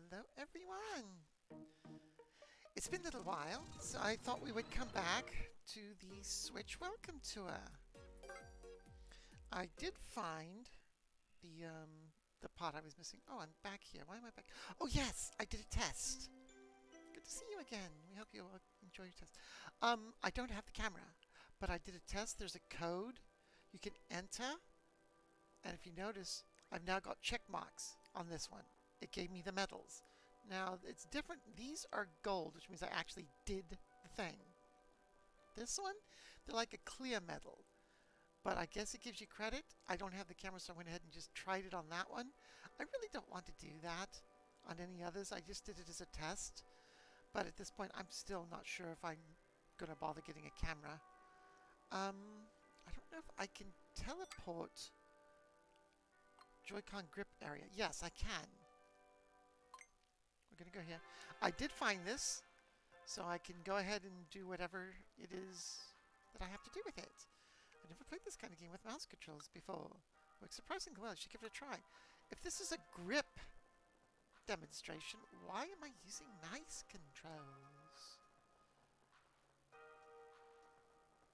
Hello everyone! It's been a little while, so I thought we would come back to the Switch Welcome Tour. I did find the part I was missing. Oh, I'm back here. Why am I back? Oh yes, I did a test. Good to see you again. We hope you enjoy your test. I don't have the camera, but I did a test. There's a code you can enter, and if you notice, I've now got check marks on this one. It gave me the medals. Now, it's different. These are gold, which means I actually did the thing. This one, they're like a clear medal. But I guess it gives you credit. I don't have the camera, so I went ahead and just tried it on that one. I really don't want to do that on any others. I just did it as a test. But at this point, I'm still not sure if I'm going to bother getting a camera. I don't know if I can teleport Joy-Con grip area. Yes, I can. We're going to go here. I did find this, so I can go ahead and do whatever it is that I have to do with it. I've never played this kind of game with mouse controls before. Works surprisingly well. I should give it a try. If this is a grip demonstration, why am I using nice controls?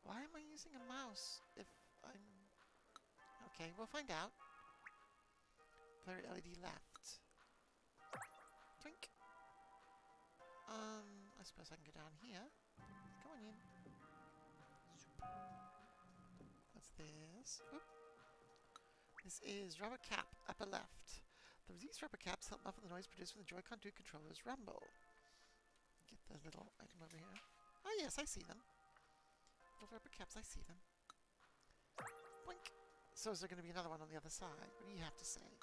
Why am I using a mouse if I'm... Okay, we'll find out. Player LED left. Twink. I suppose I can go down here. Come on in. What's this? Oop. This is rubber cap, upper left. These rubber caps help muffle the noise produced when the Joy-Con 2 controllers rumble. Get the little item over here. Oh yes, I see them. Little rubber caps, I see them. Blink. So is there going to be another one on the other side? What do you have to say?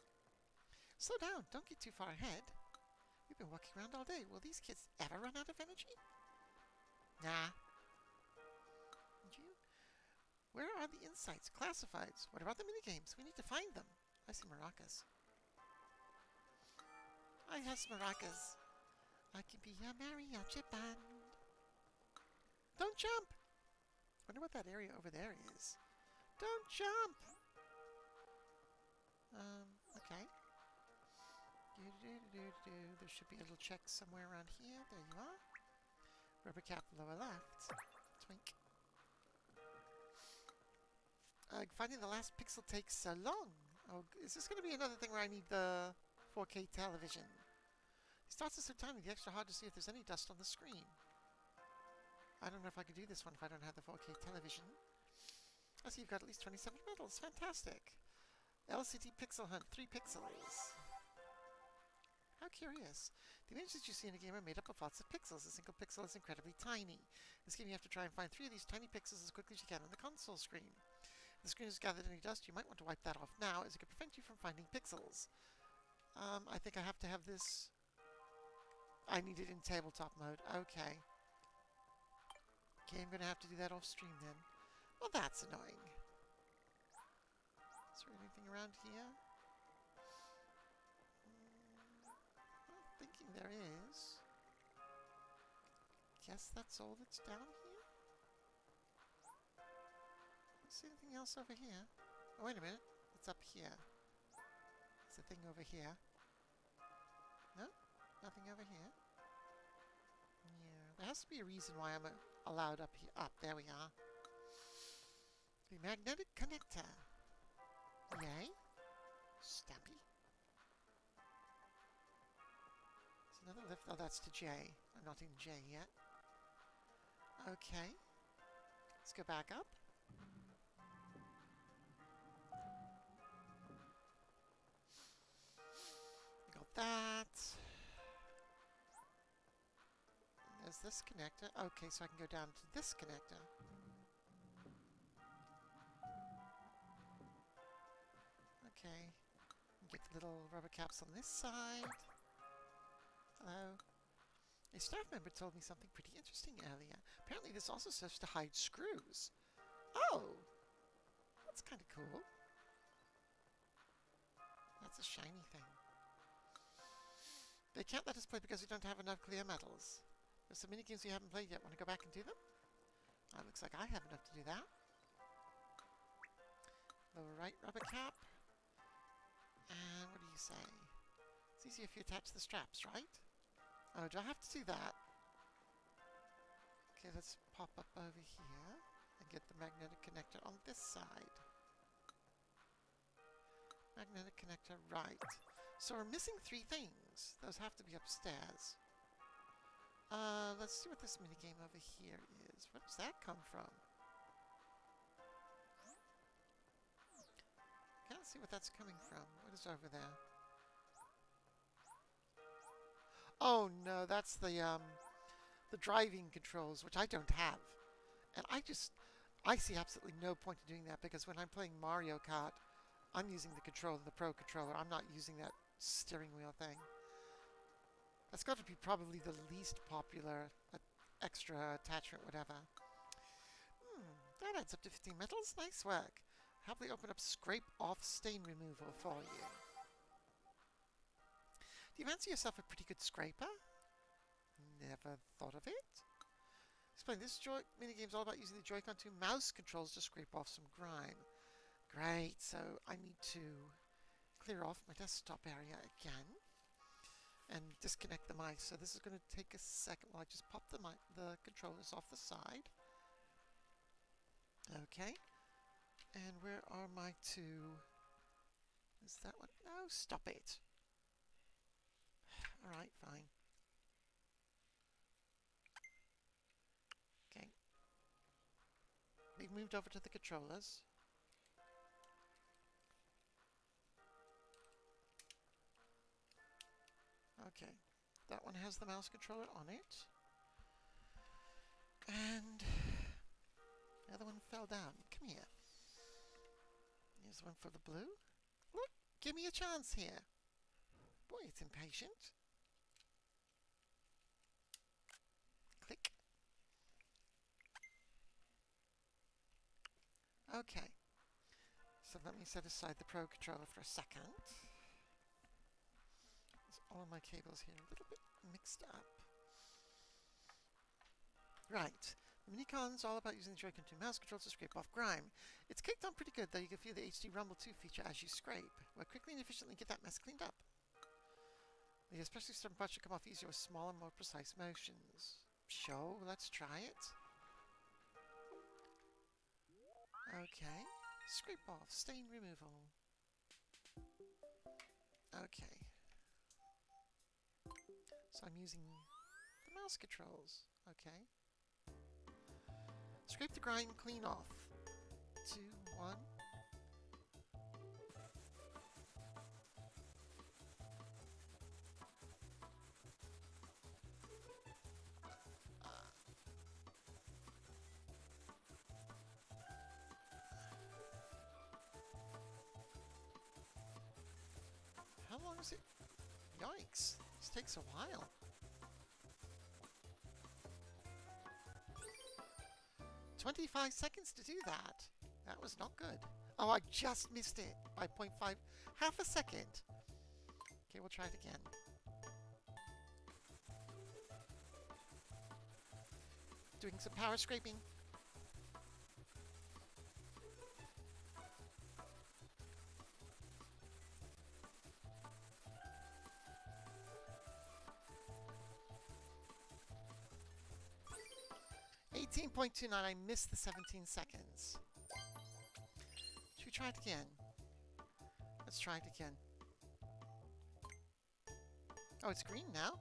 Slow down, don't get too far ahead. We've been walking around all day. Will these kids ever run out of energy? Nah. And you? Where are the insights, classifieds? What about the minigames? We need to find them. I see maracas. I have maracas. I can be a mariachi band. Don't jump! Wonder what that area over there is. Don't jump! Okay. There should be a little check somewhere around here. There you are. Rubber cap lower left. Twink. Finding the last pixel takes so long. Oh, is this going to be another thing where I need the 4K television? These dots are so tiny, it's extra hard to see if there's any dust on the screen. I don't know if I could do this one if I don't have the 4K television. I see you've got at least 27 medals. Fantastic. LCD Pixel Hunt, 3 pixels. How curious. The images you see in a game are made up of lots of pixels. A single pixel is incredibly tiny. In this game you have to try and find 3 of these tiny pixels as quickly as you can on the console screen. If the screen has gathered any dust, you might want to wipe that off now, as it could prevent you from finding pixels. I think I have to have this... I need it in tabletop mode. Okay. Okay, I'm going to have to do that off stream then. Well, that's annoying. Is there anything around here? I'm thinking there is. Guess that's all that's down here? Don't see anything else over here. Oh, wait a minute. It's up here. There's a thing over here. No? Nothing over here? Yeah, there has to be a reason why I'm allowed up here. Up, there we are. The magnetic connector. Yay. Stampy. There's another lift. Oh, that's to J. I'm not in J yet. Okay. Let's go back up. We got that. There's this connector. Okay, so I can go down to this connector. Okay. Get the little rubber caps on this side. Hello. A staff member told me something pretty interesting earlier. Apparently this also serves to hide screws. Oh! That's kind of cool. That's a shiny thing. They can't let us play because we don't have enough clear medals. There's some minigames we haven't played yet. Want to go back and do them? Looks like I have enough to do that. Lower right rubber cap. And what do you say? It's easier if you attach the straps, right? Oh, do I have to do that? Okay, let's pop up over here and get the magnetic connector on this side. Magnetic connector, right. So we're missing 3 things. Those have to be upstairs. Let's see what this minigame over here is. Where does that come from? Can't see what that's coming from. What is over there? Oh no, that's the driving controls, which I don't have. And I see absolutely no point in doing that because when I'm playing Mario Kart, I'm using the controller, the Pro Controller. I'm not using that steering wheel thing. That's got to be probably the least popular extra attachment, whatever. That adds up to 15 metals. Nice work. Happily open up Scrape Off Stain Removal for you. Do you fancy yourself a pretty good scraper? Never thought of it. Explain, this minigame is all about using the Joy-Con 2 mouse controls to scrape off some grime. Great, so I need to clear off my desktop area again and disconnect the mice. So this is going to take a second while I just pop the controllers off the side. Okay. And where are my 2? Is that one? No, stop it. Alright, fine. Okay. We've moved over to the controllers. Okay. That one has the mouse controller on it. And the other one fell down. Come here. Here's one for the blue. Look, give me a chance here. Boy, it's impatient. Click. Okay. So let me set aside the Pro Controller for a second. All my cables here a little bit mixed up. Right. The Minicon's all about using the Joy-Con 2 mouse controls to scrape off grime. It's kicked on pretty good, though you can feel the HD Rumble 2 feature as you scrape. We'll quickly and efficiently get that mess cleaned up. The especially stubborn parts should come off easier with smaller, more precise motions. Sure, let's try it. Okay. Scrape off, stain removal. Okay. So I'm using the mouse controls. Okay. Scrape the grime clean off. 2, 1. How long is it? Yikes. This takes a while. "25 seconds to do that. That was not good. Oh, I just missed it by 0.5. Half a second. Okay, we'll try it again. Doing some power scraping. .29, I missed the 17 seconds. Should we try it again? Let's try it again. Oh, it's green now.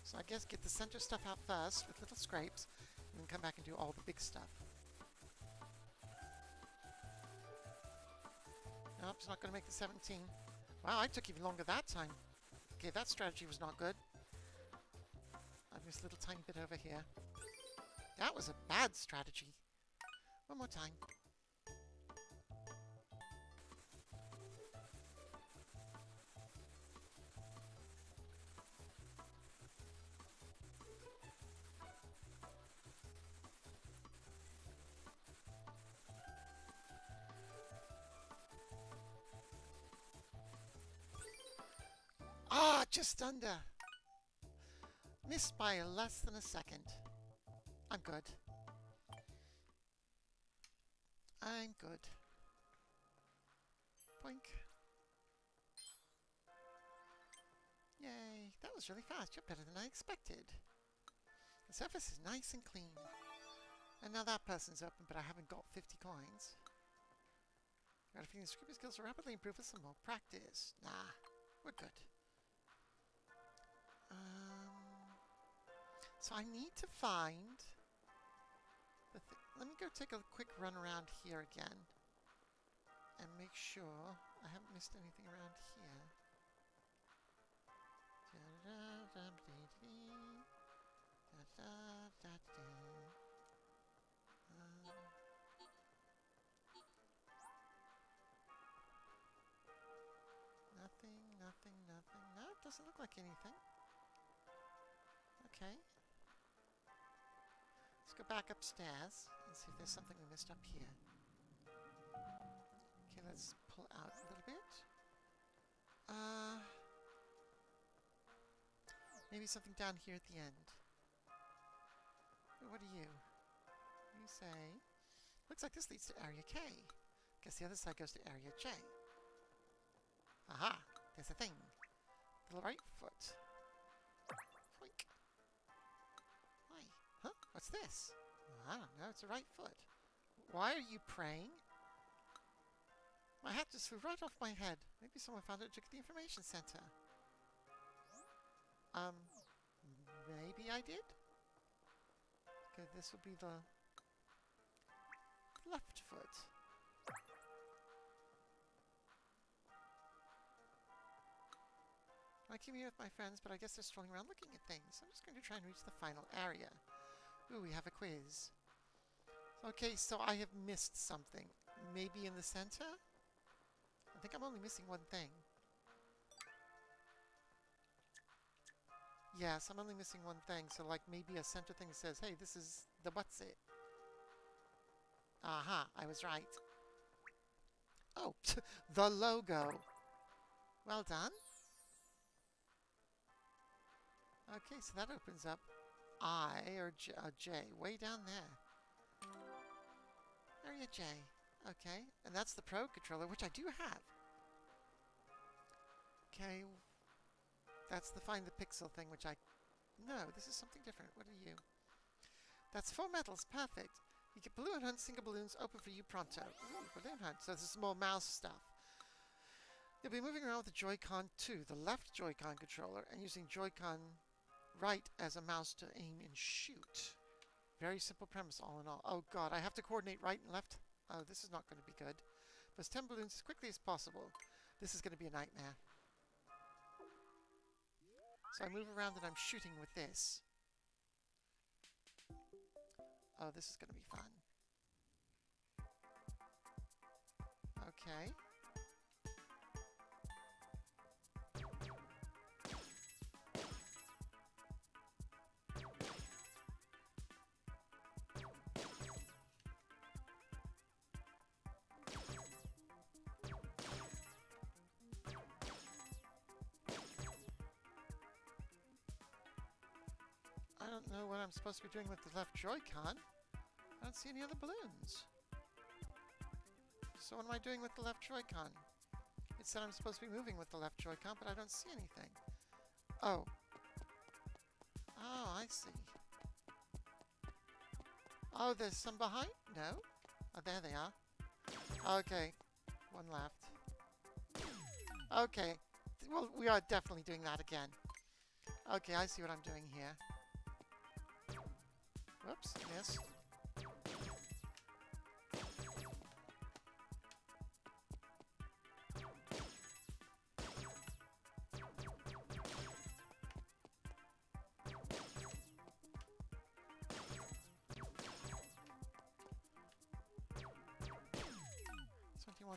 So I guess get the center stuff out first with little scrapes, and then come back and do all the big stuff. Nope, it's not going to make the 17. Wow, I took even longer that time. Okay, that strategy was not good. I missed a little tiny bit over here. That was a bad strategy. One more time. Ah, just under. Missed by less than a second. I'm good. I'm good. Boink. Yay, that was really fast. You're better than I expected. The surface is nice and clean. And now that person's open, but I haven't got 50 coins. Got a feeling the scraping skills will rapidly improve with some more practice. Nah, we're good. So I need to find the let me go take a quick run around here again and make sure I haven't missed anything around here. Nothing. No, it doesn't look like anything. Okay. Let's go back upstairs and see if there's something we missed up here. Okay, let's pull out a little bit. Maybe something down here at the end. What are you? You say... Looks like this leads to Area K. Guess the other side goes to Area J. Aha! There's a thing. The right foot. Foink. Why? Huh? What's this? I don't know. It's a right foot. Why are you praying? My hat just flew right off my head. Maybe someone found it and took it to the information center. Maybe I did? Okay, this will be the left foot. I came here with my friends, but I guess they're strolling around looking at things. I'm just going to try and reach the final area. Ooh, we have a quiz. Okay, so I have missed something. Maybe in the center? I think I'm only missing one thing. Yes, I'm only missing one thing. So like maybe a center thing says, hey, this is the what's it? Aha, I was right. Oh, the logo. Well done. Okay, so that opens up I or J, way down there. Area J. Okay, and that's the Pro controller, which I do have. Okay, that's the Find the Pixel thing, which I... No, this is something different. What are you? That's 4 medals. Perfect. You get balloon hunt, single balloons, open for you pronto. Ooh, balloon hunt. So this is more mouse stuff. You'll be moving around with the Joy-Con 2, the left Joy-Con controller, and using Joy-Con right as a mouse to aim and shoot. Very simple premise, all in all. Oh god, I have to coordinate right and left. Oh, this is not going to be good. Press 10 balloons as quickly as possible. This is going to be a nightmare. So I move around and I'm shooting with this. Oh, this is going to be fun. Okay. I don't know what I'm supposed to be doing with the left Joy-Con. I don't see any other balloons. So what am I doing with the left Joy-Con? It said I'm supposed to be moving with the left Joy-Con, but I don't see anything. Oh. Oh, I see. Oh, there's some behind? No? Oh, there they are. Okay. One left. Okay. Well, we are definitely doing that again. Okay, I see what I'm doing here. Whoops, missed.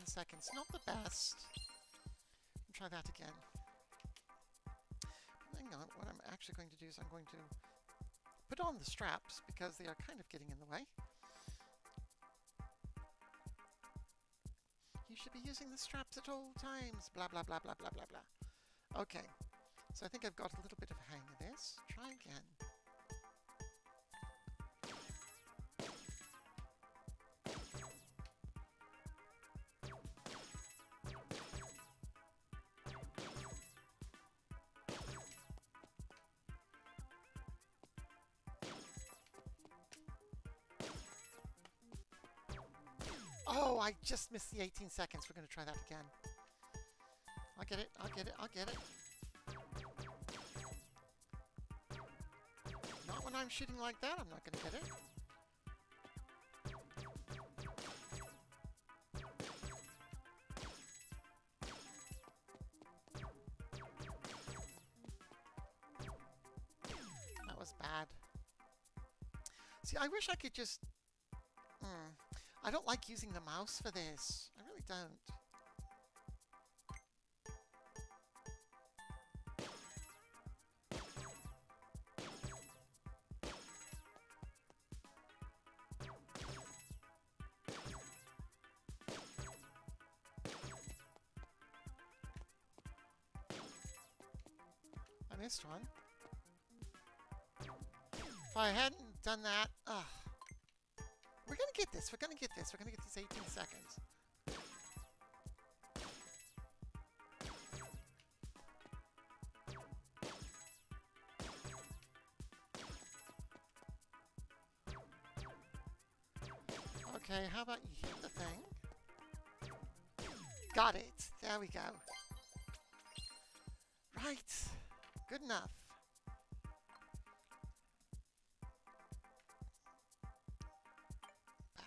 Seconds. Not the best. Try that again. Hang on. What I'm actually going to do is I'm going to put on the straps because they are kind of getting in the way. You should be using the straps at all times. Blah, blah, blah, blah, blah, blah, blah. Okay. So I think I've got a little bit of a hang of this. Try again. Oh, I just missed the 18 seconds. We're going to try that again. I'll get it. I'll get it. I'll get it. Not when I'm shooting like that. I'm not going to get it. That was bad. See, I wish I could just... I don't like using the mouse for this. I really don't. I missed one. If I hadn't done that... We're going to get this. We're going to get this. We're going to get these 18 seconds. Okay, how about you hit the thing? Got it. There we go. Right. Good enough. Back.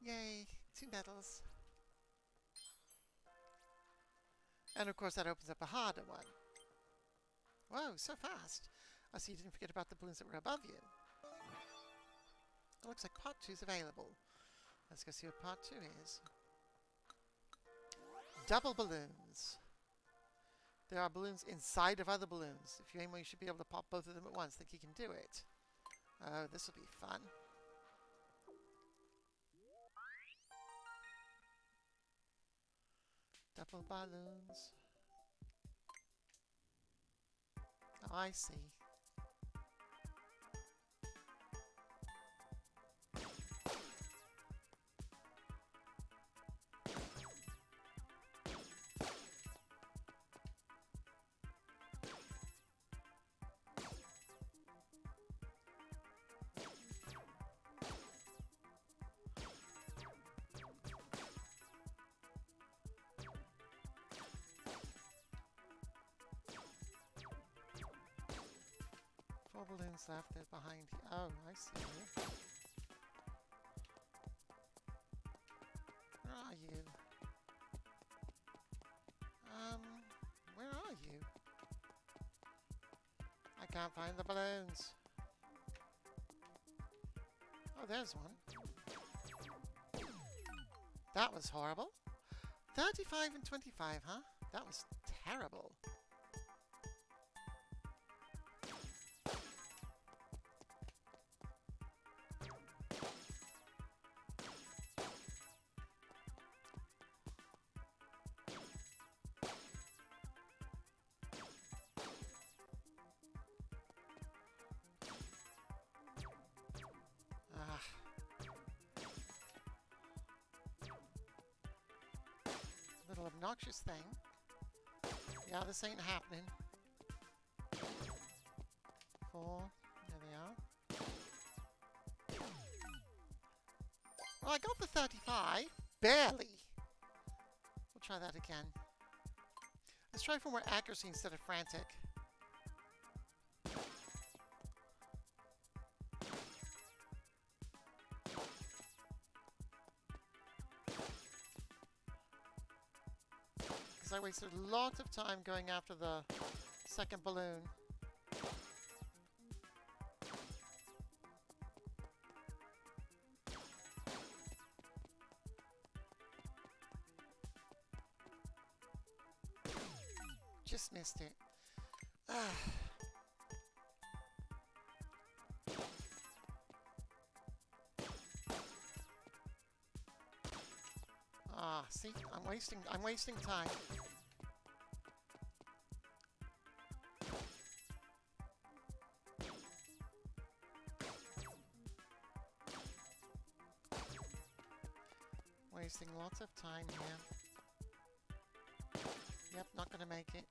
Yay. 2 medals. And of course that opens up a harder one. Whoa, so fast. I see you didn't forget about the balloons that were above you. It looks like part 2 is available. Let's go see what part 2 is. Double balloons. There are balloons inside of other balloons. If you aim well, you should be able to pop both of them at once. Think you can do it? Oh, this will be fun. Double balloons. Oh, I see. Balloons left, they're behind here. Oh, I see you. Where are you? Where are you? I can't find the balloons. Oh, there's one. That was horrible. 35 and 25, huh? That was terrible. Little obnoxious thing. Yeah, this ain't happening. 4. There they are. Well, I got the 35. Barely. We'll try that again. Let's try for more accuracy instead of frantic. I wasted a lot of time going after the second balloon. Just missed it. See, I'm wasting time. Wasting lots of time here. Yep, not gonna make it.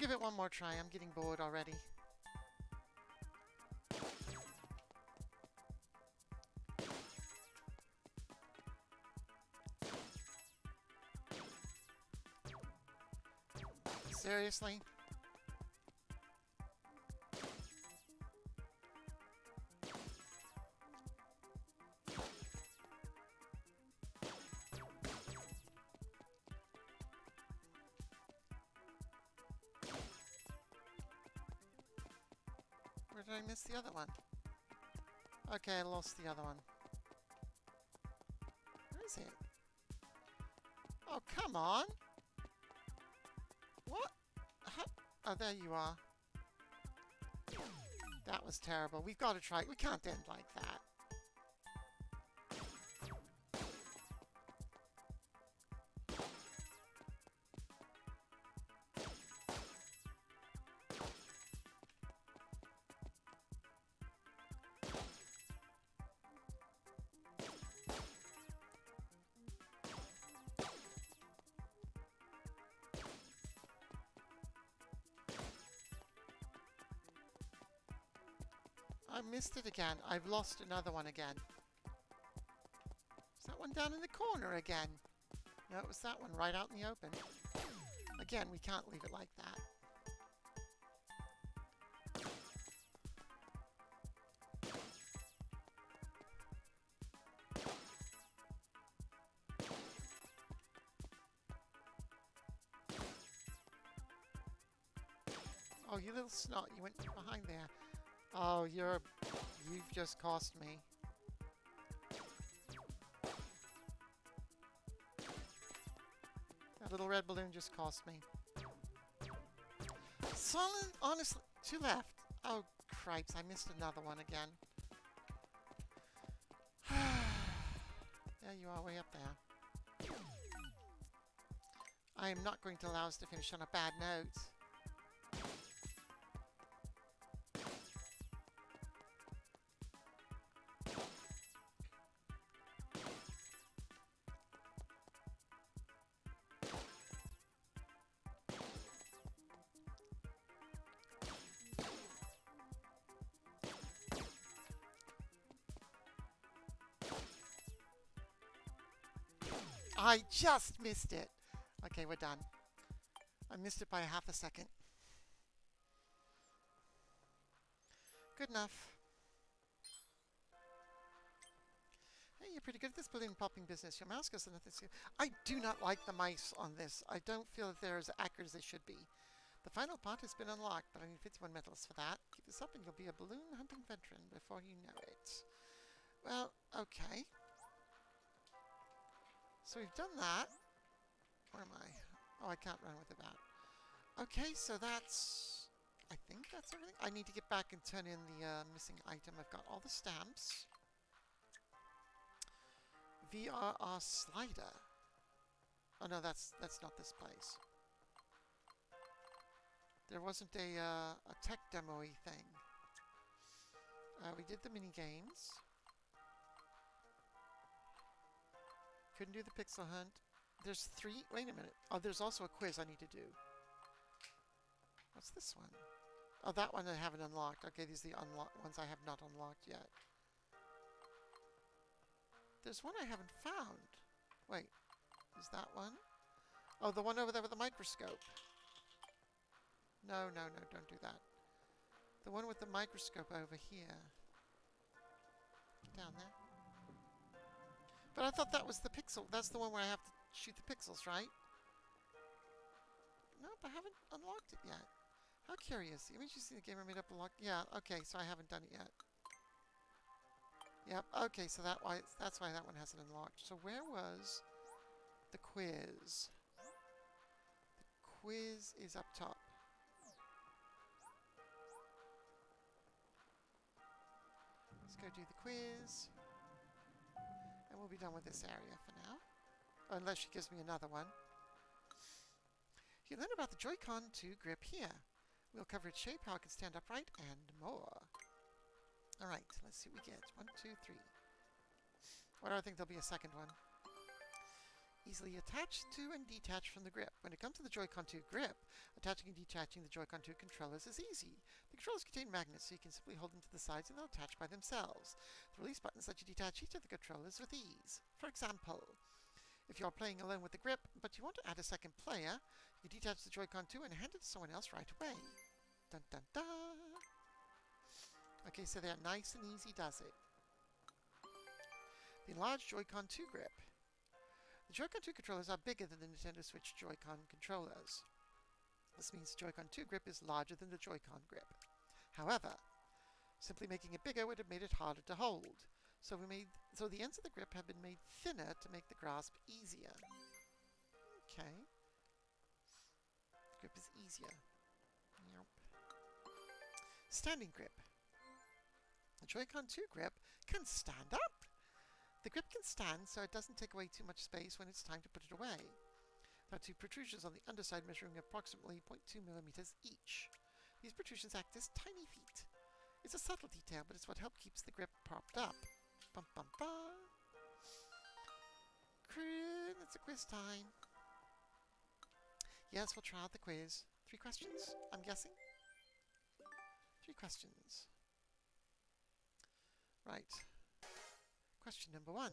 give it one more try. I'm getting bored already. Seriously? Where did I miss the other one? Okay, I lost the other one. Where is it? Oh, come on! What? How? Oh, there you are. That was terrible. We've got to try it. We can't end like that. I missed it again. I've lost another one again. Is that one down in the corner again? No, it was that one right out in the open. Again, we can't leave it like that. Oh, you little snot. You went behind there. Oh, you've just cost me. That little red balloon just cost me. Solid, honestly, 2 left. Oh, cripes, I missed another one again. There you are, way up there. I am not going to allow us to finish on a bad note. I just missed it. Okay, we're done. I missed it by half a second. Good enough. Hey, you're pretty good at this balloon popping business. Your mouse goes to nothing. I do not like the mice on this. I don't feel that they're as accurate as they should be. The final part has been unlocked, but I need 51 medals for that. Keep this up and you'll be a balloon hunting veteran before you know it. Well, okay. So we've done that. Where am I? Oh, I can't run with it out. Okay, so that's... I think that's everything. I need to get back and turn in the missing item. I've got all the stamps. VRR slider. Oh no, that's not this place. There wasn't a tech demo-y thing. We did the mini games. Couldn't do the pixel hunt. There's 3. Wait a minute. Oh, there's also a quiz I need to do. What's this one? Oh, that one I haven't unlocked. Okay, these are the ones I have not unlocked yet. There's one I haven't found. Wait, is that one? Oh, the one over there with the microscope. No, no, no, don't do that. The one with the microscope over here. Down there. But I thought that was the pixel. That's the one where I have to shoot the pixels, right? Nope, I haven't unlocked it yet. How curious. The image you see the gamer made up a lock. Yeah, okay, so I haven't done it yet. Yep, okay, so that's why that one hasn't unlocked. So where was the quiz? The quiz is up top. Let's go do the quiz. And we'll be done with this area for now. Unless she gives me another one. You learn about the Joy-Con 2 grip here. We'll cover its shape, how it can stand upright, and more. Alright, let's see what we get. 1, 2, 3. What do I think there'll be a second one? Easily attach to and detach from the grip. When it comes to the Joy-Con 2 grip, attaching and detaching the Joy-Con 2 controllers is easy. The controllers contain magnets, so you can simply hold them to the sides and they'll attach by themselves. The release buttons let you detach each of the controllers with ease. For example, if you're playing alone with the grip, but you want to add a second player, you can detach the Joy-Con 2 and hand it to someone else right away. Dun dun dun! Okay, so they're nice and easy does it. The enlarged Joy-Con 2 grip. The Joy-Con 2 controllers are bigger than the Nintendo Switch Joy-Con controllers. This means the Joy-Con 2 grip is larger than the Joy-Con grip. However, simply making it bigger would have made it harder to hold. So the ends of the grip have been made thinner to make the grasp easier. Okay. The grip is easier. Yep. Standing grip. The Joy-Con 2 grip can stand up. The grip can stand so it doesn't take away too much space when it's time to put it away. There are two protrusions on the underside measuring approximately 0.2 millimeters each. These protrusions act as tiny feet. It's a subtle detail, but it's what helps keeps the grip propped up. Bum bum bum. Crew, it's a quiz time. Yes, we'll try out the quiz. 3 questions, I'm guessing? 3 questions. Right. Question number 1.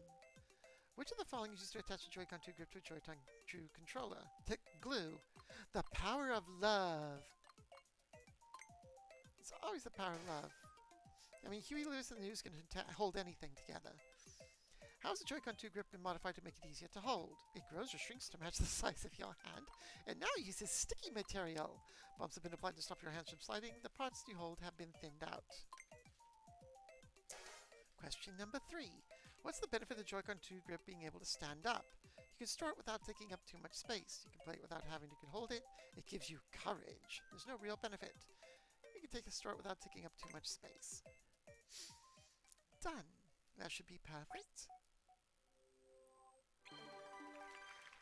Which of the following is used to attach a Joy-Con 2 grip to a Joy-Con 2 controller? Tick glue. The power of love. It's always the power of love. I mean, Huey Lewis and the News can hold anything together. How has the Joy-Con 2 grip been modified to make it easier to hold? It grows or shrinks to match the size of your hand. It now uses sticky material. Bumps have been applied to stop your hands from sliding. The parts you hold have been thinned out. Question number 3. What's the benefit of the Joy-Con 2 grip being able to stand up? You can store it without taking up too much space. You can play it without having to hold it. It gives you courage. There's no real benefit. You can store it without taking up too much space. Done. That should be perfect.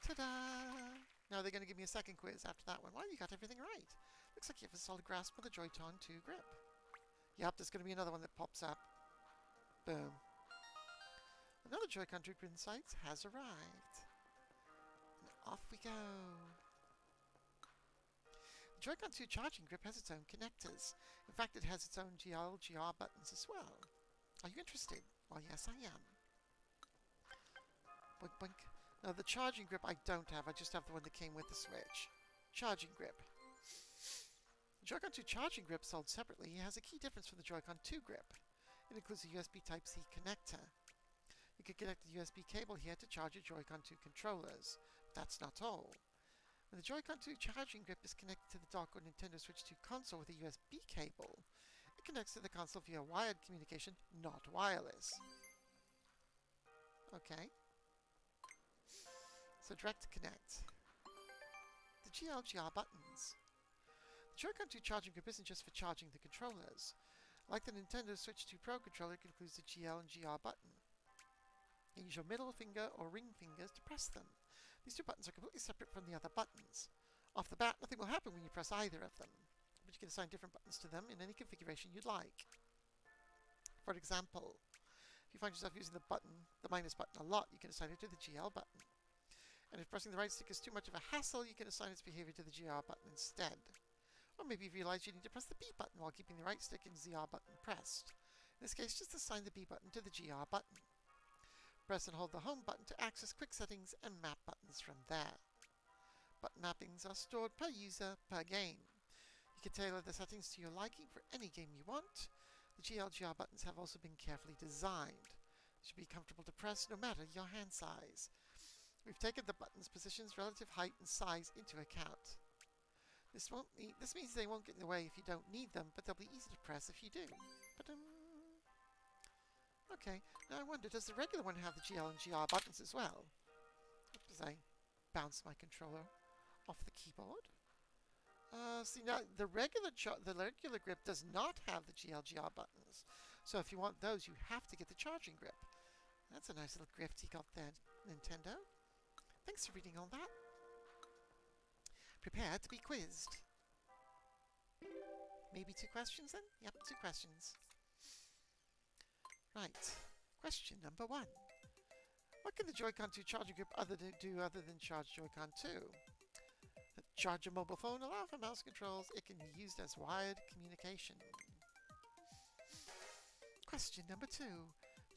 Ta-da! Now they're going to give me a second quiz after that one. Wow, you got everything right. Looks like you have a solid grasp of the Joy-Con 2 grip. Yep, there's going to be another one that pops up. Boom. Another Joy-Con 2 grip Insights has arrived. And off we go. The Joy-Con 2 charging grip has its own connectors. In fact, it has its own GL, GR buttons as well. Are you interested? Well, yes, I am. Boink, boink. Now, the charging grip I don't have. I just have the one that came with the Switch. Charging grip. The Joy-Con 2 charging grip sold separately has a key difference from the Joy-Con 2 grip. It includes a USB Type-C connector. You can connect the USB cable here to charge your Joy-Con 2 controllers. But that's not all. When the Joy-Con 2 charging grip is connected to the dock or Nintendo Switch 2 console with a USB cable, it connects to the console via wired communication, not wireless. Okay. So direct to connect. The GL/GR buttons. The Joy-Con 2 charging grip isn't just for charging the controllers. Like the Nintendo Switch 2 Pro controller, it includes the GL and GR button. You use your middle finger or ring fingers to press them. These 2 buttons are completely separate from the other buttons. Off the bat, nothing will happen when you press either of them, but you can assign different buttons to them in any configuration you'd like. For example, if you find yourself using the minus button a lot, you can assign it to the GL button. And if pressing the right stick is too much of a hassle, you can assign its behavior to the GR button instead. Or maybe you realize you need to press the B button while keeping the right stick and ZR button pressed. In this case, just assign the B button to the GR button. Press and hold the home button to access quick settings and map buttons from there. Button mappings are stored per user per game. You can tailor the settings to your liking for any game you want. The GL/GR buttons have also been carefully designed. They should be comfortable to press no matter your hand size. We've taken the button's positions, relative height, and size into account. This means they won't get in the way if you don't need them, but they'll be easy to press if you do. Okay, now I wonder, does the regular one have the GL and GR buttons as well? As I bounce my controller off the keyboard. See, now the regular grip does not have the GL/GR buttons. So if you want those, you have to get the charging grip. That's a nice little gift you got there, Nintendo. Thanks for reading all that. Prepare to be quizzed. Maybe 2 questions then? Yep, 2 questions. Right. Question number 1. What can the Joy-Con 2 charging grip do other than charge Joy-Con 2? Charge a mobile phone, allow for mouse controls. It can be used as wired communication. Question number 2.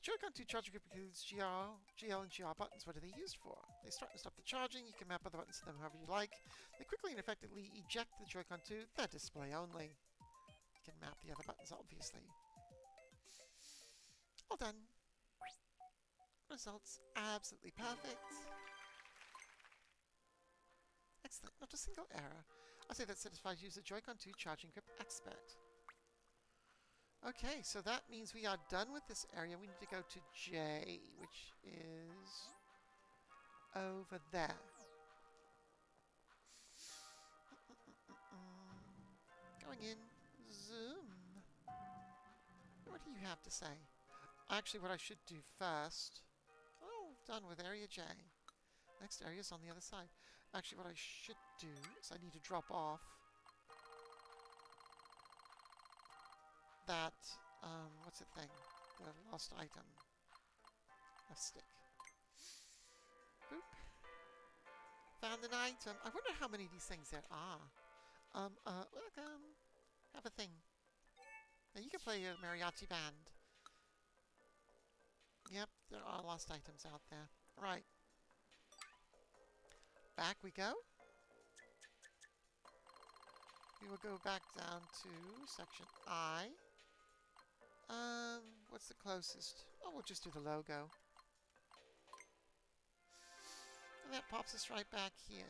Joy-Con 2 charging grip includes GL, and GR buttons. What are they used for? They start and stop the charging. You can map other buttons to them however you like. They quickly and effectively eject the Joy-Con 2. They're display only. You can map the other buttons, obviously. All done. Results absolutely perfect. Excellent. Not a single error. I'll say that satisfies you as a Joy-Con 2 charging grip expert. Okay, so that means we are done with this area. We need to go to J, which is over there. Going in. Zoom. What do you have to say? Actually, what I should do first... Oh, done with area J. Next area is on the other side. Actually, what I should do is I need to drop off that, what's the thing? The lost item. A stick. Boop. Found an item. I wonder how many of these things there are. Welcome. Have a thing. Now you can play a mariachi band. Yep, there are lost items out there. Right. Back we go. We will go back down to section I. What's the closest? Oh, we'll just do the logo. And that pops us right back here.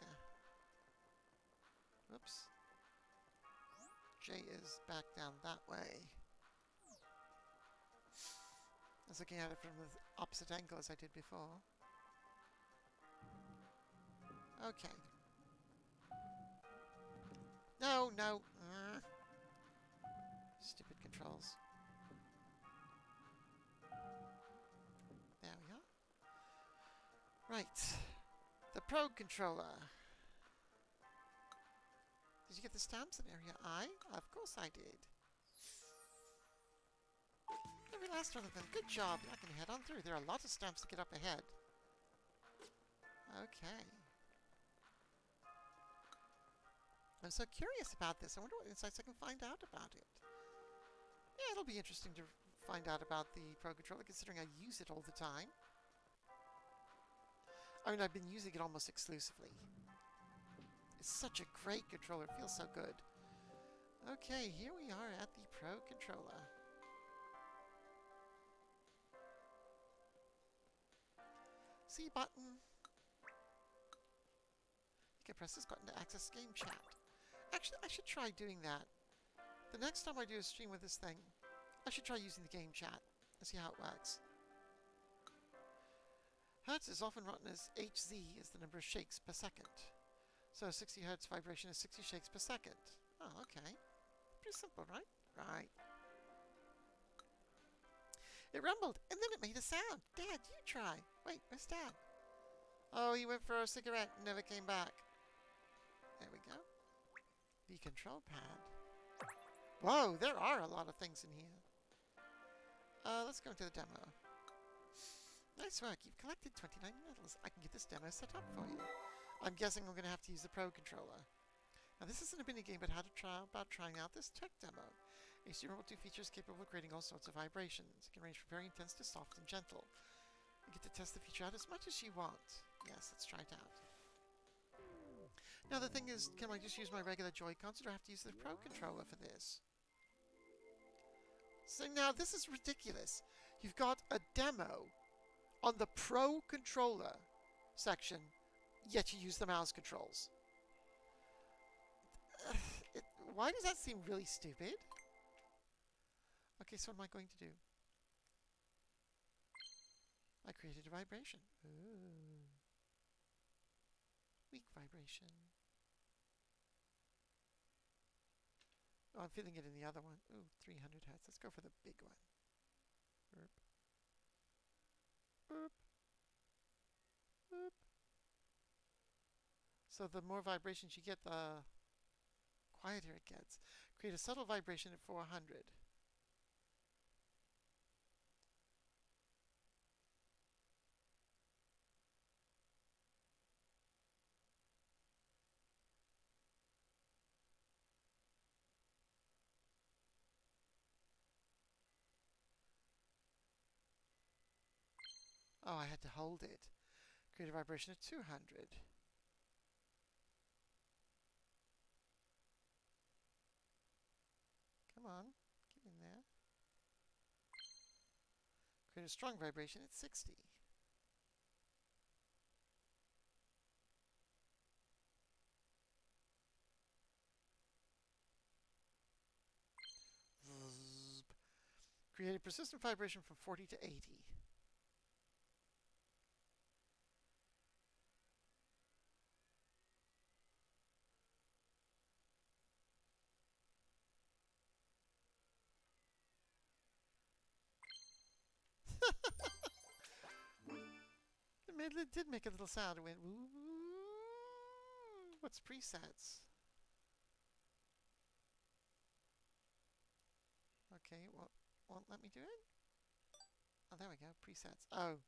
Oops. J is back down that way. I was looking at it from the opposite angle as I did before. Okay. No, no. Stupid controls. There we are. Right. The Pro Controller. Did you get the stamps in area I? Of course I did. Every last one of them. Good job. I can head on through. There are lots of stamps to get up ahead. Okay. I'm so curious about this. I wonder what insights I can find out about it. Yeah, it'll be interesting to find out about the Pro Controller, considering I use it all the time. I mean, I've been using it almost exclusively. It's such a great controller. It feels so good. Okay, here we are at the Pro Controller. C button. You can press this button to access game chat. Actually, I should try doing that. The next time I do a stream with this thing, I should try using the game chat and see how it works. Hertz is often written as Hz is the number of shakes per second. So 60 Hertz vibration is 60 shakes per second. Oh, okay. Pretty simple, right? Right. It rumbled, and then it made a sound. Dad, you try. Wait, where's Dad? Oh, he went for a cigarette and never came back. There we go. The control pad. Whoa, there are a lot of things in here. Let's go into the demo. Nice work. You've collected 29 medals. I can get this demo set up for you. I'm guessing I'm going to have to use the Pro Controller. Now, this isn't a mini-game, but how to trying out this tech demo. A steering 2 features capable of creating all sorts of vibrations. It can range from very intense to soft and gentle. You get to test the feature out as much as you want. Yes, let's try it out. Now, the thing is, can I just use my regular Joy-Cons, or do I have to use the Pro Controller for this? So now, this is ridiculous. You've got a demo on the Pro Controller section, yet you use the mouse controls. Why does that seem really stupid? Okay, so what am I going to do? I created a vibration. Ooh. Weak vibration. Oh, I'm feeling it in the other one. Ooh, 300 hertz. Let's go for the big one. Burp. Burp. Burp. So the more vibrations you get, the quieter it gets. Create a subtle vibration at 400. Oh, I had to hold it. Create a vibration of 200. Come on, get in there. Create a strong vibration at 60. Create a persistent vibration from 40 to 80. It did make a little sound. It went woo. What's presets? Okay, well, won't let me do it? Oh, there we go. Presets. Oh.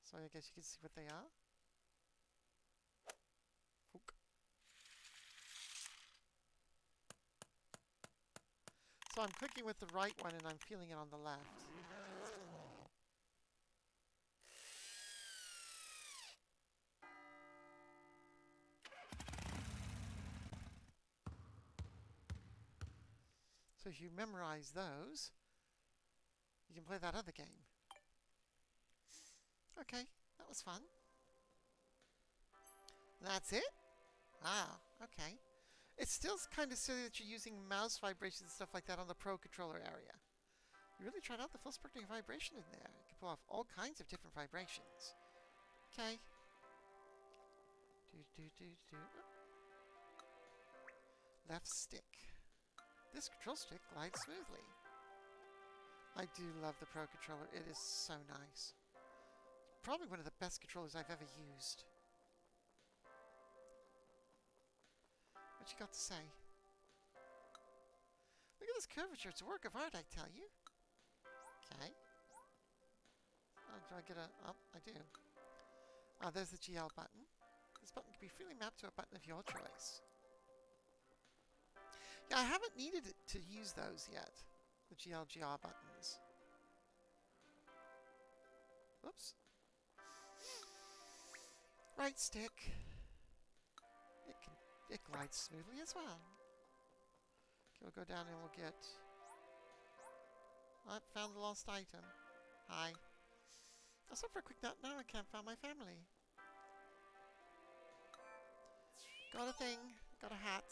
So I guess you can see what they are. Fook. So I'm clicking with the right one and I'm feeling it on the left. So if you memorize those, you can play that other game. Okay, that was fun. That's it? Ah, okay. It's still kind of silly that you're using mouse vibrations and stuff like that on the Pro Controller area. You really tried out the full spectrum vibration in there. You can pull off all kinds of different vibrations. Okay. Left stick. This control stick glides smoothly. I do love the Pro Controller. It is so nice. Probably one of the best controllers I've ever used. What you got to say? Look at this curvature. It's a work of art, I tell you. Okay. Oh, do I get a... Oh, I do. Oh, there's the GL button. This button can be freely mapped to a button of your choice. Yeah, I haven't needed it to use those yet. The GL/GR buttons. Whoops. Right stick. It glides smoothly as well. Okay, we'll go down and we'll get... I found the lost item. Hi. I'll stop for a quick nap now. I can't find my family. Got a thing. Got a hat.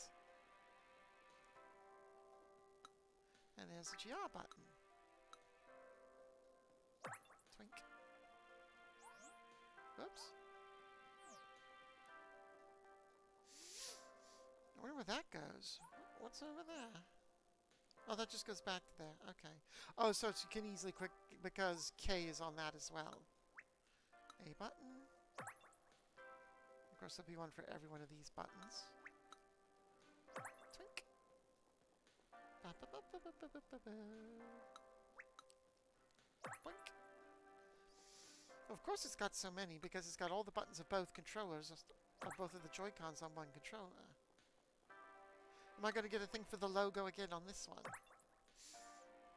And there's the GR button. Twink. Whoops. I wonder where that goes. What's over there? Oh, that just goes back to there. Okay. Oh, so you can easily click because K is on that as well. A button. Of course, there'll be one for every one of these buttons. Twink. Boink. Of course it's got so many because it's got all the buttons of both controllers, or both of the Joy-Cons on one controller. Am I going to get a thing for the logo again on this one?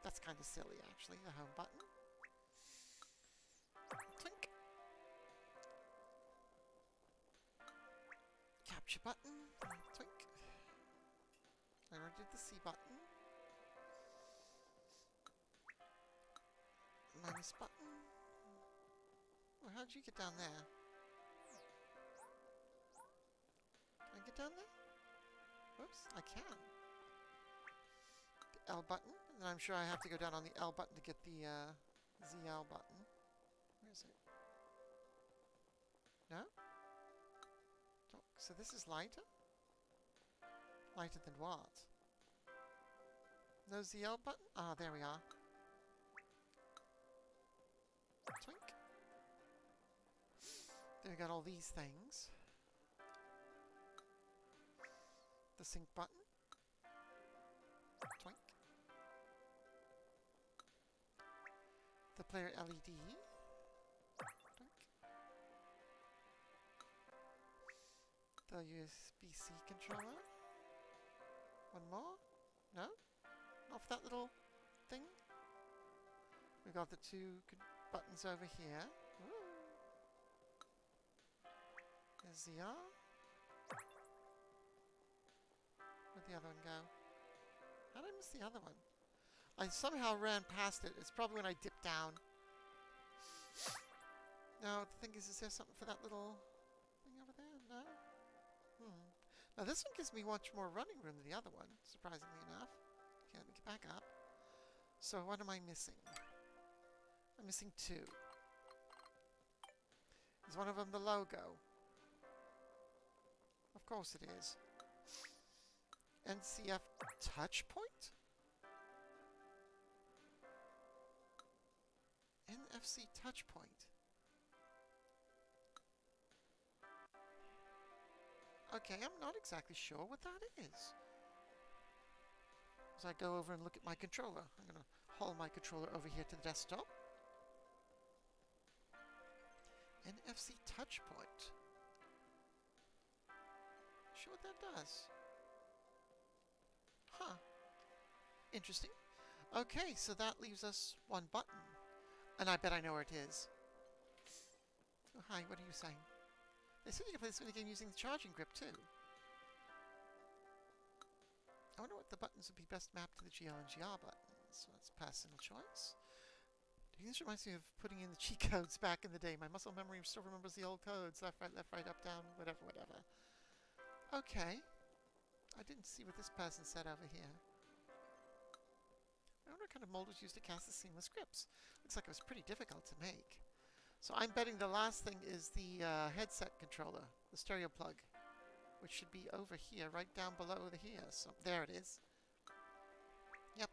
That's kind of silly, actually, the home button. Twink. Capture button. Twink. I already did the C button. Minus button. Well, how'd you get down there? Can I get down there? Whoops, I can. The L button. And I'm sure I have to go down on the L button to get the ZL button. Where is it? No? So this is lighter? Lighter than what? No ZL button? Ah, there we are. Twink. Then we got all these things. The sync button. Twink. The player LED. Twink. The USB-C controller. One more? No? Not for that little thing? We got the two buttons over here. Ooh. There's the R. Where'd the other one go? How did I miss the other one? I somehow ran past it. It's probably when I dipped down. Now, the thing is there something for that little thing over there? No? Now, this one gives me much more running room than the other one, surprisingly enough. Okay, let me get back up. So, what am I missing? I'm missing two. Is one of them the logo? Of course it is. NCF touch point? NFC touch point. Okay, I'm not exactly sure what that is. As I go over and look at my controller, I'm going to haul my controller over here to the desktop. NFC touch point. Sure what that does. Huh. Interesting. Okay, so that leaves us one button. And I bet I know where it is. Oh, hi, what are you saying? They said you can play this game using the charging grip, too. I wonder what the buttons would be best mapped to the GL and GR buttons. So that's personal choice. This reminds me of putting in the cheat codes back in the day. My muscle memory still remembers the old codes. Left, right, up, down, whatever, whatever. Okay. I didn't see what this person said over here. I wonder what kind of mold was used to cast the seamless grips. Looks like it was pretty difficult to make. So I'm betting the last thing is the headset controller, the stereo plug, which should be over here, right down below here. So there it is. Yep,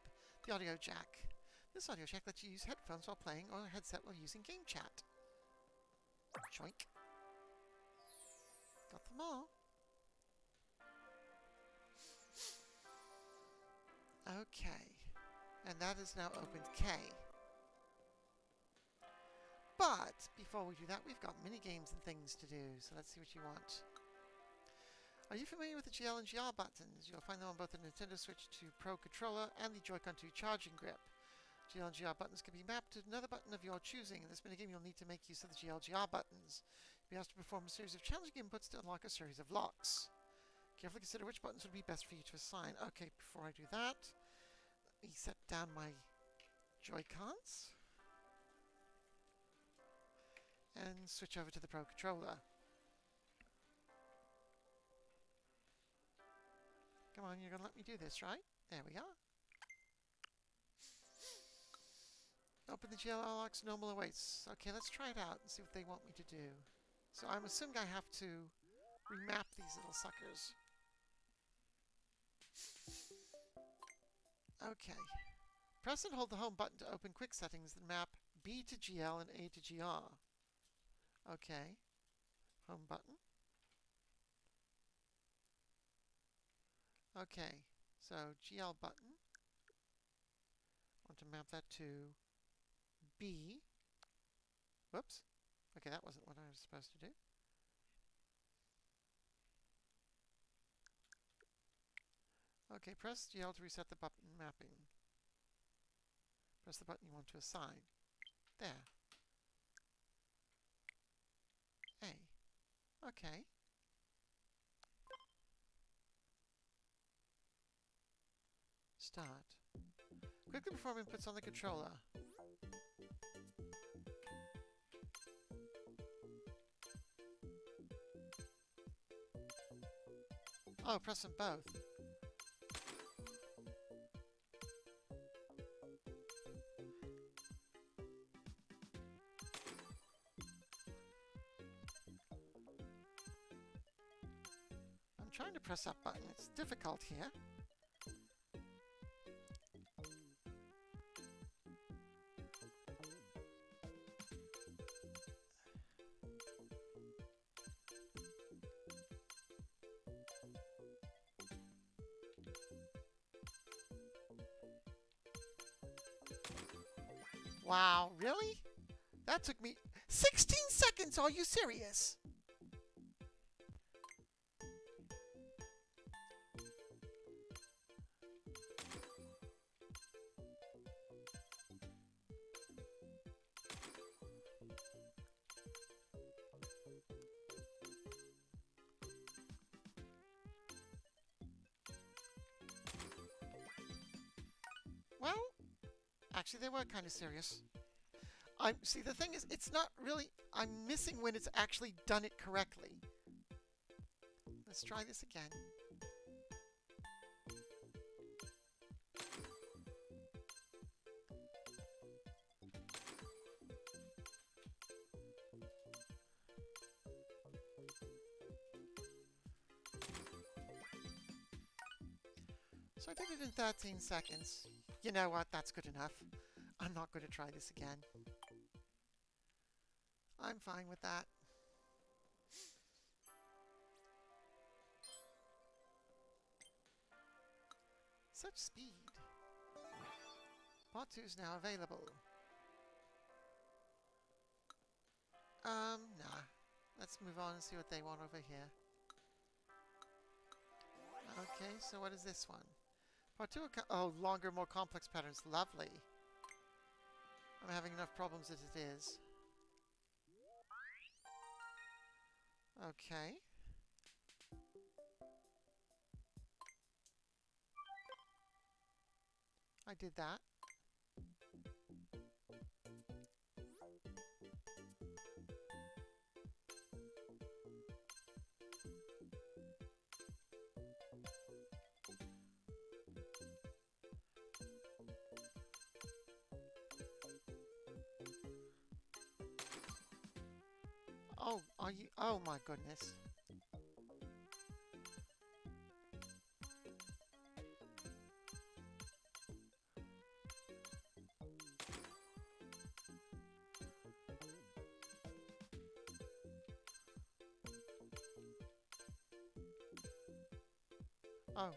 the audio jack. This audio jack lets you use headphones while playing or a headset while using game chat. Choink. Got them all. Okay. And that is now opened K. But before we do that, we've got mini games and things to do. So let's see what you want. Are you familiar with the GL and GR buttons? You'll find them on both the Nintendo Switch 2 Pro controller and the Joy-Con 2 charging grip. GL and GR buttons can be mapped to another button of your choosing. In this minigame, you'll need to make use of the GL GR buttons. You'll be asked to perform a series of challenging inputs to unlock a series of locks. Carefully consider which buttons would be best for you to assign. Okay, before I do that, let me set down my Joy-Cons and switch over to the Pro controller. Come on, you're going to let me do this, right? There we are. Open the GL locks, normal awaits. Okay, let's try it out and see what they want me to do. So I'm assuming I have to remap these little suckers. Okay. Press and hold the home button to open quick settings that map B to GL and A to GR. Okay. Home button. Okay. So GL button. I want to map that to B. Whoops. Okay, that wasn't what I was supposed to do. Okay, press GL to reset the button mapping. Press the button you want to assign. There. A. Okay. Start. Quickly perform inputs on the controller. Oh, press them both. I'm trying to press that button. It's difficult here. Wow, really? That took me 16 seconds! Are you serious? Actually, they were kind of serious. See, the thing is, it's not really. I'm missing when it's actually done it correctly. Let's try this again. So I did it in 13 seconds. You know what? That's good enough. I'm not going to try this again. I'm fine with that. Such speed. Part 2 is now available. Nah. Let's move on and see what they want over here. Okay, so what is this one? Part 2, oh, longer, more complex patterns. Lovely. I'm having enough problems as it is. Okay. I did that. Oh, are you? Oh my goodness. Oh.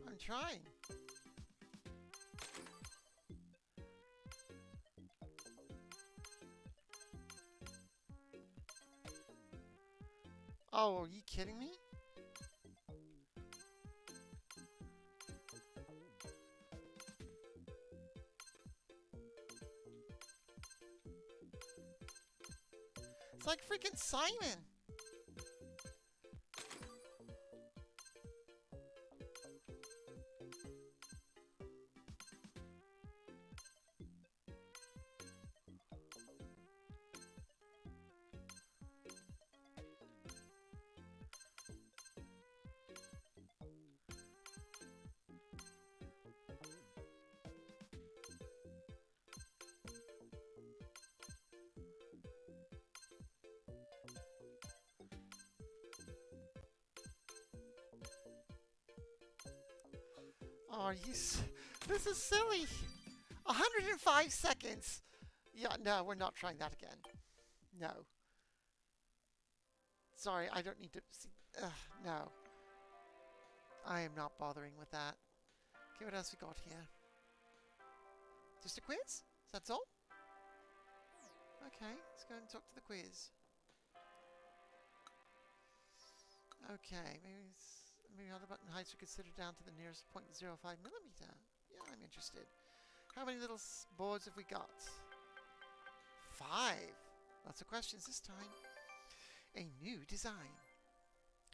I'm trying. Oh, are you kidding me? It's like freaking Simon. Oh, this is silly. 105 seconds. Yeah, no, we're not trying that again. No. Sorry, I don't need to see. No. I am not bothering with that. Okay, what else we got here? Just a quiz? That's all? Okay, let's go and talk to the quiz. Okay, maybe all the button heights are considered down to the nearest 0.05 millimeter. Yeah, I'm interested. How many little boards have we got? 5. Lots of questions this time. A new design.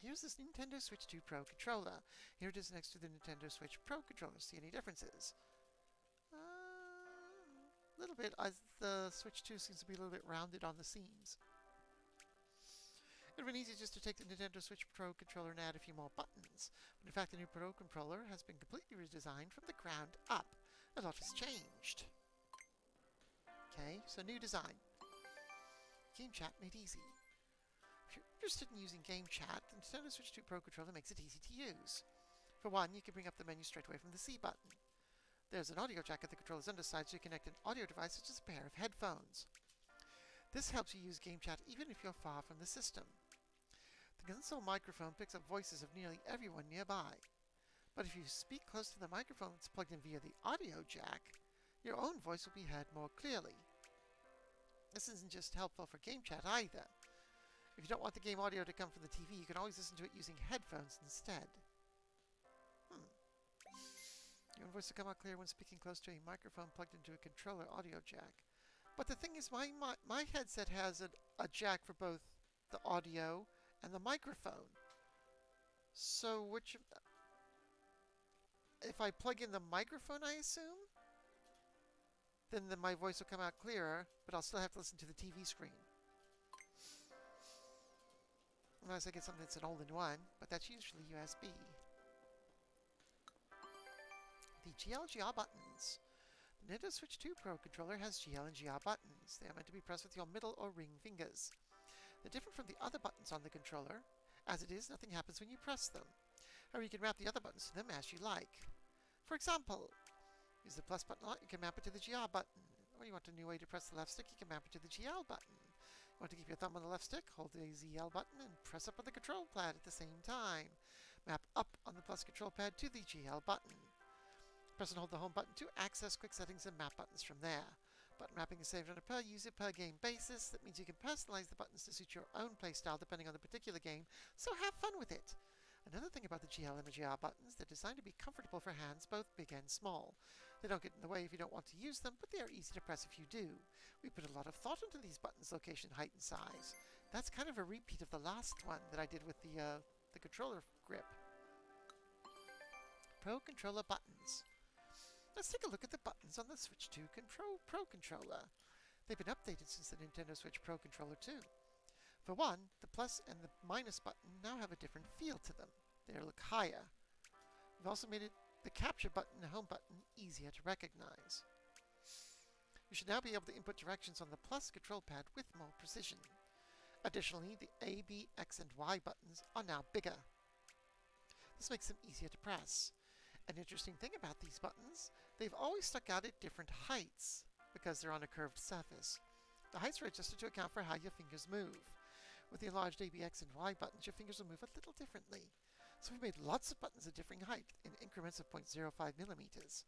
Here's this Nintendo Switch 2 Pro controller. Here it is next to the Nintendo Switch Pro controller. See any differences? A little bit, as the Switch 2 seems to be a little bit rounded on the seams. It would have been easy just to take the Nintendo Switch Pro controller and add a few more buttons. But in fact, the new Pro controller has been completely redesigned from the ground up. A lot has changed. Okay, so new design. Game chat made easy. If you're interested in using game chat, the Nintendo Switch 2 Pro controller makes it easy to use. For one, you can bring up the menu straight away from the C button. There's an audio jack at the controller's underside, so you connect an audio device such as a pair of headphones. This helps you use game chat even if you're far from the system. The console microphone picks up voices of nearly everyone nearby. But if you speak close to the microphone that's plugged in via the audio jack, your own voice will be heard more clearly. This isn't just helpful for game chat either. If you don't want the game audio to come from the TV, you can always listen to it using headphones instead. Your own voice will come out clear when speaking close to a microphone plugged into a controller audio jack. But the thing is, my headset has a jack for both the audio and the microphone. So which, if I plug in the microphone, I assume, then my voice will come out clearer, but I'll still have to listen to the TV screen. Unless I get something that's an all-in-one, but that's usually USB. The GL/GR buttons. The Nintendo Switch 2 Pro controller has GL and GR buttons. They are meant to be pressed with your middle or ring fingers. They're different from the other buttons on the controller. As it is, nothing happens when you press them. However, you can map the other buttons to them as you like. For example, use the plus button a lot, you can map it to the GR button. Or you want a new way to press the left stick, you can map it to the GL button. You want to keep your thumb on the left stick, hold the ZL button and press up on the control pad at the same time. Map up on the plus control pad to the GL button. Press and hold the home button to access quick settings and map buttons from there. Button mapping is saved on a per user per game basis. That means you can personalize the buttons to suit your own playstyle depending on the particular game, so have fun with it. Another thing about the GL and the GR buttons, they're designed to be comfortable for hands both big and small. They don't get in the way if you don't want to use them, but they are easy to press if you do. We put a lot of thought into these buttons' location, height, and size. That's kind of a repeat of the last one that I did with the controller grip. Pro Controller buttons. Let's take a look at the buttons on the Switch 2 Pro Controller. They've been updated since the Nintendo Switch Pro Controller 2. For one, the plus and the minus button now have a different feel to them. They look higher. We've also made the capture button and home button easier to recognize. You should now be able to input directions on the plus control pad with more precision. Additionally, the A, B, X, and Y buttons are now bigger. This makes them easier to press. An interesting thing about these buttons, they've always stuck out at different heights because they're on a curved surface. The heights are adjusted to account for how your fingers move. With the enlarged A, B, X, and Y buttons, your fingers will move a little differently. So we made lots of buttons of differing height in increments of 0.05 millimeters.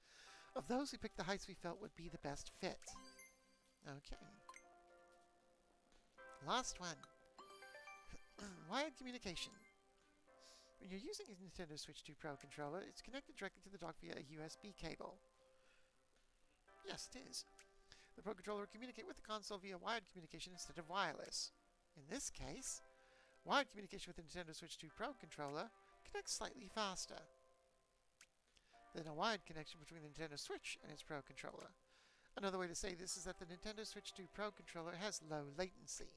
Of those, we picked the heights we felt would be the best fit. Okay. Last one. Wired communication. When you're using a Nintendo Switch 2 Pro controller, it's connected directly to the dock via a USB cable. Yes, it is. The Pro controller will communicate with the console via wired communication instead of wireless. In this case, wired communication with the Nintendo Switch 2 Pro controller connects slightly faster than a wired connection between the Nintendo Switch and its Pro controller. Another way to say this is that the Nintendo Switch 2 Pro controller has low latency.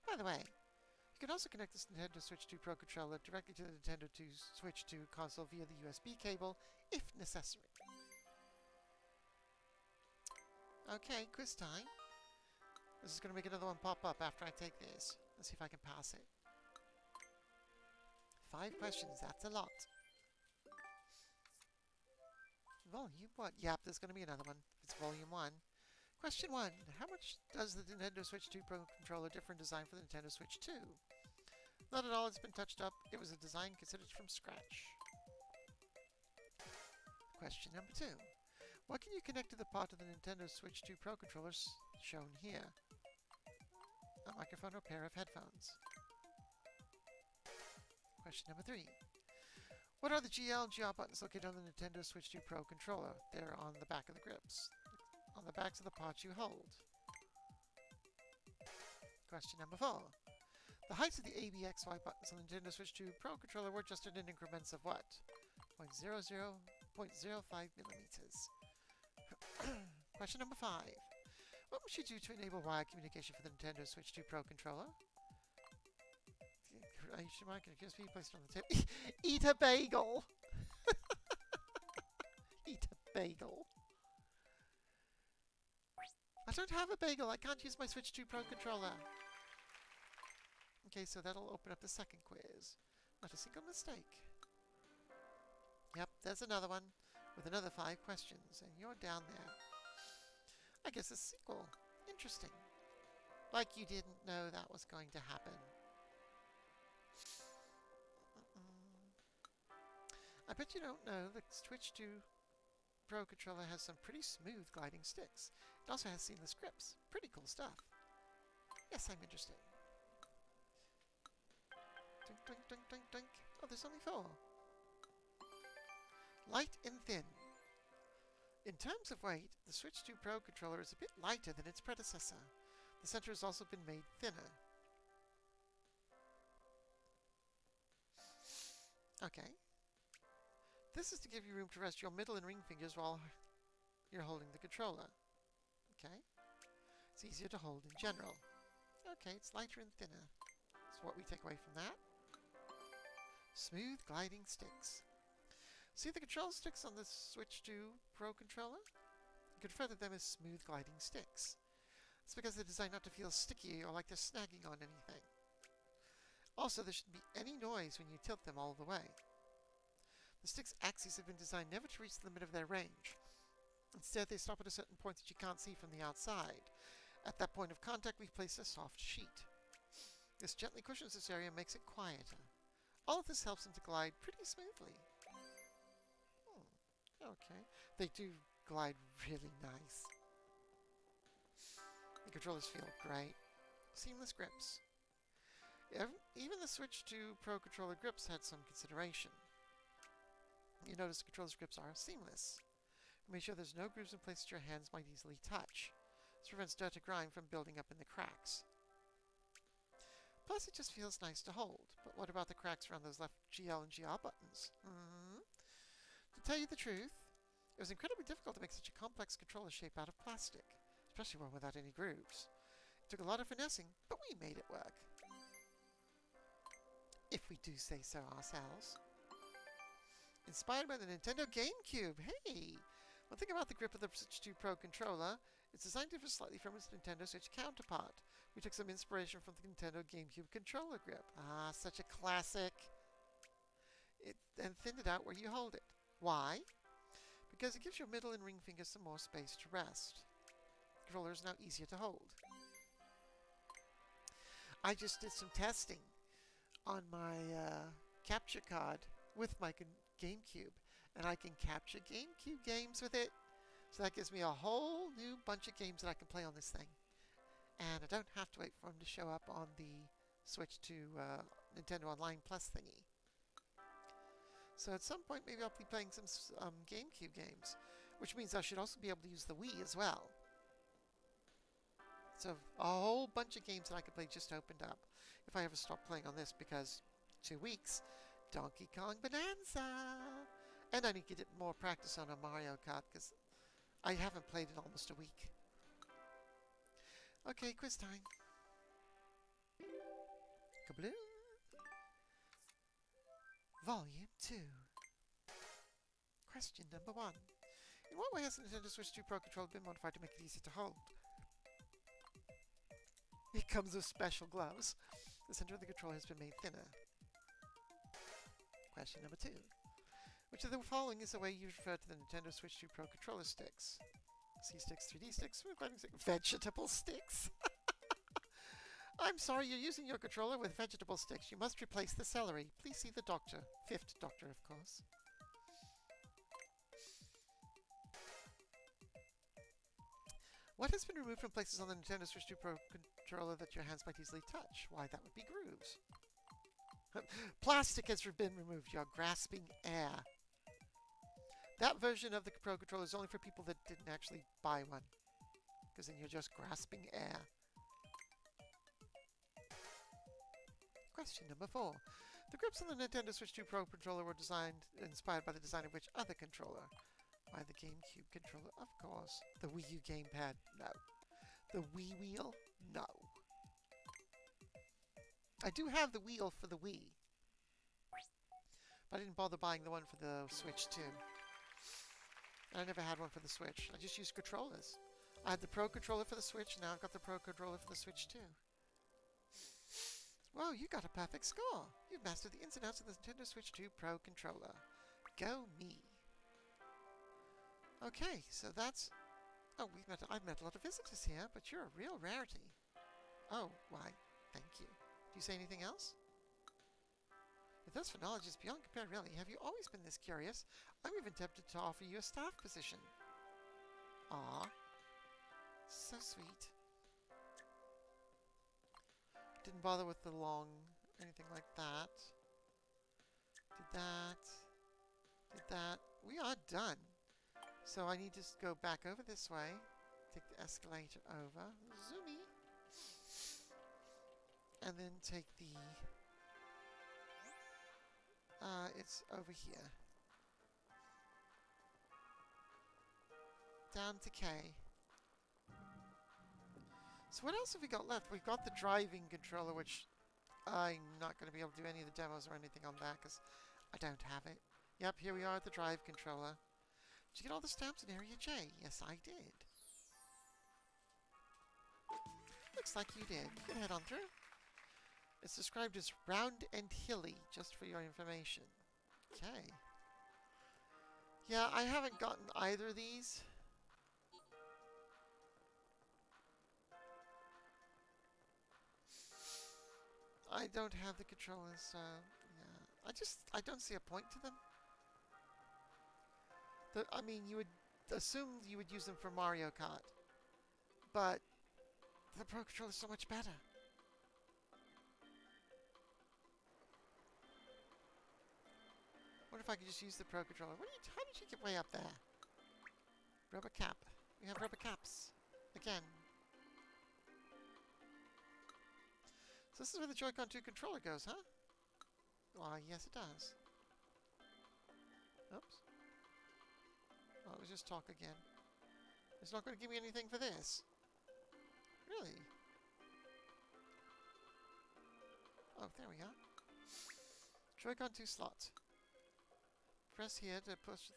By the way, you can also connect this Nintendo Switch 2 Pro controller directly to the Nintendo Switch 2 console via the USB cable, if necessary. Okay, quiz time. This is going to make another one pop up after I take this. Let's see if I can pass it. 5 questions, that's a lot. Volume 1. Yep, there's going to be another one. It's Volume 1. Question 1. How much does the Nintendo Switch 2 Pro controller differ in design from the Nintendo Switch 2? Not at all, it's been touched up. It was a design considered from scratch. Question number 2. What can you connect to the part of the Nintendo Switch 2 Pro controllers shown here? A microphone or pair of headphones. Question number 3. What are the GL and GR buttons located on the Nintendo Switch 2 Pro controller? They're on the back of the grips. On the backs of the parts you hold. Question number 4. The heights of the A, B, X, Y buttons on the Nintendo Switch 2 Pro controller were adjusted in increments of what? 0.00, 0.05 millimeters. Question number 5. What must you do to enable wired communication for the Nintendo Switch 2 Pro controller? HDMI can just be placed on the table. Eat a bagel! Eat a bagel. I don't have a bagel. I can't use my Switch 2 Pro controller. Okay, so that'll open up the second quiz. Not a single mistake. Yep, there's another one with another 5 questions, and you're down there. I guess a sequel. Interesting. Like you didn't know that was going to happen. I bet you don't know the Switch 2 Pro controller has some pretty smooth gliding sticks. It also has seamless grips. Pretty cool stuff. Yes, I'm interested. Dink, dink, dink, dink, dink. Oh, there's only 4. Light and thin. In terms of weight, the Switch 2 Pro controller is a bit lighter than its predecessor. The center has also been made thinner. Okay. This is to give you room to rest your middle and ring fingers while you're holding the controller. Okay. It's easier to hold in general. Okay, it's lighter and thinner. So what we take away from that? Smooth gliding sticks. See the control sticks on the Switch 2 Pro controller? You can refer to them as smooth gliding sticks. It's because they're designed not to feel sticky or like they're snagging on anything. Also, there shouldn't be any noise when you tilt them all the way. The stick's axes have been designed never to reach the limit of their range. Instead, they stop at a certain point that you can't see from the outside. At that point of contact, we've placed a soft sheet. This gently cushions this area and makes it quieter. All of this helps them to glide pretty smoothly. Okay. They do glide really nice. The controllers feel great. Seamless grips. Even the Switch 2 Pro controller grips had some consideration. You notice the controller's grips are seamless. Make sure there's no grooves in places your hands might easily touch. This prevents dirt or grime from building up in the cracks. Plus, it just feels nice to hold. But what about the cracks around those left GL and GR buttons? To tell you the truth, it was incredibly difficult to make such a complex controller shape out of plastic, especially one without any grooves. It took a lot of finessing, but we made it work. If we do say so ourselves. Inspired by the Nintendo GameCube. Hey! One thing about the grip of the Switch 2 Pro controller, it's designed to differ slightly from its Nintendo Switch counterpart. We took some inspiration from the Nintendo GameCube controller grip. Ah, such a classic. And thinned it out where you hold it. Why? Because it gives your middle and ring fingers some more space to rest. The controller is now easier to hold. I just did some testing on my capture card with my GameCube, and I can capture GameCube games with it. So that gives me a whole new bunch of games that I can play on this thing. And I don't have to wait for them to show up on the Switch to Nintendo Online Plus thingy. So at some point, maybe I'll be playing some GameCube games, which means I should also be able to use the Wii as well. So a whole bunch of games that I could play just opened up if I ever stop playing on this, because 2 weeks, Donkey Kong Bonanza! And I need to get more practice on a Mario Kart, because I haven't played in almost a week. Okay, quiz time. Kabloom! Volume 2. Question number 1. In what way has the Nintendo Switch 2 Pro controller been modified to make it easy to hold? It comes with special gloves. The center of the controller has been made thinner. Question number 2. Which of the following is the way you refer to the Nintendo Switch 2 Pro controller sticks? C-sticks, 3D sticks, vegetable sticks? I'm sorry, you're using your controller with vegetable sticks. You must replace the celery. Please see the doctor. 5th doctor, of course. What has been removed from places on the Nintendo Switch 2 Pro controller that your hands might easily touch? Why, that would be grooves. Plastic has been removed. You're grasping air. That version of the Pro controller is only for people that didn't actually buy one, because then you're just grasping air. Question number 4. The grips on the Nintendo Switch 2 Pro controller were inspired by the design of which other controller? By the GameCube controller, of course. The Wii U gamepad? No. The Wii wheel? No. I do have the wheel for the Wii, but I didn't bother buying the one for the Switch 2. And I never had one for the Switch. I just used controllers. I had the Pro controller for the Switch, now I've got the Pro controller for the Switch 2. Whoa, you got a perfect score! You've mastered the ins and outs of the Nintendo Switch 2 Pro controller. Go me! Okay, so that's... Oh, I've met a lot of visitors here, but you're a real rarity. Oh, why, thank you. Do you say anything else? Your thirst for knowledge is beyond compare, really. Have you always been this curious? I'm even tempted to offer you a staff position. Ah, so sweet. Didn't bother with the long, anything like that. Did that. Did that. We are done. So I need to go back over this way. Take the escalator over. Zoomy. And then take the It's over here. Down to K. So what else have we got left? We've got the driving controller, which I'm not going to be able to do any of the demos or anything on that because I don't have it. Yep, here we are at the drive controller. Did you get all the stamps in Area J? Yes, I did. Looks like you did. You can head on through. It's described as round and hilly, just for your information. Okay. Yeah, I haven't gotten either of these. I don't have the controllers, so yeah. I don't see a point to them. I mean, you would assume you would use them for Mario Kart, but the Pro Controller is so much better. What if I could just use the Pro Controller? How did you get way up there? Rubber cap. We have rubber caps. Again. So this is where the Joy-Con 2 controller goes, huh? Why, yes it does. Oops. Oh, it was just talk again. It's not going to give me anything for this. Really? Oh, there we go. Joy-Con 2 slot. Press here to press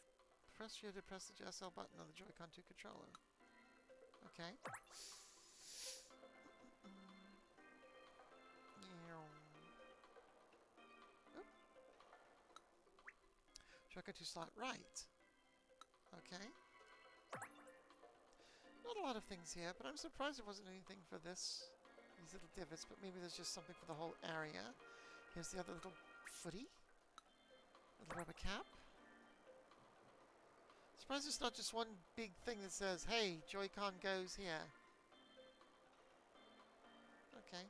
the JSL button on the Joy-Con 2 controller. Okay. Joy-Con 2 slot right. Okay. Not a lot of things here, but I'm surprised there wasn't anything for these little divots, but maybe there's just something for the whole area. Here's the other little footy. Little rubber cap. Surprised it's not just one big thing that says, hey, Joy-Con goes here. Okay.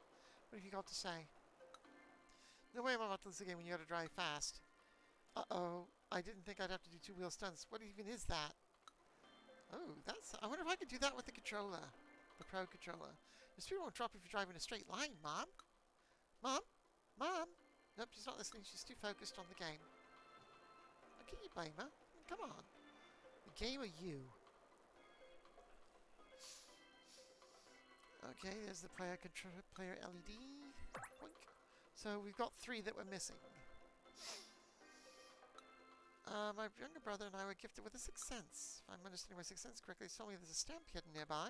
What have you got to say? No way I'm about to lose the game when you gotta drive fast. Uh-oh. I didn't think I'd have to do two-wheel stunts. What even is that? Oh, I wonder if I could do that with the controller. The Pro Controller. The speed won't drop if you drive in a straight line, Mom. Mom? Mom? Nope, she's not listening. She's too focused on the game. How can you blame her? Come on. The game or you? Okay, there's the player LED. Boink. So we've got 3 that we're missing. My younger brother and I were gifted with a sixth sense. If I'm understanding my sixth sense correctly, it's telling me there's a stamp hidden nearby.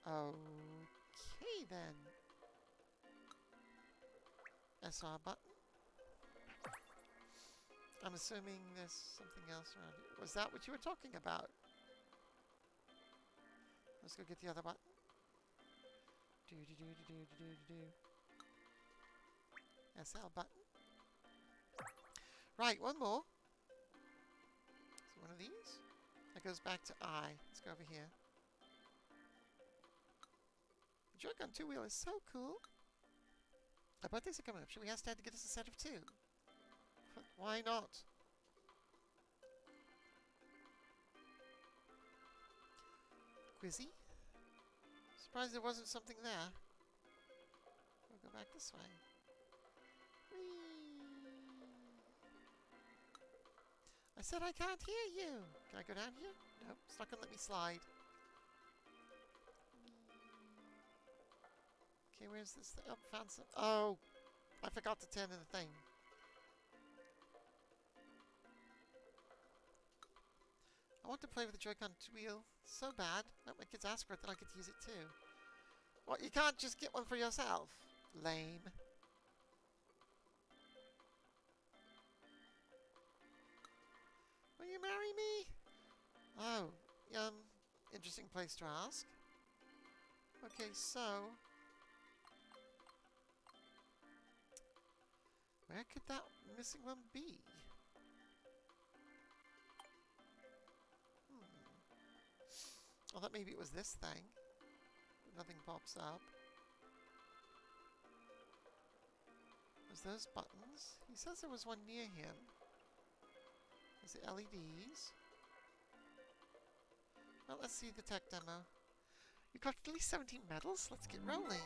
Okay, then. SR button. I'm assuming there's something else around here. Was that what you were talking about? Let's go get the other button. SL button. Right, one more. So one of these. That goes back to I. Let's go over here. The Joy-Con 2-wheel is so cool. Our birthdays are coming up. Should we ask Dad to get us a set of 2? Why not? Quizzy? Surprised there wasn't something there. We'll go back this way. Whee! I said I can't hear you. Can I go down here? Nope, it's not going to let me slide. Okay, where's this thing? Oh, found some. Oh, I forgot to turn in the thing. I want to play with the Joy-Con wheel so bad. Let my kids ask for it, then I get to use it too. What, you can't just get one for yourself? Lame. Will you marry me? Oh, interesting place to ask. Okay, so... where could that missing one be? I thought maybe it was this thing. Nothing pops up. There's those buttons. He says there was one near him. There's the LEDs. Well, let's see the tech demo. You got at least 17 medals? Let's get rolling.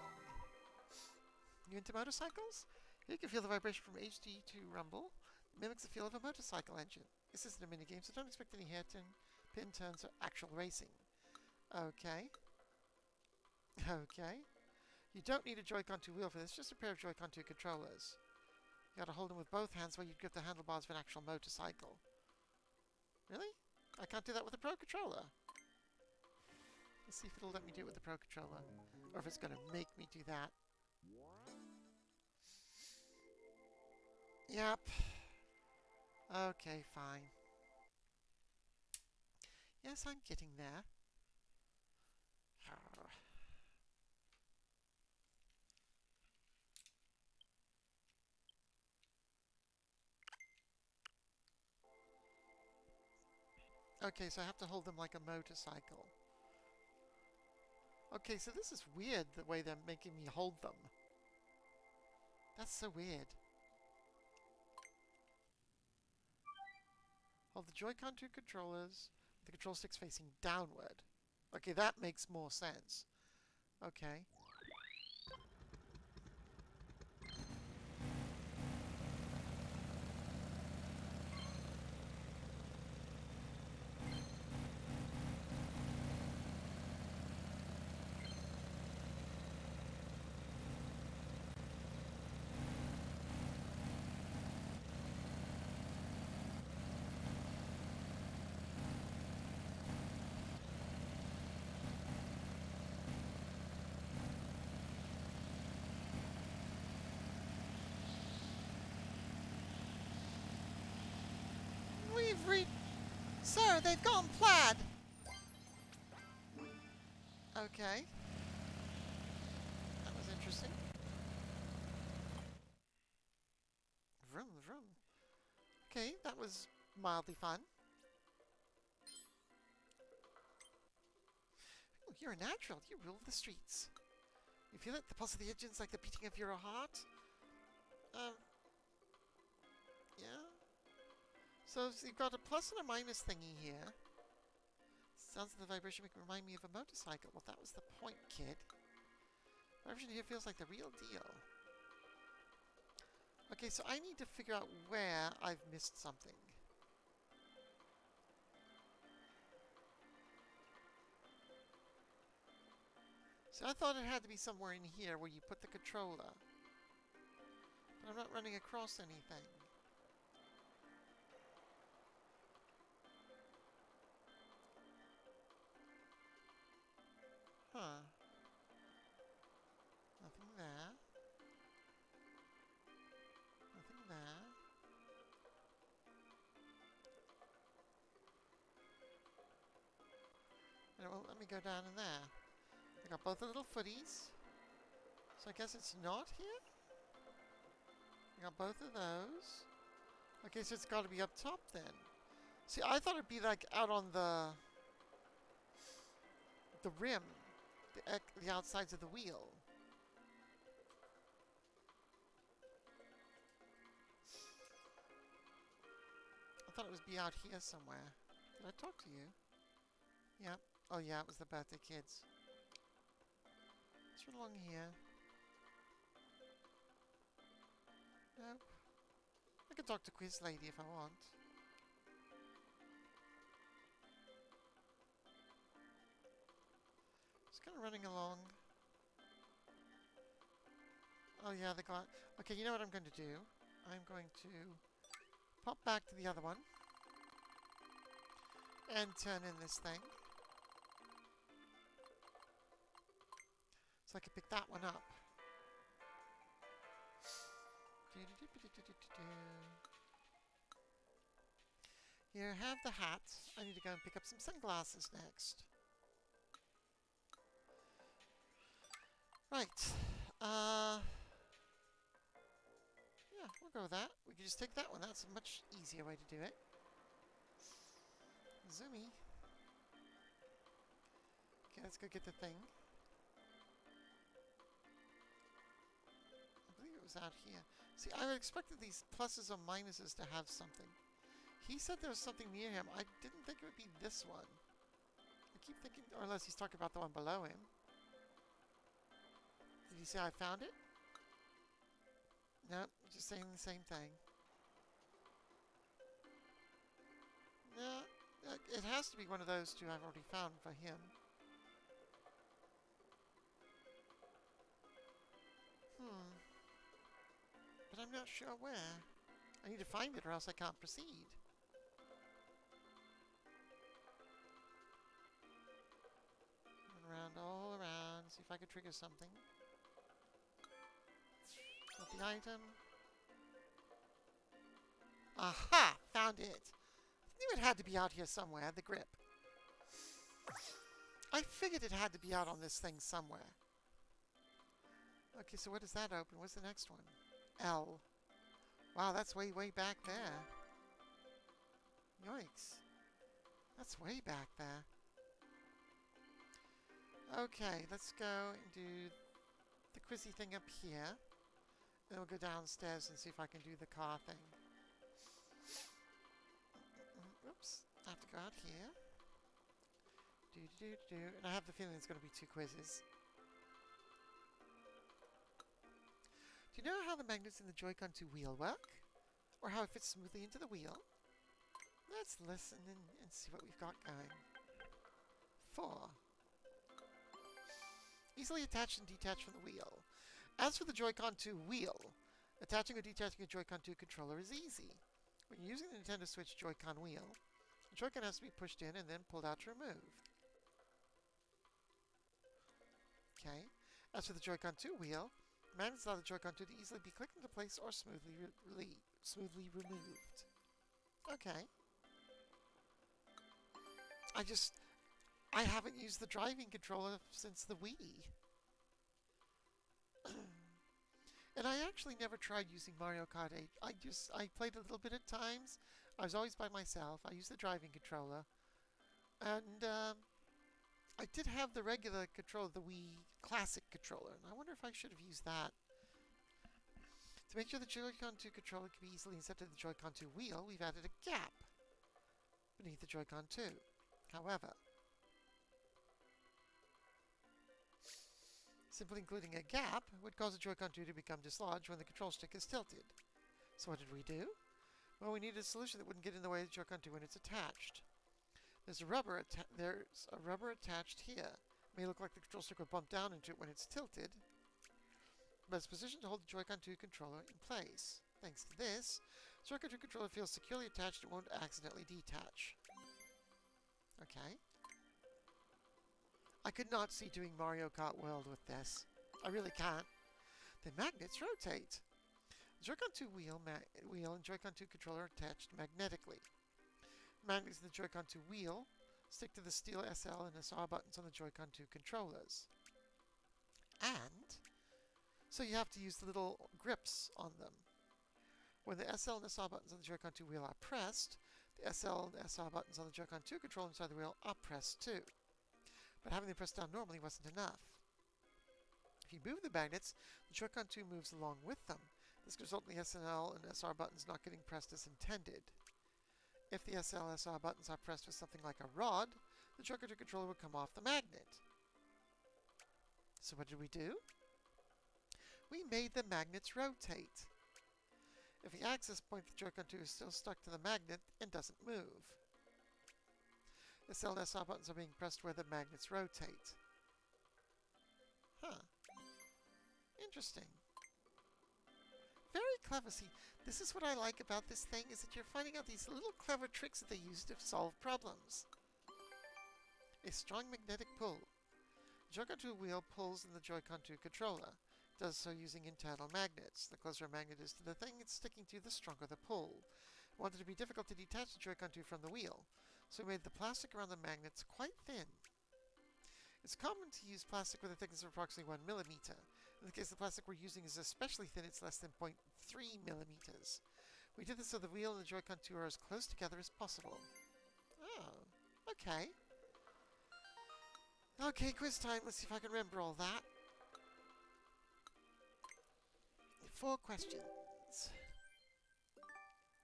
You into motorcycles? You can feel the vibration from HD2 rumble. It mimics the feel of a motorcycle engine. This isn't a minigame, so don't expect any hairpin pin turns or actual racing. Okay. Okay. You don't need a Joy-Con 2 wheel for this, just a pair of Joy-Con 2 controllers. You gotta hold them with both hands while you grip the handlebars of an actual motorcycle. Really? I can't do that with a Pro Controller. Let's see if it'll let me do it with the Pro Controller. Or if it's gonna make me do that. Yep. Okay, fine. Yes, I'm getting there. Okay, so I have to hold them like a motorcycle. Okay, so this is weird, the way they're making me hold them. That's so weird. Hold the Joy-Con 2 controllers, the control sticks facing downward. Okay, that makes more sense. Okay. We've reached... Sir, they've gone plaid! Okay. That was interesting. Vroom, vroom. Okay, that was mildly fun. Ooh, you're a natural. You rule the streets. You feel it? The pulse of the engines like the beating of your heart? Yeah. So you've got a plus and a minus thingy here. Sounds of the vibration make remind me of a motorcycle. Well, that was the point, kid. Vibration here feels like the real deal. Okay, so I need to figure out where I've missed something. So I thought it had to be somewhere in here where you put the controller. But I'm not running across anything. Huh. Nothing there. Nothing there. And it won't let me go down in there. I got both the little footies. So I guess it's not here? I got both of those. Okay, so it's got to be up top then. See, I thought it'd be like out on the rim, the outsides of the wheel. I thought it was be out here somewhere. Did I talk to you? Yep. Oh yeah, it was the birthday kids. Let's run along here. Nope. I could talk to Quiz Lady if I want. Just kind of running along. Oh yeah, they got... Okay, you know what I'm going to do? I'm going to pop back to the other one. And turn in this thing. So I can pick that one up. Here, have the hat. I need to go and pick up some sunglasses next. Right. Yeah, we'll go with that. We can just take that one. That's a much easier way to do it. Zoomy. Okay, let's go get the thing. I believe it was out here. See, I expected these pluses or minuses to have something. He said there was something near him. I didn't think it would be this one. I keep thinking, or unless he's talking about the one below him. Did he say I found it? No, Just saying the same thing. Yeah, it has to be one of those two I've already found for him. But I'm not sure where. I need to find it or else I can't proceed. Run around, all around, see if I can trigger something. Got the item. Aha! Found it! I knew it had to be out here somewhere, the grip. I figured it had to be out on this thing somewhere. Okay, so what does that open? What's the next one? L. Wow, that's way, way back there. Yikes. That's way back there. Okay, let's go and do the quizzy thing up here. Then we'll go downstairs and see if I can do the car thing. Oops, I have to go out here. And I have the feeling it's going to be 2 quizzes. Do you know how the magnets in the Joy-Con 2 wheel work? Or how it fits smoothly into the wheel? Let's listen and see what we've got going. 4. Easily attach and detach from the wheel. As for the Joy-Con 2 wheel, attaching or detaching a Joy-Con 2 controller is easy. When you're using the Nintendo Switch Joy-Con wheel, the Joy-Con has to be pushed in and then pulled out to remove. Okay. As for the Joy-Con 2 wheel, the magnets allow the Joy-Con 2 to easily be clicked into place or smoothly removed. Okay. I haven't used the driving controller since the Wii. And I actually never tried using Mario Kart 8. I played a little bit at times. I was always by myself. I used the driving controller. And I did have the regular controller, the Wii Classic controller. And I wonder if I should have used that. To make sure the Joy-Con 2 controller can be easily inserted in the Joy-Con 2 wheel, we've added a gap beneath the Joy-Con 2. However, simply including a gap would cause the Joy-Con 2 to become dislodged when the control stick is tilted. So what did we do? Well, we needed a solution that wouldn't get in the way of the Joy-Con 2 when it's attached. There's a rubber attached here. It may look like the control stick will bump down into it when it's tilted, but it's positioned to hold the Joy-Con 2 controller in place. Thanks to this, the Joy-Con 2 controller feels securely attached and won't accidentally detach. Okay. I could not see doing Mario Kart World with this. I really can't. The magnets rotate. The Joy-Con 2 wheel and Joy-Con 2 controller are attached magnetically. Magnets in the Joy-Con 2 wheel stick to the steel SL and SR buttons on the Joy-Con 2 controllers. And so you have to use the little grips on them. When the SL and SR buttons on the Joy-Con 2 wheel are pressed, the SL and SR buttons on the Joy-Con 2 controller inside the wheel are pressed too. But having them pressed down normally wasn't enough. If you move the magnets, the Joy-Con 2 moves along with them. This could result in the SL and SR buttons not getting pressed as intended. If the SL and SR buttons are pressed with something like a rod, the Joy-Con 2 controller would come off the magnet. So what did we do? We made the magnets rotate. If the access point of the Joy-Con 2 is still stuck to the magnet and doesn't move. The SL and SR buttons are being pressed where the magnets rotate. Huh. Interesting. Very clever. See, this is what I like about this thing, is that you're finding out these little clever tricks that they use to solve problems. A strong magnetic pull. The Joy-Con 2 wheel pulls in the Joy-Con 2 controller. It does so using internal magnets. The closer a magnet is to the thing it's sticking to, the stronger the pull. We wanted it to be difficult to detach the Joy-Con 2 from the wheel, so we made the plastic around the magnets quite thin. It's common to use plastic with a thickness of approximately 1 millimeter. In the case the plastic we're using is especially thin, it's less than 0.3 millimeters. We did this so the wheel and the Joy-Con 2 are as close together as possible. Oh, okay. Okay, quiz time. Let's see if I can remember all that. 4 questions.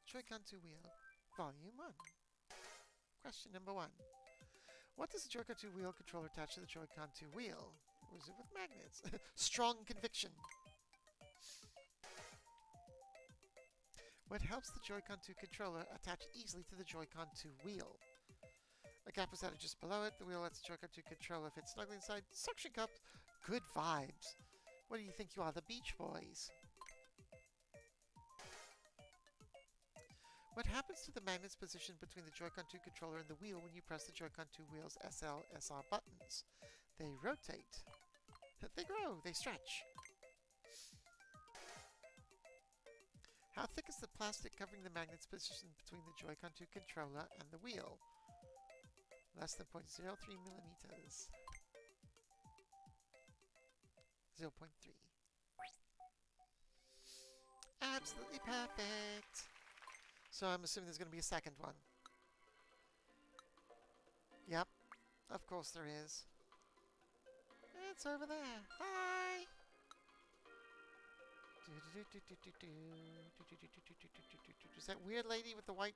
Joy-Con 2 wheel, volume 1. Question number 1. What does the Joy-Con 2 wheel controller attach to the Joy-Con 2 wheel? Or is it with magnets? Strong conviction. What helps the Joy-Con 2 controller attach easily to the Joy-Con 2 wheel? A gap was added just below it. The wheel lets the Joy-Con 2 controller fit snugly inside. Suction cups. Good vibes. What do you think you are, the Beach Boys? What happens to the magnets positioned between the Joy-Con 2 controller and the wheel when you press the Joy-Con 2 wheel's SL, SR buttons? They rotate. They grow. They stretch. How thick is the plastic covering the magnets positioned between the Joy-Con 2 controller and the wheel? Less than 0.03 millimeters. 0.3. Absolutely perfect. So I'm assuming there's going to be a second one. Yep, of course there is. It's over there. Hi! Is that weird lady with the white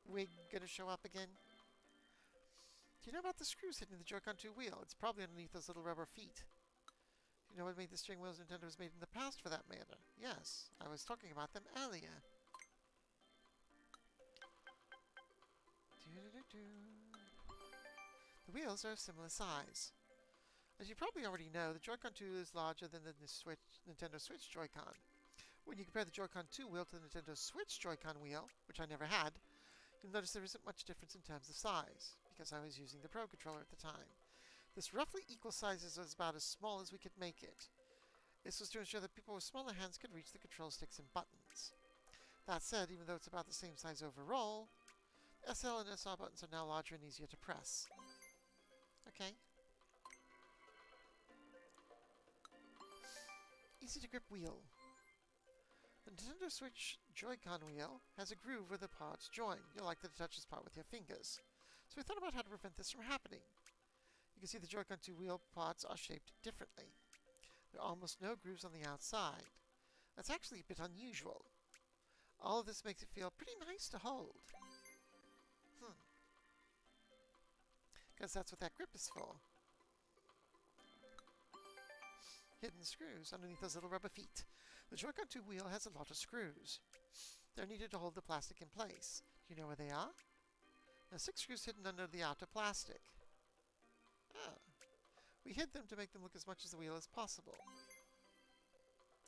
wig going to show up again? Do you know about the screws hidden in the Joy-Con 2 wheel? It's probably underneath those little rubber feet. Do you know what made the steering wheels Nintendo was made in the past, for that matter? Yes, I was talking about them earlier. The wheels are of similar size. As you probably already know, the Joy-Con 2 is larger than the Nintendo Switch Joy-Con. When you compare the Joy-Con 2 wheel to the Nintendo Switch Joy-Con wheel, which I never had, you'll notice there isn't much difference in terms of size, because I was using the Pro Controller at the time. This roughly equal sizes was about as small as we could make it. This was to ensure that people with smaller hands could reach the control sticks and buttons. That said, even though it's about the same size overall, SL and SR buttons are now larger and easier to press. Okay. Easy to grip wheel. The Nintendo Switch Joy-Con wheel has a groove where the parts join. You'll like to touch this part with your fingers. So we thought about how to prevent this from happening. You can see the Joy-Con 2 wheel parts are shaped differently. There are almost no grooves on the outside. That's actually a bit unusual. All of this makes it feel pretty nice to hold. Because that's what that grip is for. Hidden screws underneath those little rubber feet. The Joy-Con 2 wheel has a lot of screws. They're needed to hold the plastic in place. Do you know where they are? There are 6 screws hidden under the outer plastic. Ah. We hid them to make them look as much as the wheel as possible.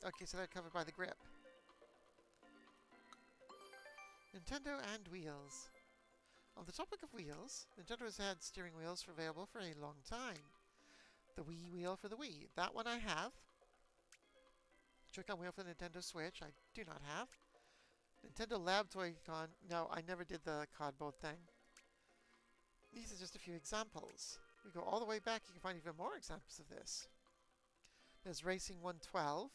Okay, so they're covered by the grip. Nintendo and wheels. On the topic of wheels, Nintendo has had steering wheels available for a long time. The Wii wheel for the Wii. That one I have. Joy-Con wheel for the Nintendo Switch. I do not have. Nintendo Lab Toy-Con. No, I never did the cardboard thing. These are just a few examples. We go all the way back, you can find even more examples of this. There's Racing 112.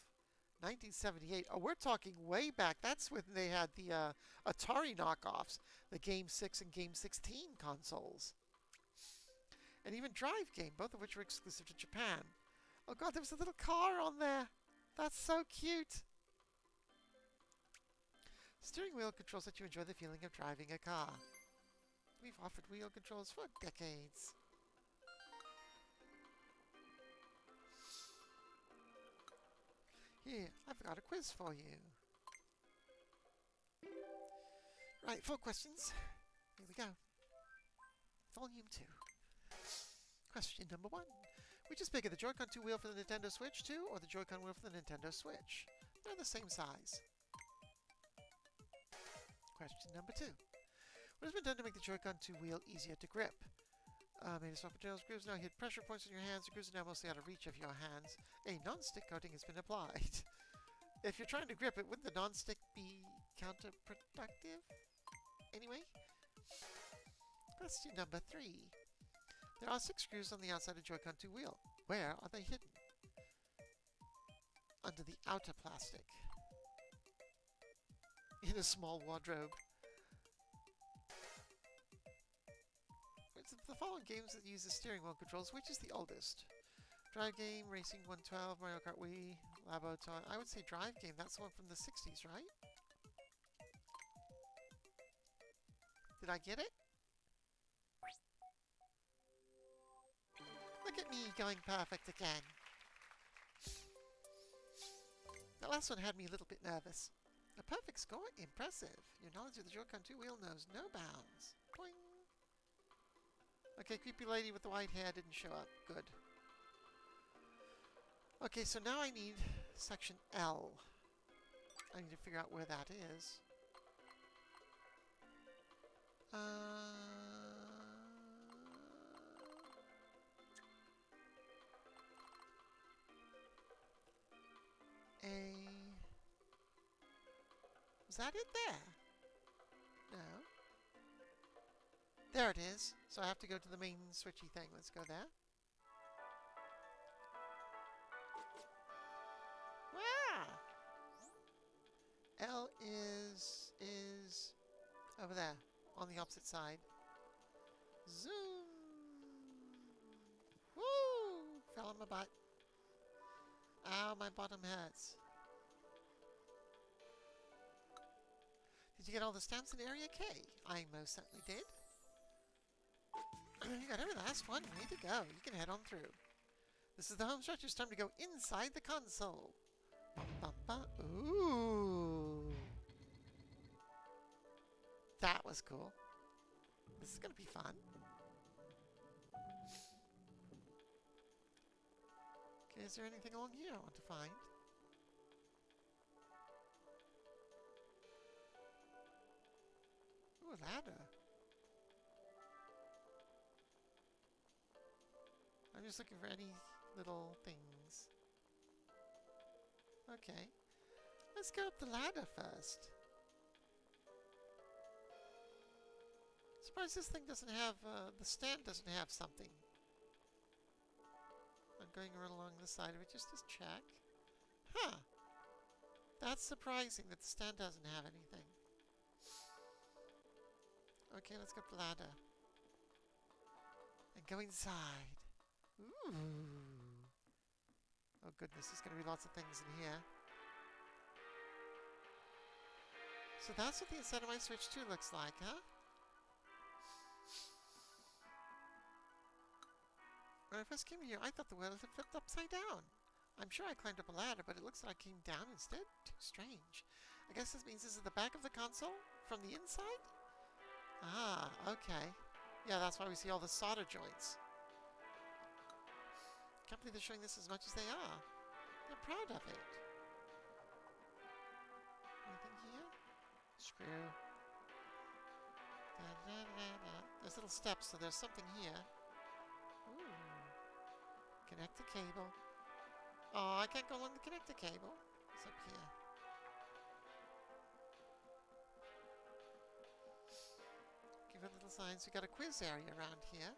1978. Oh, we're talking way back. That's when they had the Atari knockoffs. The Game 6 and Game 16 consoles. And even Drive Game, both of which were exclusive to Japan. Oh god, there was a little car on there. That's so cute. Steering wheel controls let you enjoy the feeling of driving a car. We've offered wheel controls for decades. Here, I've got a quiz for you. Right, 4 questions. Here we go. Volume 2. Question number 1. Which is bigger, the Joy-Con 2 wheel for the Nintendo Switch 2 or the Joy-Con wheel for the Nintendo Switch? They're the same size. Question number 2. What has been done to make the Joy-Con 2 wheel easier to grip? Made of soft materials, grooves now hit pressure points in your hands. The grooves are now mostly out of reach of your hands. A non-stick coating has been applied. If you're trying to grip it, wouldn't the non-stick be counterproductive? Anyway. Question number 3. There are 6 screws on the outside of Joy-Con 2 wheel. Where are they hidden? Under the outer plastic. In a small wardrobe. The following games that use the steering wheel controls, which is the oldest? Drive Game, Racing 112, Mario Kart Wii, Labo Toy. I would say Drive Game, that's the one from the 60s, right? Did I get it? Look at me going perfect again. The last one had me a little bit nervous. A perfect score? Impressive. Your knowledge of the Joy-Con 2 wheel knows no bounds. Boing. Okay, creepy lady with the white hair didn't show up. Good. Okay, so now I need section L. I need to figure out where that is. Was that it there? No. There it is. So I have to go to the main switchy thing. Let's go there. Ah! L is over there on the opposite side. Zoom! Woo! Fell on my butt. Ow, my bottom hurts. Did you get all the stamps in Area K? I most certainly did. You got every last one. Way to go. You can head on through. This is the home stretch. It's time to go inside the console. Bum, bum, bum. Ooh. That was cool. This is going to be fun. Okay, is there anything along here I want to find? Ooh, a ladder. I'm just looking for any little things. Okay. Let's go up the ladder first. Surprised this thing doesn't have, the stand doesn't have something. I'm going right along the side of it just to check. Huh. That's surprising that the stand doesn't have anything. Okay, let's go up the ladder. And go inside. Ooh. Oh goodness, there's going to be lots of things in here. So that's what the inside of my Switch 2 looks like, huh? When I first came here, I thought the world had flipped upside down. I'm sure I climbed up a ladder, but it looks like I came down instead. Too strange. I guess this means this is the back of the console? From the inside? Ah, okay. Yeah, that's why we see all the solder joints. Can't believe they're showing this as much as they are. They're proud of it. Anything here? Screw. Da, da, da, da. There's little steps, so there's something here. Ooh. Connect the cable. Oh, I can't go along the connector cable. It's up here. Give it little signs. We got a quiz area around here.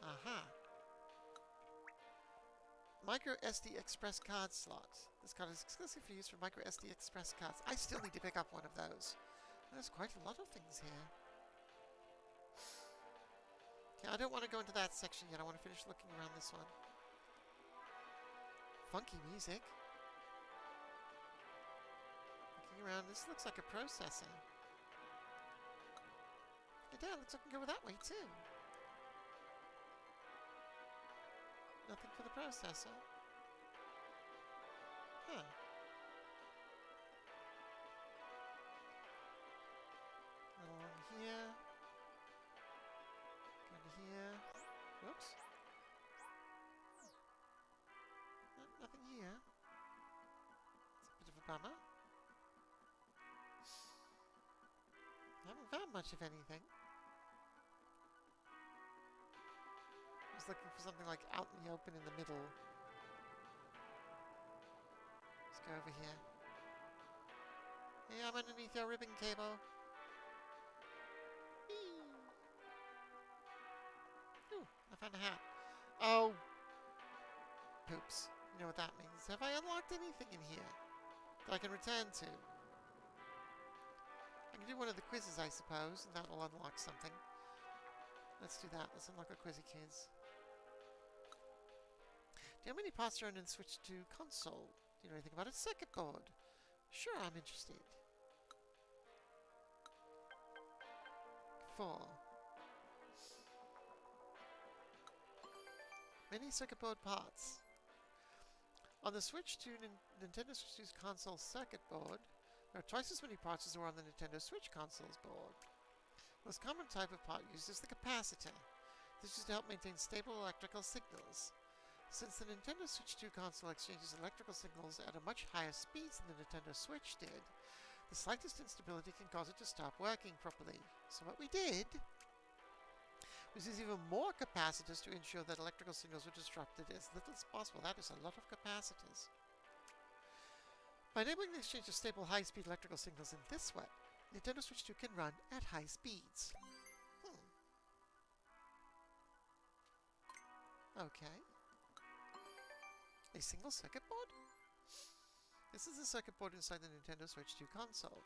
Aha. Micro SD Express card slot. This card is exclusive for use for Micro SD Express cards. I still need to pick up one of those. There's quite a lot of things here. Okay, I don't want to go into that section yet. I want to finish looking around this one. Funky music. Looking around, this looks like a processor. Yeah, looks like I can go that way too. Nothing for the processor. Huh. Along here. Go to here. Whoops. Nothing here. It's a bit of a bummer. Haven't found much of anything. I was looking for something like out in the open in the middle. Let's go over here. Hey, I'm underneath your ribbon cable. Whee! Ooh, I found a hat. Oh! Poops. You know what that means. Have I unlocked anything in here that I can return to? I can do one of the quizzes, I suppose, and that'll unlock something. Let's do that. Let's unlock a Quizzy Kids. Do you know how many parts are in Switch 2 console? Do you know anything about its circuit board? Sure, I'm interested. 4. Many circuit board parts. On the Switch 2 Nintendo Switch 2's console circuit board, there are twice as many parts as there were on the Nintendo Switch console's board. The most common type of part used is the capacitor. This is to help maintain stable electrical signals. Since the Nintendo Switch 2 console exchanges electrical signals at a much higher speed than the Nintendo Switch did, the slightest instability can cause it to stop working properly. So what we did was use even more capacitors to ensure that electrical signals were disrupted as little as possible. That is a lot of capacitors. By enabling the exchange of stable high-speed electrical signals in this way, Nintendo Switch 2 can run at high speeds. Okay. A single circuit board? This is the circuit board inside the Nintendo Switch 2 console.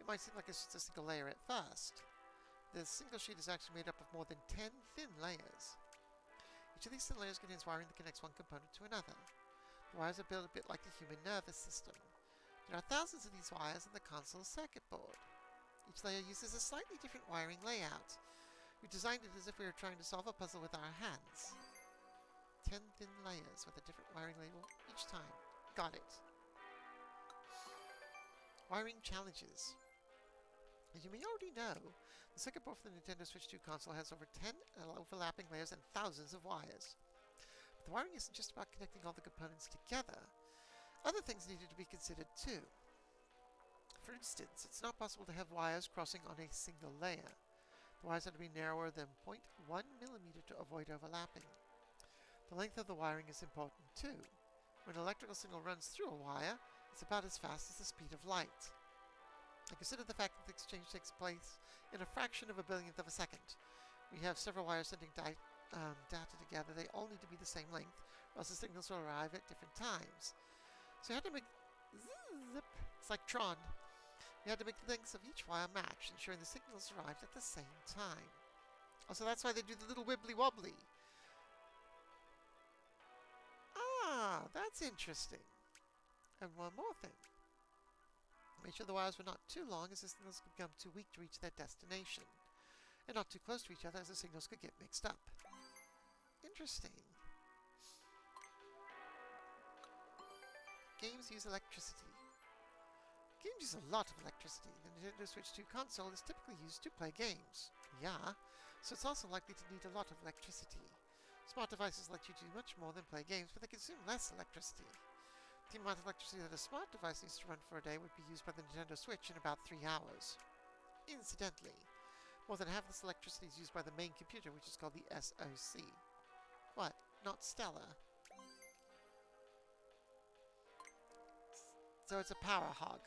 It might seem like it's just a single layer at first. The single sheet is actually made up of more than 10 thin layers. Each of these thin layers contains wiring that connects one component to another. The wires are built a bit like the human nervous system. There are thousands of these wires in the console's circuit board. Each layer uses a slightly different wiring layout. We designed it as if we were trying to solve a puzzle with our hands. 10 thin layers with a different wiring label each time. Got it. Wiring challenges. As you may already know, the circuit board for the Nintendo Switch 2 console has over 10 overlapping layers and thousands of wires. But the wiring isn't just about connecting all the components together. Other things needed to be considered too. For instance, it's not possible to have wires crossing on a single layer. The wires have to be narrower than 0.1 millimeter to avoid overlapping. The length of the wiring is important too. When an electrical signal runs through a wire, it's about as fast as the speed of light. And consider the fact that the exchange takes place in a fraction of a billionth of a second. We have several wires sending data together. They all need to be the same length, or else the signals will arrive at different times. So you had to make zip. It's like Tron. You had to make the lengths of each wire match, ensuring the signals arrived at the same time. Also, that's why they do the little wibbly wobbly. Ah, that's interesting. And one more thing. Make sure the wires were not too long, as the signals could become too weak to reach their destination, and not too close to each other, as the signals could get mixed up. Interesting. Games use electricity. Games use a lot of electricity. The Nintendo Switch 2 console is typically used to play games. Yeah, so it's also likely to need a lot of electricity. Smart devices let you do much more than play games, but they consume less electricity. The amount of electricity that a smart device needs to run for a day would be used by the Nintendo Switch in about 3 hours. Incidentally, more than half this electricity is used by the main computer, which is called the SoC. What? Not Stella? So it's a power hog.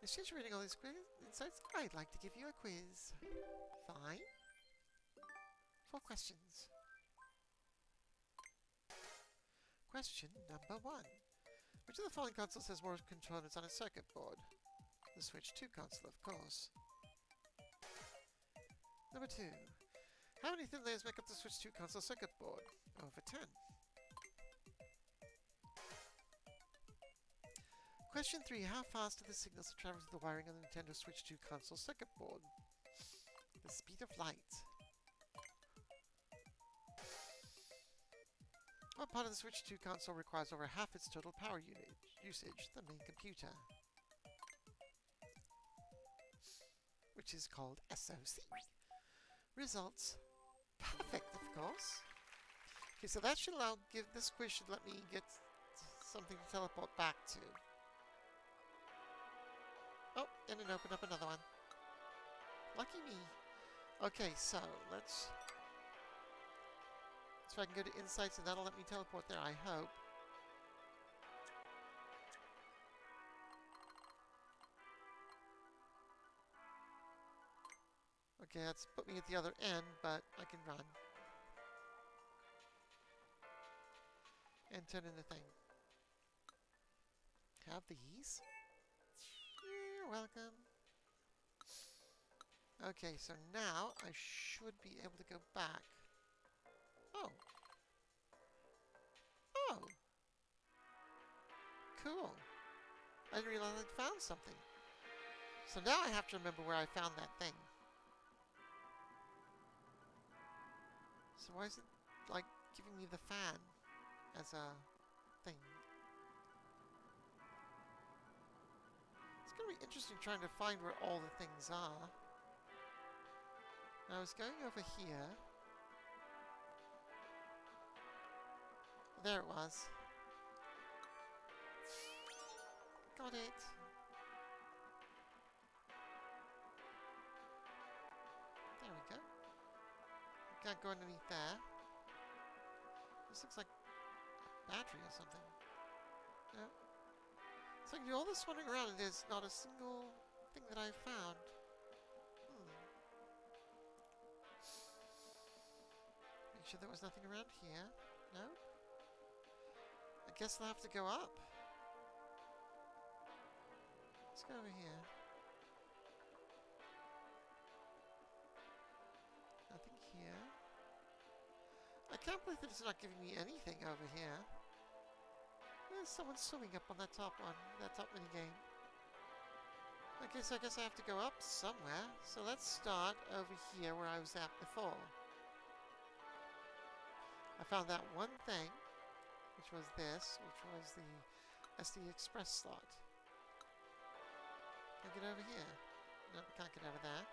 In exchange for reading all these insights, I'd like to give you a quiz. Fine. 4 questions. Question number 1. Which of the following consoles has more components on a circuit board? The Switch 2 console, of course. Number 2. How many thin layers make up the Switch 2 console circuit board? Over 10. Question 3. How fast do the signals that travel through the wiring on the Nintendo Switch 2 console circuit board? The speed of light. What part of the Switch 2 console requires over half its total power usage? The main computer. Which is called SoC. Results. Perfect, of course. Okay, so that should this quiz should let me get something to teleport back to. Oh, and then open up another one. Lucky me. Okay, so let's... So I can go to Insights and that'll let me teleport there, I hope. Okay, that's put me at the other end, but I can run. And turn in the thing. Have these. You're welcome. Okay, so now I should be able to go back. Oh. Oh. Cool. I didn't realize I'd found something. So now I have to remember where I found that thing. So why is it, like, giving me the fan as a thing. It's going to be interesting trying to find where all the things are. I was going over here. There it was. Got it. There we go. Can't go underneath there. This looks like battery or something. No. So I can do all this wandering around and there's not a single thing that I've found. Make sure there was nothing around here. No? I guess I'll have to go up. Let's go over here. Nothing here. I can't believe that it's not giving me anything over here. There's someone swimming up on that top one, that top minigame. Okay, so I guess I have to go up somewhere. So let's start over here where I was at before. I found that one thing, which was this, which was the SD Express slot. Can I get over here? No, I can't get over there.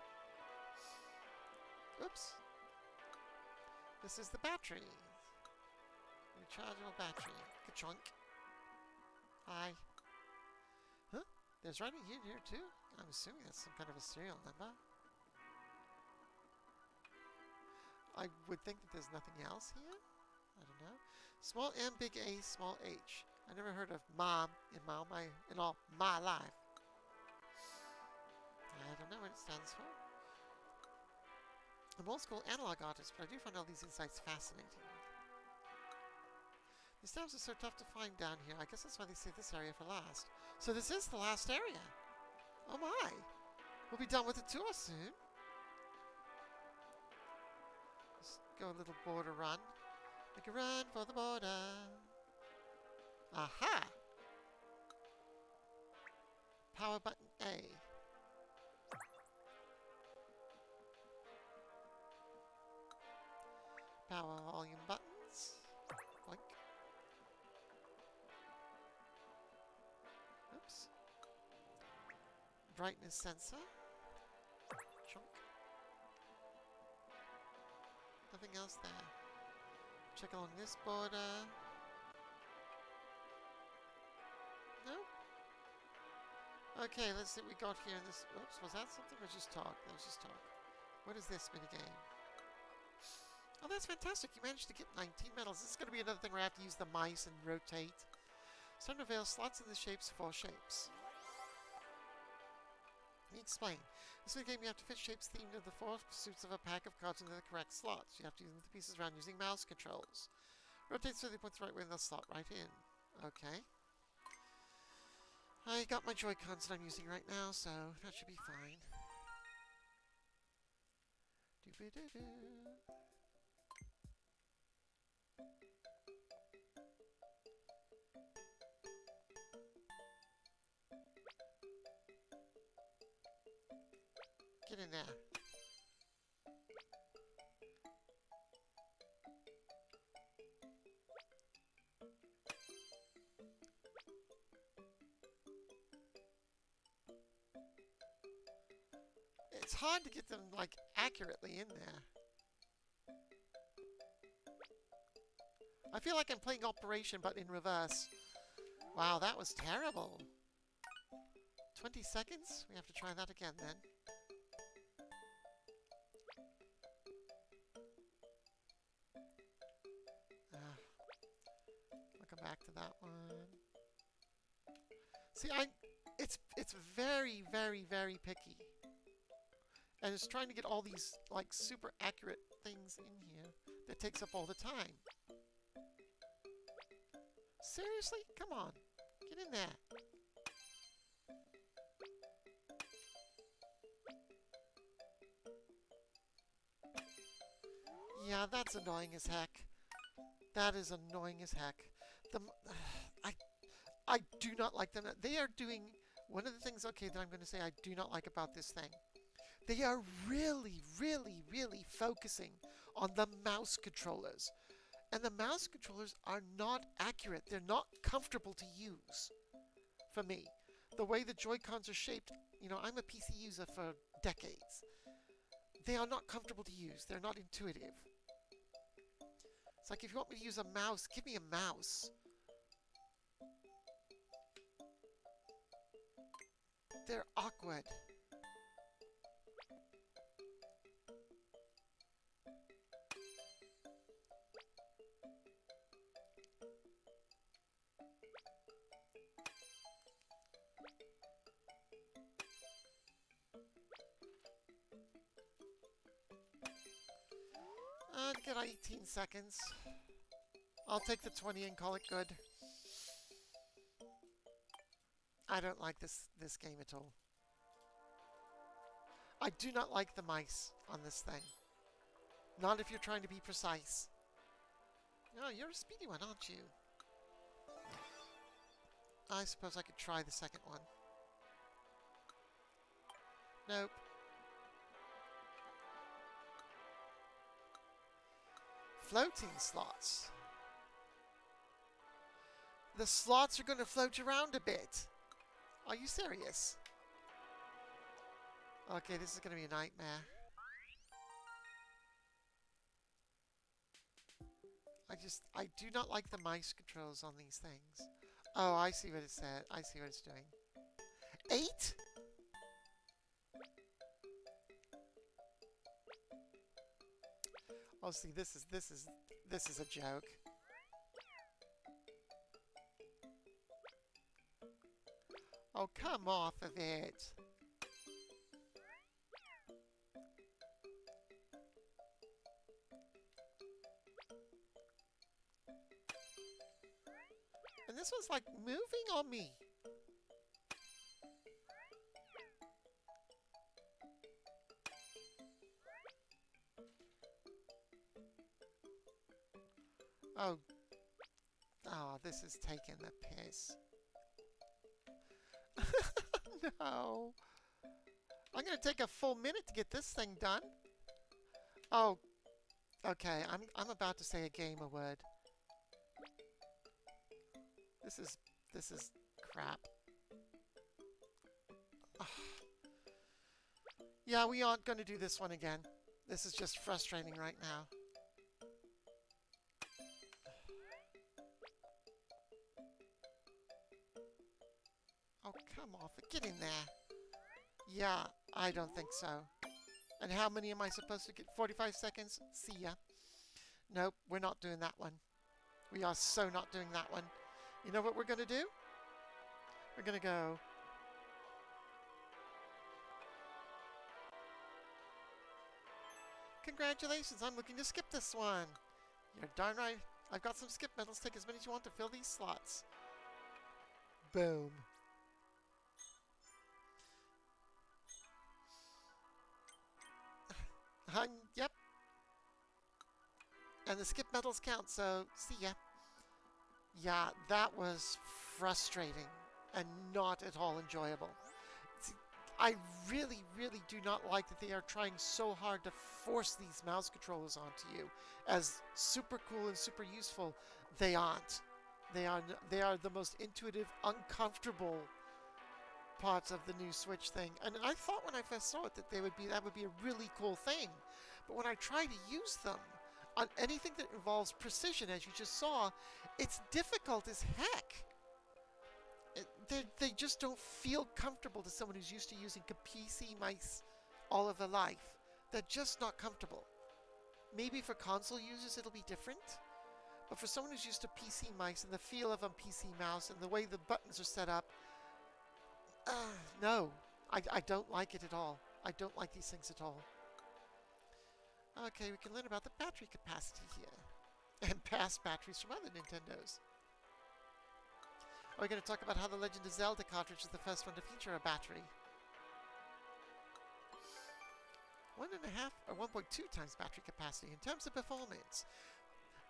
Oops. This is the battery. Rechargeable battery. Ka-chunk. Hi. Huh? There's writing here too? I'm assuming that's some kind of a serial number. I would think that there's nothing else here. I don't know. Small M, big A, small H. I never heard of mom in all my life. I don't know what it stands for. I'm old school analog artist, but I do find all these insights fascinating. These stamps are so tough to find down here. I guess that's why they save this area for last. So this is the last area. Oh my. We'll be done with the tour soon. Let's go a little border run. Make a run for the border. Aha! Power button A. Power volume buttons. Blink. Oops. Brightness sensor. Chunk. Nothing else there. Check along this border. Nope. Okay, let's see what we got here in this. Oops, was that something or just talk? That was just talk. What is this minigame? Oh, that's fantastic. You managed to get 19 medals. This is going to be another thing where I have to use the mice and rotate. Starting to avail slots in the shapes, 4 shapes. Let me explain. This minigame you have to fit shapes themed to the 4 pursuits of a pack of cards into the correct slots. You have to move the pieces around using mouse controls. Rotate so they point the right way and they'll slot right in. Okay. I got my Joy-Cons that I'm using right now, so that should be fine. Doo-ba-doo-doo. Get in there. It's hard to get them, like, accurately in there. I feel like I'm playing Operation, but in reverse. Wow, that was terrible. 20 seconds? We have to try that again, then. I'll come back to that one. See, it's very, very, very picky. And it's trying to get all these, like, super accurate things in here that takes up all the time. Seriously? Come on. Get in there. Yeah, that's annoying as heck. That is annoying as heck. I do not like them. They are doing one of the things, okay, that I'm going to say I do not like about this thing. They are really, really, really focusing on the mouse controllers. And the mouse controllers are not accurate. They're not comfortable to use for me. The way the Joy-Cons are shaped, you know, I'm a PC user for decades. They are not comfortable to use. They're not intuitive. It's like if you want me to use a mouse, give me a mouse. They're awkward. Get 18 seconds. I'll take the 20 and call it good. I don't like this game at all. I do not like the mice on this thing. Not if you're trying to be precise. Oh, you're a speedy one, aren't you? I suppose I could try the second one. Nope. Floating slots. The slots are going to float around a bit. Are you serious? Okay, this is going to be a nightmare. I do not like the mice controls on these things. Oh, I see what it said. I see what it's doing. 8? Oh, see, this is a joke. Oh, come off of it. And this one's like moving on me. Oh. Oh, this is taking the piss. No. I'm going to take a full minute to get this thing done. Oh. Okay, I'm about to say a gamer word. This is crap. Ugh. Yeah, we aren't going to do this one again. This is just frustrating right now. Oh, come off it. Get in there. Yeah, I don't think so. And how many am I supposed to get? 45 seconds? See ya. Nope, we're not doing that one. We are so not doing that one. You know what we're going to do? We're going to go... Congratulations, I'm looking to skip this one. You're darn right. I've got some skip medals. Take as many as you want to fill these slots. Boom. Yep. And the skip medals count, so see ya. Yeah, that was frustrating and not at all enjoyable. See, I really, really do not like that they are trying so hard to force these mouse controllers onto you. As super cool and super useful, they aren't. They are the most intuitive, uncomfortable parts of the new Switch thing. And I thought when I first saw it that that would be a really cool thing. But when I try to use them on anything that involves precision, as you just saw, it's difficult as heck. They just don't feel comfortable to someone who's used to using PC mice all of their life. They're just not comfortable. Maybe for console users it'll be different. But for someone who's used to PC mice and the feel of a PC mouse and the way the buttons are set up, no, I don't like it at all. I don't like these things at all. Okay, we can learn about the battery capacity here. And past batteries from other Nintendos. We're going to talk about how the Legend of Zelda cartridge is the first one to feature a battery. 1.5 or 1.2 times battery capacity in terms of performance.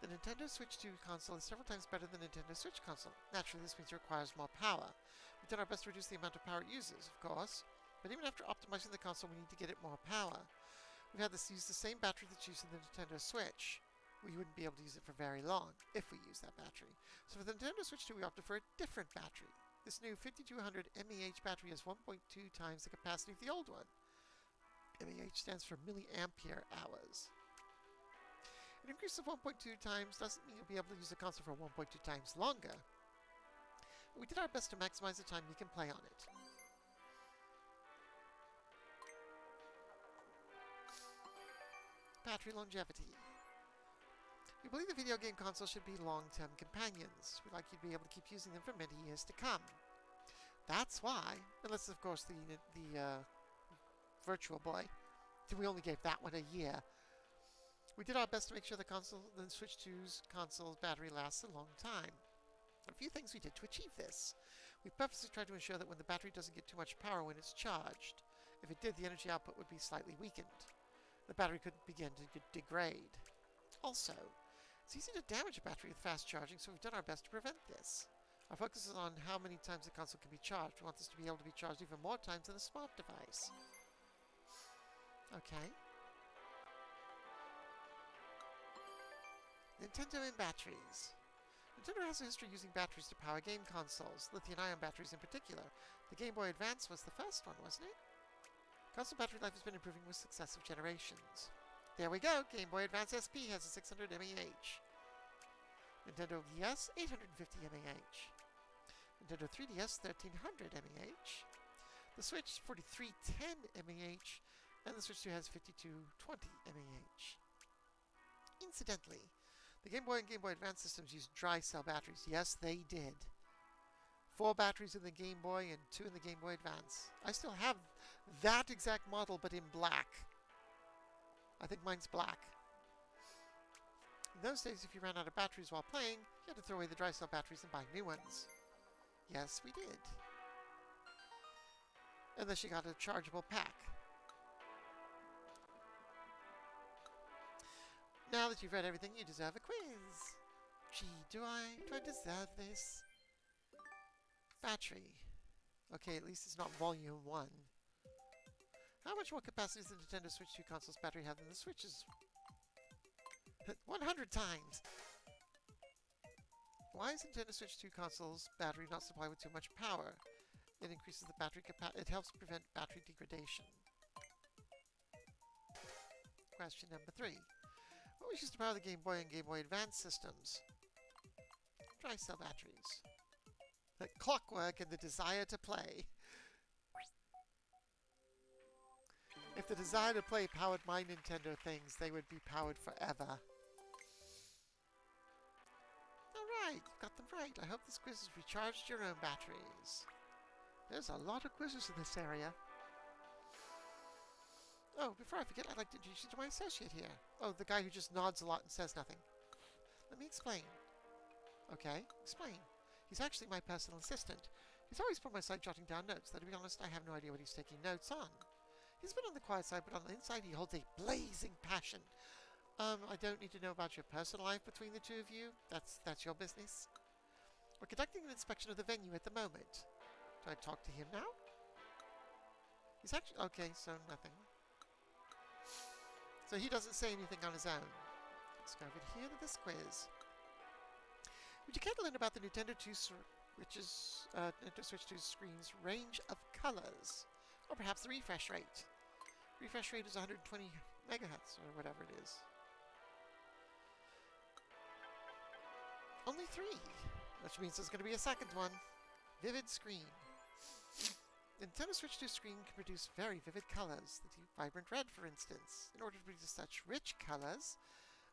The Nintendo Switch 2 console is several times better than the Nintendo Switch console. Naturally, this means it requires more power. We've done our best to reduce the amount of power it uses, of course. But even after optimizing the console, we need to get it more power. We've had this use the same battery that's used in the Nintendo Switch. we wouldn't be able to use it for very long if we use that battery. So for the Nintendo Switch 2, we opted for a different battery. This new 5200 mAh battery has 1.2 times the capacity of the old one. mAh stands for milliampere hours. An increase of 1.2 times doesn't mean you'll be able to use the console for 1.2 times longer. But we did our best to maximize the time we can play on it. Battery longevity. We believe the video game console should be long-term companions. We'd like you to be able to keep using them for many years to come. That's why, unless of course the Virtual Boy, we only gave that one a year. We did our best to make sure the Switch 2's console's battery lasts a long time. A few things we did to achieve this. We purposely tried to ensure that when the battery doesn't get too much power when it's charged. If it did, the energy output would be slightly weakened. The battery could begin to degrade. Also, it's easy to damage a battery with fast charging, so we've done our best to prevent this. Our focus is on how many times the console can be charged. We want this to be able to be charged even more times than a smart device. Okay. Nintendo and batteries. Nintendo has a history using batteries to power game consoles, lithium-ion batteries in particular. The Game Boy Advance was the first one, wasn't it? Console battery life has been improving with successive generations. There we go! Game Boy Advance SP has a 600 mAh. Nintendo DS, 850 mAh. Nintendo 3DS, 1300 mAh. The Switch, 4310 mAh. And the Switch 2 has 5220 mAh. Incidentally, the Game Boy and Game Boy Advance systems used dry cell batteries. Yes, they did. 4 batteries in the Game Boy and 2 in the Game Boy Advance. I still have that exact model, but in black. I think mine's black. In those days, if you ran out of batteries while playing, you had to throw away the dry cell batteries and buy new ones. Yes, we did. Unless you got a chargeable pack. Now that you've read everything, you deserve a quiz. Gee, do I deserve this? Battery. Okay, at least it's not volume 1. How much more capacity does the Nintendo Switch 2 console's battery have than the Switch's? 100 times! Why is Nintendo Switch 2 console's battery not supplied with too much power? It increases the battery capacity. It helps prevent battery degradation. Question number 3. What was used to power the Game Boy and Game Boy Advance systems? Dry cell batteries. The clockwork and the desire to play. If the desire to play powered my Nintendo things, they would be powered forever. Alright, you got them right. I hope this quiz has recharged your own batteries. There's a lot of quizzes in this area. Oh, before I forget, I'd like to introduce you to my associate here. Oh, the guy who just nods a lot and says nothing. Let me explain. Okay, explain. He's actually my personal assistant. He's always by my side jotting down notes, though to be honest, I have no idea what he's taking notes on. He's been on the quiet side, but on the inside he holds a blazing passion. I don't need to know about your personal life between the two of you. That's your business. We're conducting an inspection of the venue at the moment. Do I talk to him now? He's actually... Okay, so nothing. So he doesn't say anything on his own. Let's go over here to this quiz. Would you care to learn about the Nintendo Switch 2 screen's range of colors? Or perhaps the refresh rate. Refresh rate is 120 megahertz, or whatever it is. Only 3, which means there's going to be a second one. Vivid screen. Nintendo Switch 2 screen can produce very vivid colors. The deep vibrant red, for instance. In order to produce such rich colors,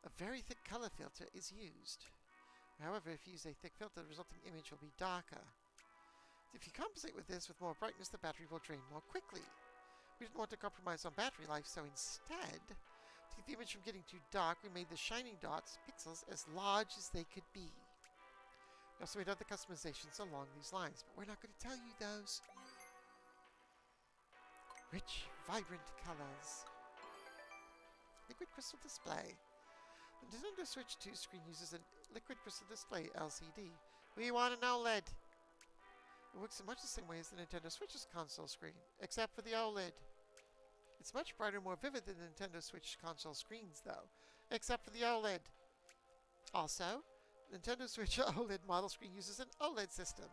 a very thick color filter is used. However, if you use a thick filter, the resulting image will be darker. If you compensate with this with more brightness, the battery will drain more quickly. We didn't want to compromise on battery life, so instead, to keep the image from getting too dark, we made the shining dots, pixels, as large as they could be. We also made other customizations along these lines, but we're not going to tell you those. Rich, vibrant colors. Liquid crystal display. The Nintendo Switch 2 screen uses a liquid crystal display LCD. We want an OLED. It works in much the same way as the Nintendo Switch's console screen, except for the OLED. It's much brighter and more vivid than the Nintendo Switch console screens, though, except for the OLED. Also, Nintendo Switch OLED model screen uses an OLED system.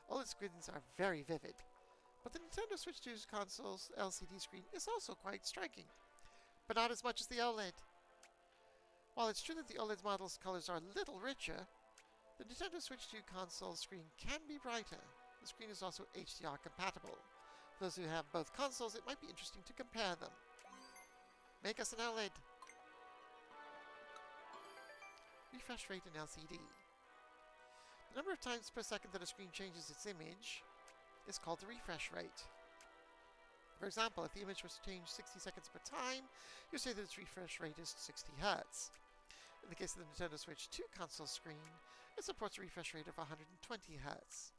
OLED screens are very vivid, but the Nintendo Switch 2's console's LCD screen is also quite striking, but not as much as the OLED. While it's true that the OLED model's colors are a little richer, the Nintendo Switch 2 console screen can be brighter. The screen is also HDR compatible. For those who have both consoles, it might be interesting to compare them. Make us an OLED. Refresh rate in LCD. The number of times per second that a screen changes its image is called the refresh rate. For example, if the image was to change 60 seconds per time, you say that its refresh rate is 60 Hz. In the case of the Nintendo Switch 2 console screen, it supports a refresh rate of 120 Hz.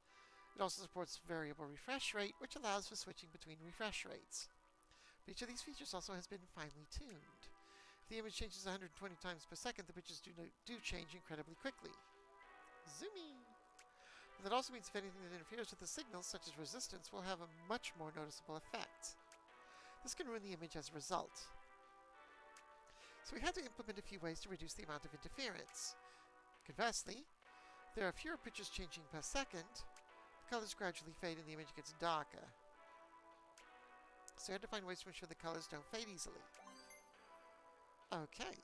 It also supports variable refresh rate, which allows for switching between refresh rates. But each of these features also has been finely tuned. If the image changes 120 times per second, the pictures do change incredibly quickly. Zoomy! That also means if anything that interferes with the signal, such as resistance, will have a much more noticeable effect. This can ruin the image as a result. So we had to implement a few ways to reduce the amount of interference. Conversely, there are fewer pictures changing per second. The colors gradually fade and the image gets darker. So we had to find ways to ensure the colors don't fade easily. Okay.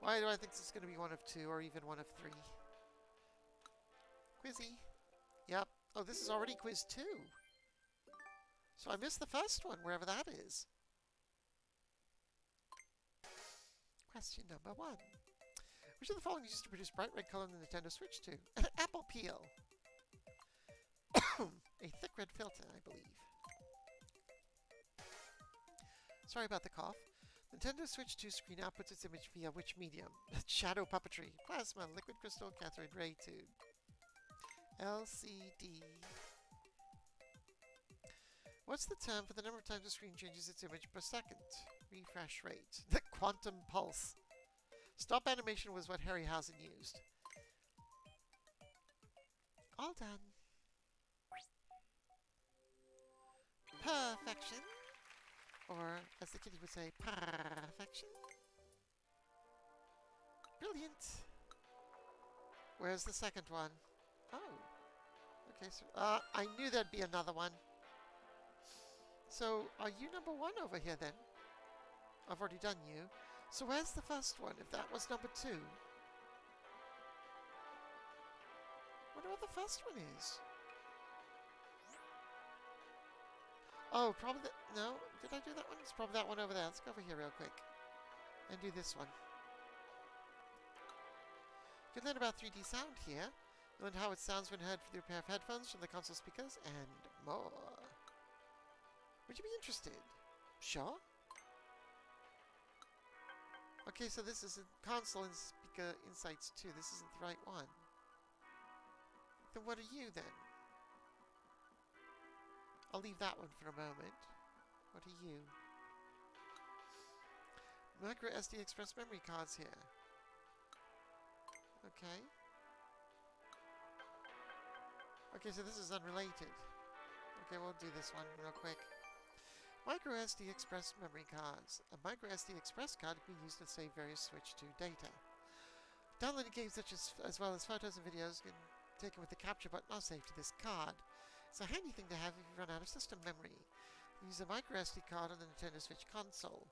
Why do I think this is going to be one of 2 or even one of 3? Quizzy. Yep. Oh, this is already quiz 2. So I missed the first one, wherever that is. Question number 1. Which of the following is used to produce bright red color in the Nintendo Switch 2? Apple peel. A thick red filter, I believe. Sorry about the cough. Nintendo Switch 2 screen outputs its image via which medium? Shadow puppetry, plasma, liquid crystal, cathode ray tube. LCD. What's the term for the number of times the screen changes its image per second? Refresh rate. The quantum pulse. Stop animation was what Harryhausen used. All done. Perfection. Or, as the kitty would say, perfection. Brilliant. Where's the second one? Oh. Okay, so... I knew there'd be another one. So, are you number 1 over here then? I've already done you. So where's the first one, if that was number 2? Wonder what the first one is. Oh, probably no, did I do that one? It's probably that one over there. Let's go over here real quick. And do this one. You can learn about 3D sound here. You learn how it sounds when heard through a pair of headphones from the console speakers, and more. Would you be interested? Sure. Okay, so this is a console and speaker insights 2. This isn't the right one. Then what are you then? I'll leave that one for a moment. What are you? Micro SD Express memory cards here. Okay. Okay, so this is unrelated. Okay, we'll do this one real quick. Micro SD Express memory cards. A Micro SD Express card can be used to save various Switch 2 data. Downloaded games such as well as photos and videos can be taken with the capture button or saved to this card. It's a handy thing to have if you run out of system memory. Use a Micro SD card on the Nintendo Switch console.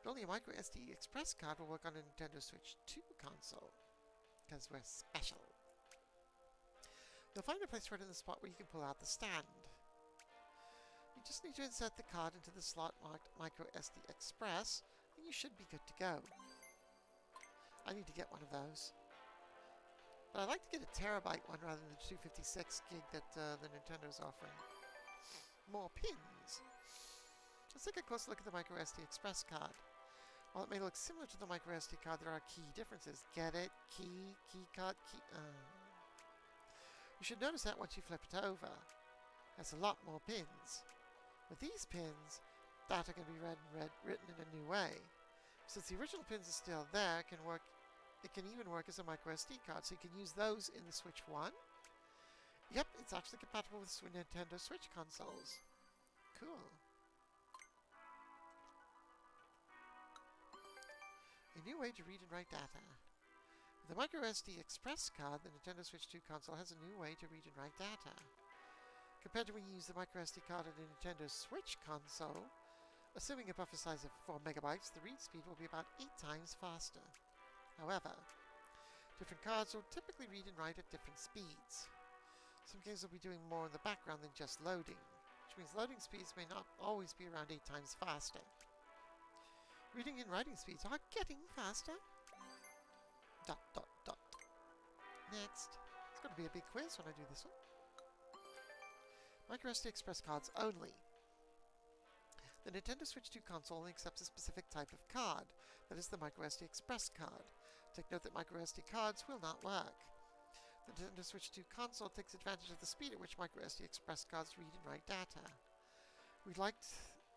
But only a Micro SD Express card will work on a Nintendo Switch 2 console. Because we're special. You'll find a place right in the spot where you can pull out the stand. You just need to insert the card into the slot marked Micro SD Express, and you should be good to go. I need to get one of those. But I'd like to get a terabyte one rather than the 256 gig that the Nintendo's offering. More pins! Let's take a closer look at the Micro SD Express card. While it may look similar to the Micro SD card, there are key differences. Get it? Key card, key... You should notice that once you flip it over. It has a lot more pins. With these pins, data can be written in a new way. Since the original pins are still there, it can even work as a micro SD card, so you can use those in the Switch 1. Yep, it's actually compatible with Nintendo Switch consoles. Cool. new way to read and write data. With the microSD Express card, the Nintendo Switch 2 console has a new way to read and write data. Compared to when you use the microSD card on a Nintendo Switch console, assuming a buffer size of 4 megabytes, the read speed will be about 8 times faster. However, different cards will typically read and write at different speeds. Some games will be doing more in the background than just loading, which means loading speeds may not always be around 8 times faster. Reading and writing speeds are getting faster. ... Next. It's going to be a big quiz when I do this one. MicroSD Express cards only. The Nintendo Switch 2 console only accepts a specific type of card, that is the microSD Express card. Take note that microSD cards will not work. The Nintendo Switch 2 console takes advantage of the speed at which microSD Express cards read and write data. We'd like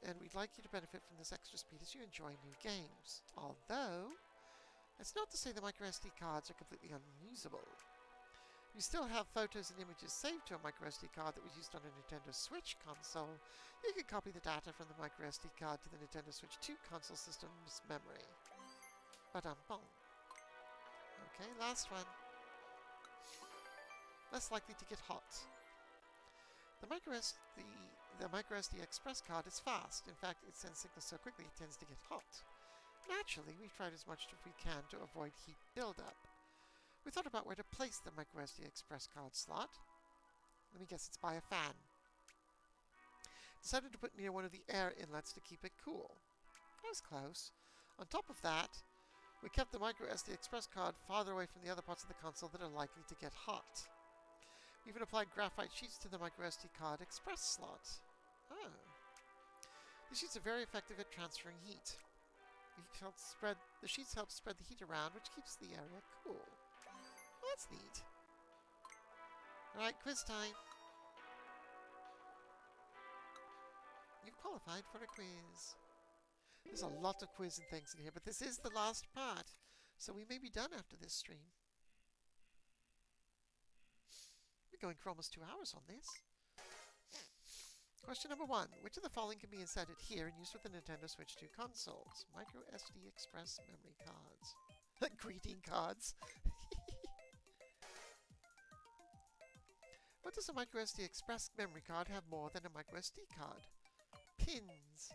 you to benefit from this extra speed as you enjoy new games. Although, that's not to say the microSD cards are completely unusable. If you still have photos and images saved to a microSD card that was used on a Nintendo Switch console, you can copy the data from the microSD card to the Nintendo Switch 2 console system's memory. Ba-dum-bum. Okay, last one. Less likely to get hot. The microSD Express card is fast. In fact, it sends signals so quickly it tends to get hot. Naturally, we've tried as much as we can to avoid heat buildup. We thought about where to place the microSD Express card slot. Let me guess, it's by a fan. Decided to put near one of the air inlets to keep it cool. That was close. On top of that, we kept the microSD Express card farther away from the other parts of the console that are likely to get hot. We even applied graphite sheets to the microSD card Express slot. Oh. These sheets are very effective at transferring heat. The sheets help spread the heat around, which keeps the area cool. Well, that's neat. Alright, quiz time. You've qualified for a quiz. There's a lot of quiz and things in here, but this is the last part, so we may be done after this stream. We're going for almost 2 hours on this. Question number 1. Which of the following can be inserted here and used with the Nintendo Switch 2 consoles? MicroSD Express memory cards. Greeting cards. What does a microSD Express memory card have more than a microSD card? Pins.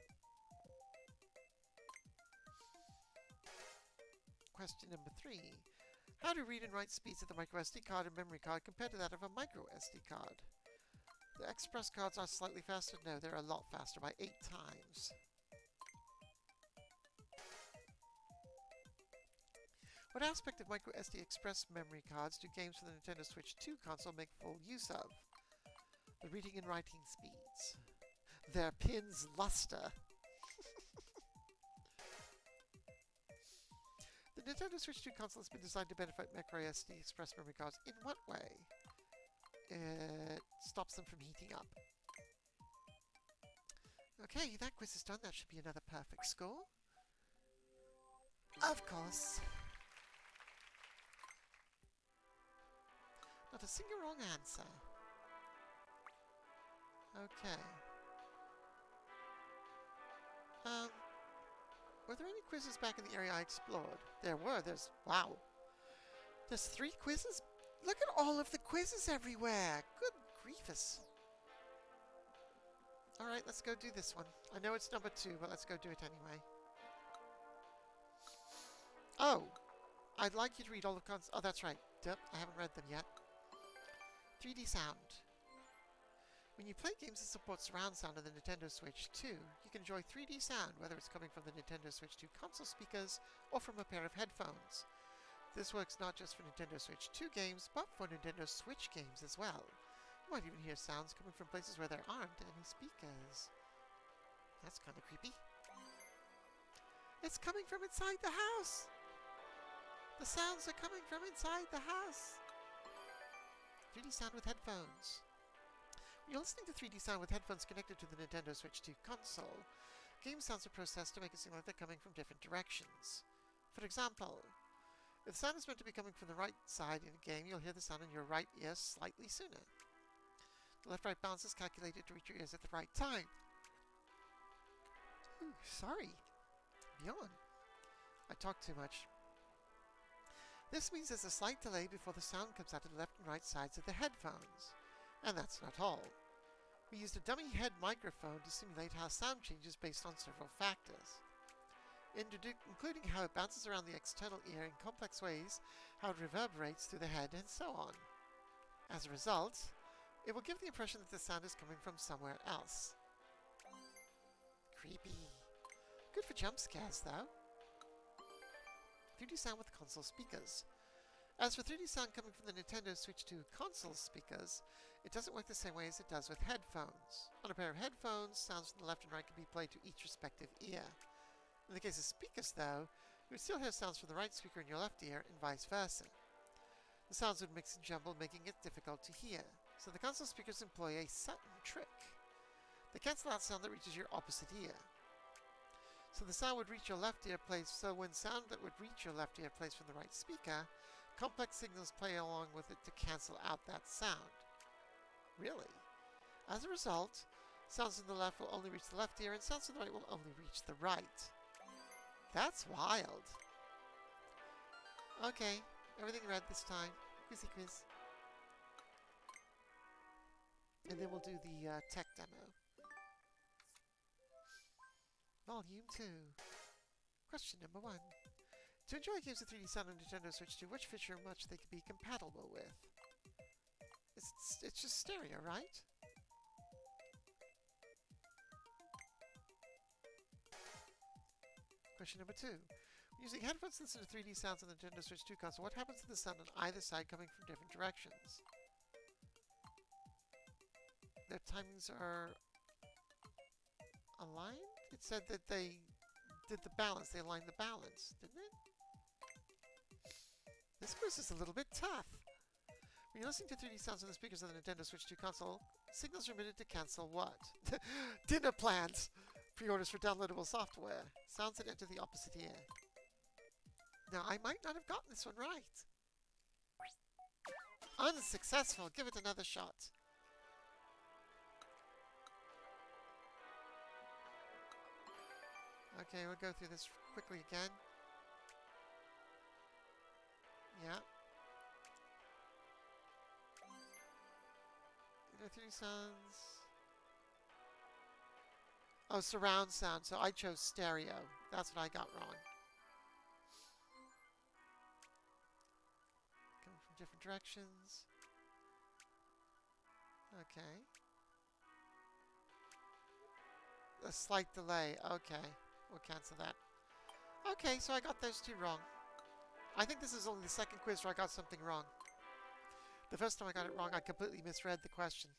Question number 3. How do read and write speeds of the microSD card and memory card compare to that of a microSD card? The Express cards are slightly faster? No, they're a lot faster, by 8 times. What aspect of microSD Express memory cards do games for the Nintendo Switch 2 console make full use of? The reading and writing speeds. Their pins luster. The Nintendo Switch 2 console has been designed to benefit microSD Express memory cards. In what way? It stops them from heating up. Okay, that quiz is done. That should be another perfect score. Of course. Not a single wrong answer. Okay. Were there any quizzes back in the area I explored? There were. Wow. There's 3 quizzes? Look at all of the quizzes everywhere. Good grievous. Alright, let's go do this one. I know it's number 2, but let's go do it anyway. Oh. I'd like you to read all the Oh, that's right. Duh, I haven't read them yet. 3D sound. When you play games that support surround sound on the Nintendo Switch 2, you can enjoy 3D sound, whether it's coming from the Nintendo Switch 2 console speakers or from a pair of headphones. This works not just for Nintendo Switch 2 games, but for Nintendo Switch games as well. You might even hear sounds coming from places where there aren't any speakers. That's kind of creepy. It's coming from inside the house! The sounds are coming from inside the house! 3D sound with headphones. When you're listening to 3D sound with headphones connected to the Nintendo Switch 2 console, game sounds are processed to make it seem like they're coming from different directions. For example, if the sound is meant to be coming from the right side in a game, you'll hear the sound in your right ear slightly sooner. The left-right balance is calculated to reach your ears at the right time. Ooh, sorry. Bjorn. I talk too much. This means there's a slight delay before the sound comes out of the left and right sides of the headphones. And that's not all. We used a dummy head microphone to simulate how sound changes based on several factors, including how it bounces around the external ear in complex ways, how it reverberates through the head, and so on. As a result, it will give the impression that the sound is coming from somewhere else. Creepy. Good for jump scares, though. 3D sound with console speakers. As for 3D sound coming from the Nintendo Switch 2 console speakers, it doesn't work the same way as it does with headphones. On a pair of headphones, sounds from the left and right can be played to each respective ear. In the case of speakers, though, you would still hear sounds from the right speaker in your left ear and vice versa. The sounds would mix and jumble, making it difficult to hear. So the console speakers employ a subtle trick. They cancel out sound that reaches your opposite ear. So the sound would reach your left ear plays. So when sound that would reach your left ear plays from the right speaker, complex signals play along with it to cancel out that sound. Really? As a result, sounds from the left will only reach the left ear, and sounds from the right will only reach the right. That's wild. Okay, everything read this time. Quizzy quiz. And then we'll do the tech demo. Volume 2. Question number 1. To enjoy games with 3D sound on Nintendo Switch 2, which feature much they could be compatible with? It's just stereo, right? Question number 2. Using headphones to listen to 3D sounds on the Nintendo Switch 2 console, what happens to the sound on either side coming from different directions? Their timings are aligned? It said that they did the balance. They aligned the balance, didn't it? This quiz is a little bit tough. When you're listening to 3D sounds on the speakers of the Nintendo Switch 2 console, signals are emitted to cancel what? Dinner plans! Pre-orders for downloadable software. Sounds that enter the opposite ear. Now, I might not have gotten this one right. Unsuccessful. Give it another shot. Okay, we'll go through this quickly again. Yeah. You know, 3D sounds. Oh, surround sound. So I chose stereo. That's what I got wrong. Coming from different directions. Okay. A slight delay. Okay. We'll cancel that. Okay, so I got those two wrong. I think this is only the second quiz where I got something wrong. The first time I got it wrong, I completely misread the question.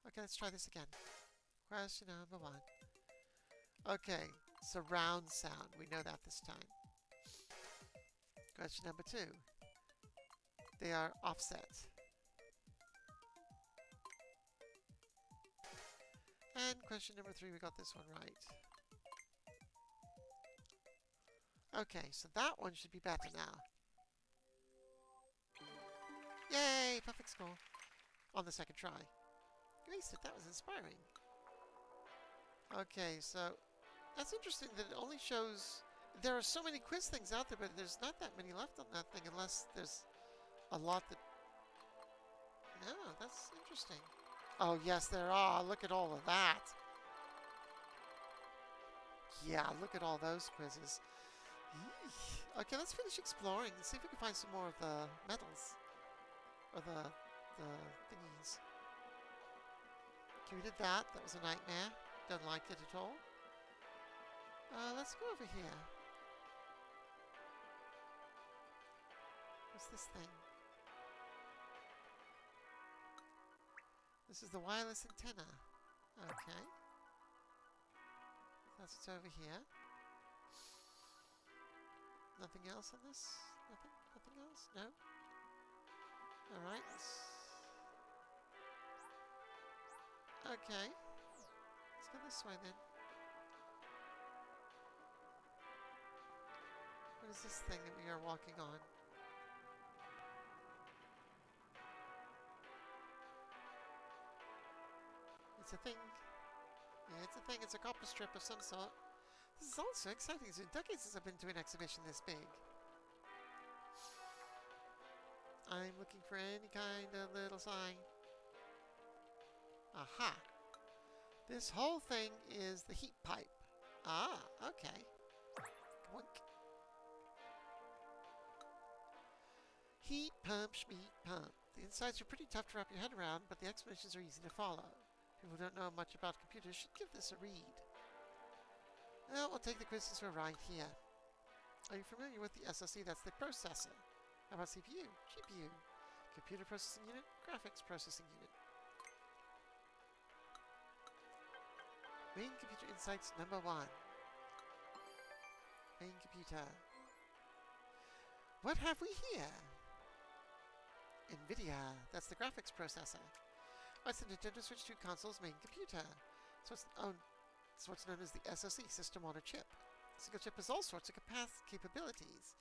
Okay, let's try this again. Question number 1. Okay, surround sound. We know that this time. Question number 2. They are offset. And question number 3, we got this one right. Okay, so that one should be better now. Yay! Perfect score. On the second try. Grace, that was inspiring. Okay, so that's interesting that it only shows... There are so many quiz things out there, but there's not that many left on that thing unless there's a lot that... No, that's interesting. Oh, yes, there are. Look at all of that. Yeah, look at all those quizzes. Eesh. Okay, let's finish exploring and see if we can find some more of the medals. Or the thingies. Okay, we did that. That was a nightmare. Don't like it at all. Let's go over here. What's this thing? This is the wireless antenna. Okay. That's what's over here. Nothing else on this? Nothing? Nothing else? No? Alright. Okay. Let's go this way then. What is this thing that we are walking on? It's a thing. Yeah, it's a thing. It's a copper strip of some sort. This is also exciting. It's been decades since I've been to an exhibition this big. I'm looking for any kind of little sign. Aha! This whole thing is the heat pipe. Ah, okay. Boink. Heat pump, schmeat pump. The insides are pretty tough to wrap your head around, but the explanations are easy to follow. People who don't know much about computers should give this a read. Well, we'll take the quiz since we're right here. Are you familiar with the SoC? That's the processor. How about CPU? GPU. Computer processing unit, graphics processing unit. Main computer insights number 1. Main computer. What have we here? NVIDIA. That's the graphics processor. What's the Nintendo Switch 2 console's main computer? So it's what's known as the SoC, system on a chip. A single chip has all sorts of capabilities.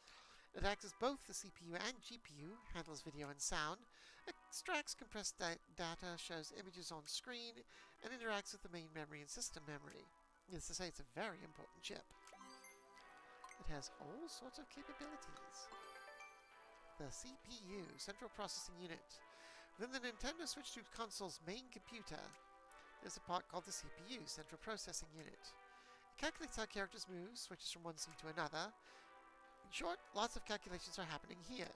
It acts as both the CPU and GPU, handles video and sound, extracts compressed data, shows images on screen, and interacts with the main memory and system memory. Needless to say, it's a very important chip. It has all sorts of capabilities. The CPU, Central Processing Unit. Within the Nintendo Switch 2 console's main computer, there's a part called the CPU, Central Processing Unit. It calculates how characters move, switches from one scene to another. In short, lots of calculations are happening here.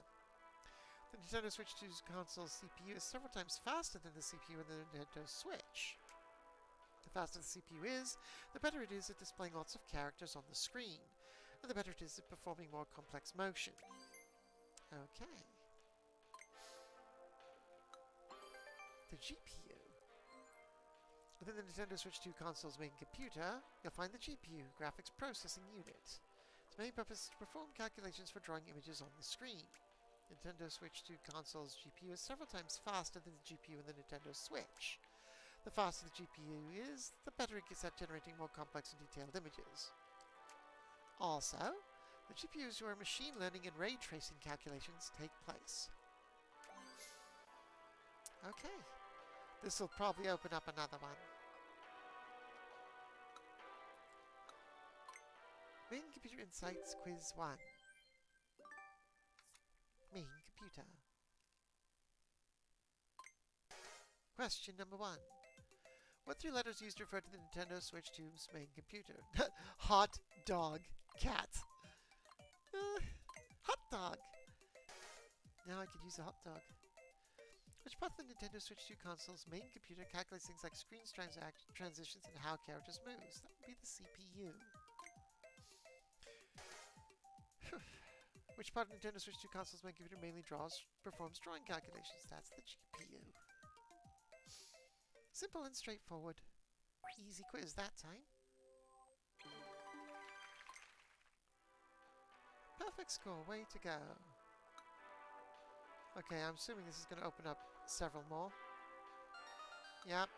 The Nintendo Switch 2's console's CPU is several times faster than the CPU in the Nintendo Switch. The faster the CPU is, the better it is at displaying lots of characters on the screen, and the better it is at performing more complex motion. Okay. The GPU. Within the Nintendo Switch 2 console's main computer, you'll find the GPU, Graphics Processing Unit. Its main purpose is to perform calculations for drawing images on the screen. Nintendo Switch 2 console's GPU is several times faster than the GPU in the Nintendo Switch. The faster the GPU is, the better it gets at generating more complex and detailed images. Also, the GPU is where machine learning and ray tracing calculations take place. Okay, this will probably open up another one. Main Computer Insights Quiz 1. Main computer. Question number 1. What 3 letters used to refer to the Nintendo Switch 2's main computer? Hot dog cat. Hot dog. Now I could use a hot dog. Which part of the Nintendo Switch 2 console's main computer calculates things like screen transitions and how characters move? That would be the CPU. Which part of Nintendo Switch 2 console's main computer mainly performs drawing calculations? That's the GPU. Simple and straightforward. Easy quiz that time. Perfect score, way to go. Okay, I'm assuming this is going to open up several more. Yep.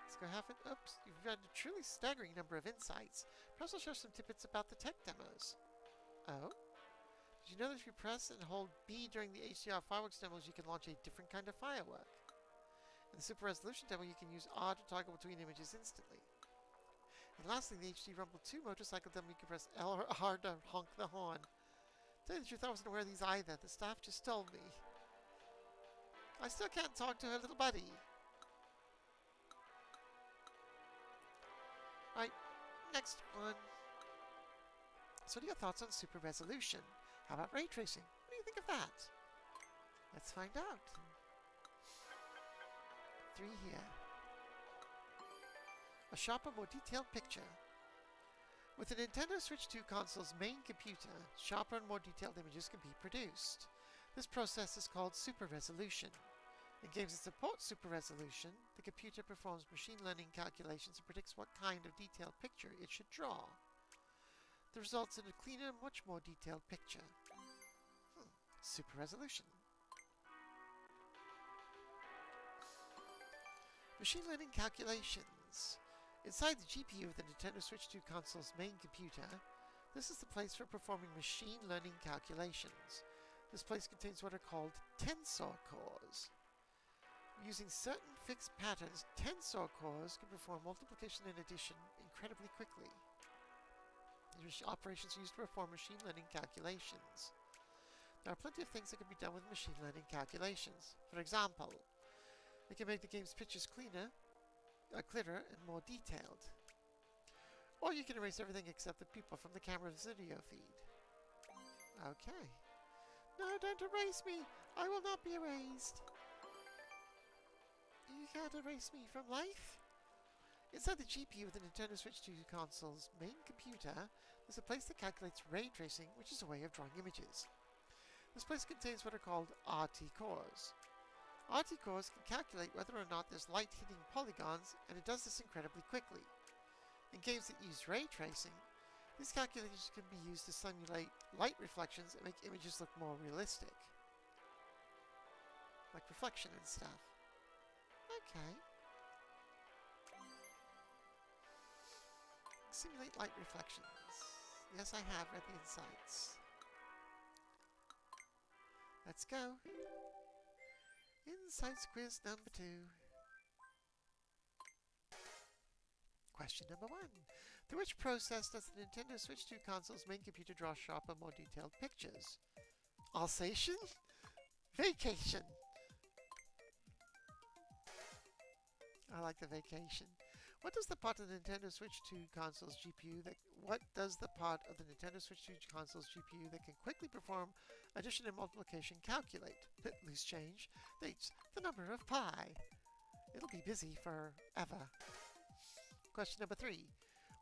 Let's go half it. Oops, you've had a truly staggering number of insights. Perhaps I'll share some tidbits about the tech demos. Oh? Did you know that if you press and hold B during the HDR fireworks demos, you can launch a different kind of firework? In the Super Resolution demo, you can use R to toggle between images instantly. And lastly, in the HD Rumble 2 motorcycle demo, you can press L or R to honk the horn. To tell you the truth, I wasn't aware of these either. The staff just told me. I still can't talk to her little buddy. Right, next one. So what are your thoughts on Super Resolution? How about ray tracing? What do you think of that? Let's find out. 3 here. A sharper, more detailed picture. With the Nintendo Switch 2 console's main computer, sharper and more detailed images can be produced. This process is called Super Resolution. In games that support Super Resolution, the computer performs machine learning calculations and predicts what kind of detailed picture it should draw. This results in a cleaner, much more detailed picture. Super Resolution. Machine learning calculations. Inside the GPU of the Nintendo Switch 2 console's main computer, this is the place for performing machine learning calculations. This place contains what are called tensor cores. Using certain fixed patterns, tensor cores can perform multiplication and addition in incredibly quickly. These operations are used to perform machine learning calculations. There are plenty of things that can be done with machine learning calculations. For example, they can make the game's pictures clearer and more detailed. Or you can erase everything except the people from the camera's video feed. Okay. No, don't erase me! I will not be erased! You can't erase me from life? Inside the GPU of the Nintendo Switch 2 console's main computer, there's a place that calculates ray tracing, which is a way of drawing images. This place contains what are called RT cores. RT cores can calculate whether or not there's light hitting polygons, and it does this incredibly quickly. In games that use ray tracing, these calculations can be used to simulate light reflections and make images look more realistic. Like reflection and stuff. Okay. Simulate light reflections. Yes, I have read the insights. Let's go. Insights quiz number 2. Question number 1. Through which process does the Nintendo Switch 2 console's main computer draw sharper, more detailed pictures? Alsatian? Vacation! I like the vacation. What does the part of the Nintendo Switch 2 console's GPU that can quickly perform addition and multiplication calculate? Loose change. That's the number of pi. It'll be busy forever. Question number 3.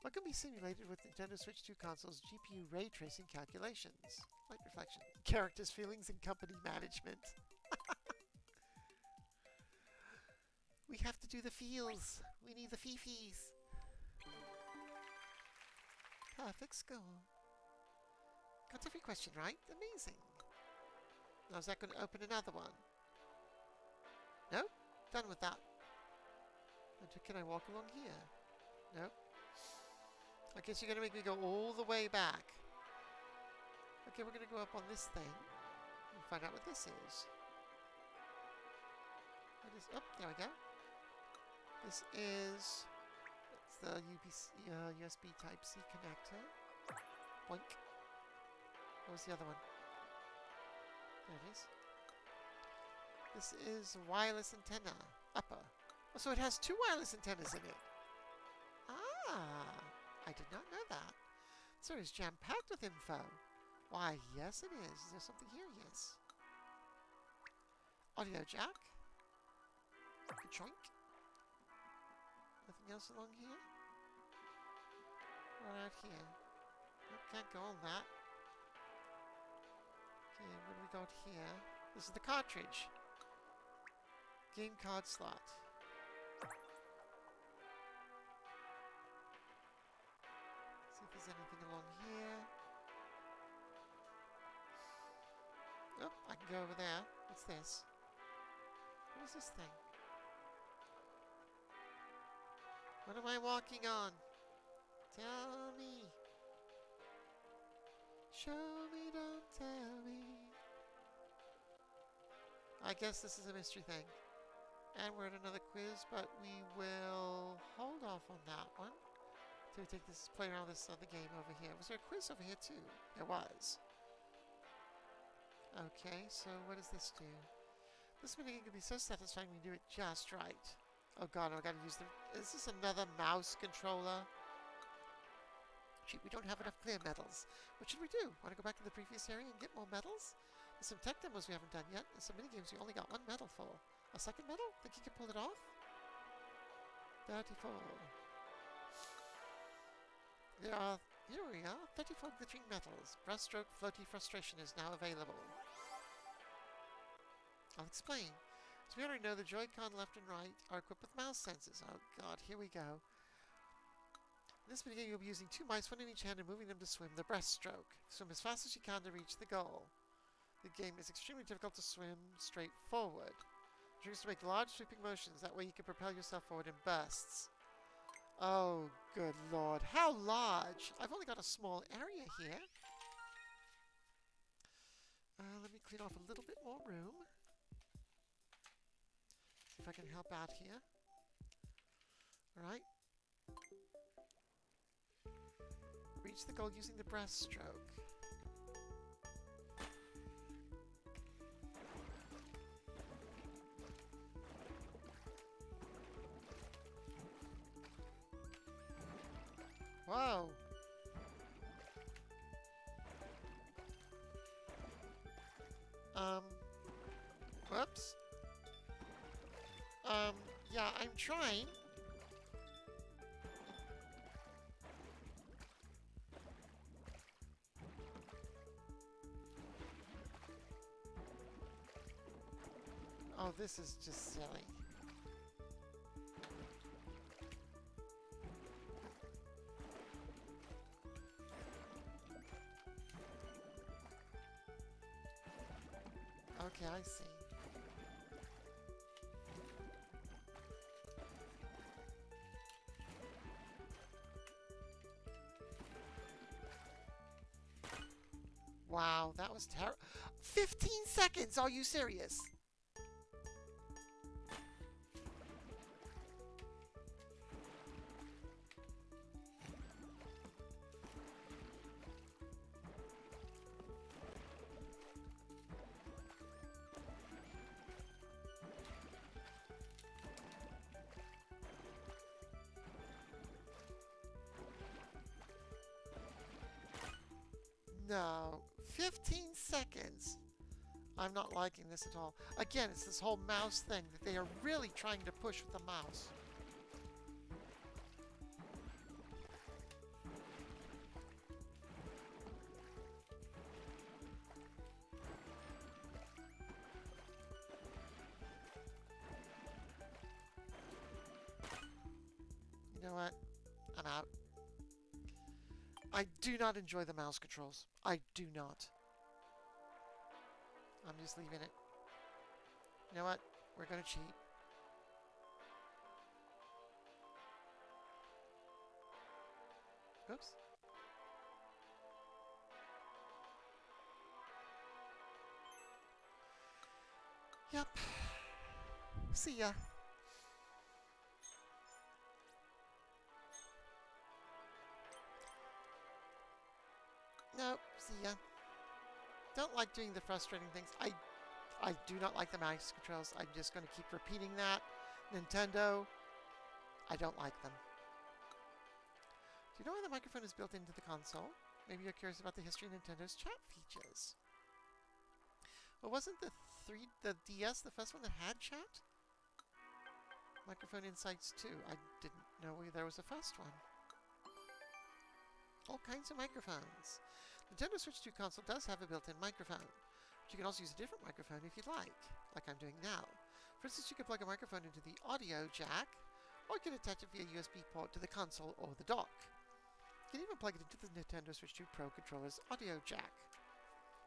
What can be simulated with Nintendo Switch 2 console's GPU ray tracing calculations? Light reflection. Characters' feelings and company management. We have to do the feels. We need the fifis. Perfect score. Got every question right. Amazing. Now is that going to open another one? No? Done with that. Can I walk along here? Nope. I guess you're going to make me go all the way back. Okay, we're going to go up on this thing and find out what this is. What is... Oh, there we go. This is... It's the USB Type-C connector. Boink. What was the other one? There it is. This is a wireless antenna. Upper. Oh, so it has 2 wireless antennas in it. Ah, I did not know that. So it's jam-packed with info. Why, yes it is. Is there something here? Yes. Audio jack. Choink. Nothing else along here? What out here? Nope, can't go on that. Okay, what do we got here? This is the cartridge. Game card slot. See if there's anything along here. Oh, I can go over there. What's this? What is this thing? What am I walking on? Tell me. Show me, don't tell me. I guess this is a mystery thing. And we're at another quiz, but we will hold off on that one till we play around this other game over here. Was there a quiz over here too? There was. Okay, so what does this do? This minigame can be so satisfying when you do it just right. Oh god, I gotta use the... Is this another mouse controller? Shoot, we don't have enough clear medals. What should we do? Want to go back to the previous area and get more medals? There's some tech demos we haven't done yet, and some minigames we only got 1 medal for. A second medal? Think you can pull it off? 34. Here we are, 34 glittering medals. Brushstroke Floaty Frustration is now available. I'll explain. As we already know, the Joy-Con left and right are equipped with mouse sensors. Oh god, here we go. In this minigame, you'll be using 2 mice, 1 in each hand, and moving them to swim the breaststroke. Swim as fast as you can to reach the goal. The game is extremely difficult to swim straight forward. Dreams to make large sweeping motions, that way you can propel yourself forward in bursts. Oh, good lord. How large? I've only got a small area here. Let me clean off a little bit more room. See if I can help out here. Alright. Reach the goal using the breaststroke. Whoa! Whoops. Yeah, I'm trying. Oh, this is just silly. Okay, I see. Wow, that was terrible. 15 seconds! Are you serious? No, 15 seconds. I'm not liking this at all. Again, it's this whole mouse thing that they are really trying to push with the mouse. You know what? I'm out. I do not enjoy the mouse controls. I do not. I'm just leaving it. You know what? We're gonna cheat. Oops. Yep. See ya. Nope. See ya. Don't like doing the frustrating things. I do not like the mouse controls. I'm just going to keep repeating that. Nintendo, I don't like them. Do you know why the microphone is built into the console? Maybe you're curious about the history of Nintendo's chat features. Well, wasn't the DS the first one that had chat? Microphone Insights 2. I didn't know there was a first one. All kinds of microphones. Nintendo Switch 2 console does have a built-in microphone. But you can also use a different microphone if you'd like I'm doing now. For instance, you can plug a microphone into the audio jack, or you can attach it via USB port to the console or the dock. You can even plug it into the Nintendo Switch 2 Pro controller's audio jack.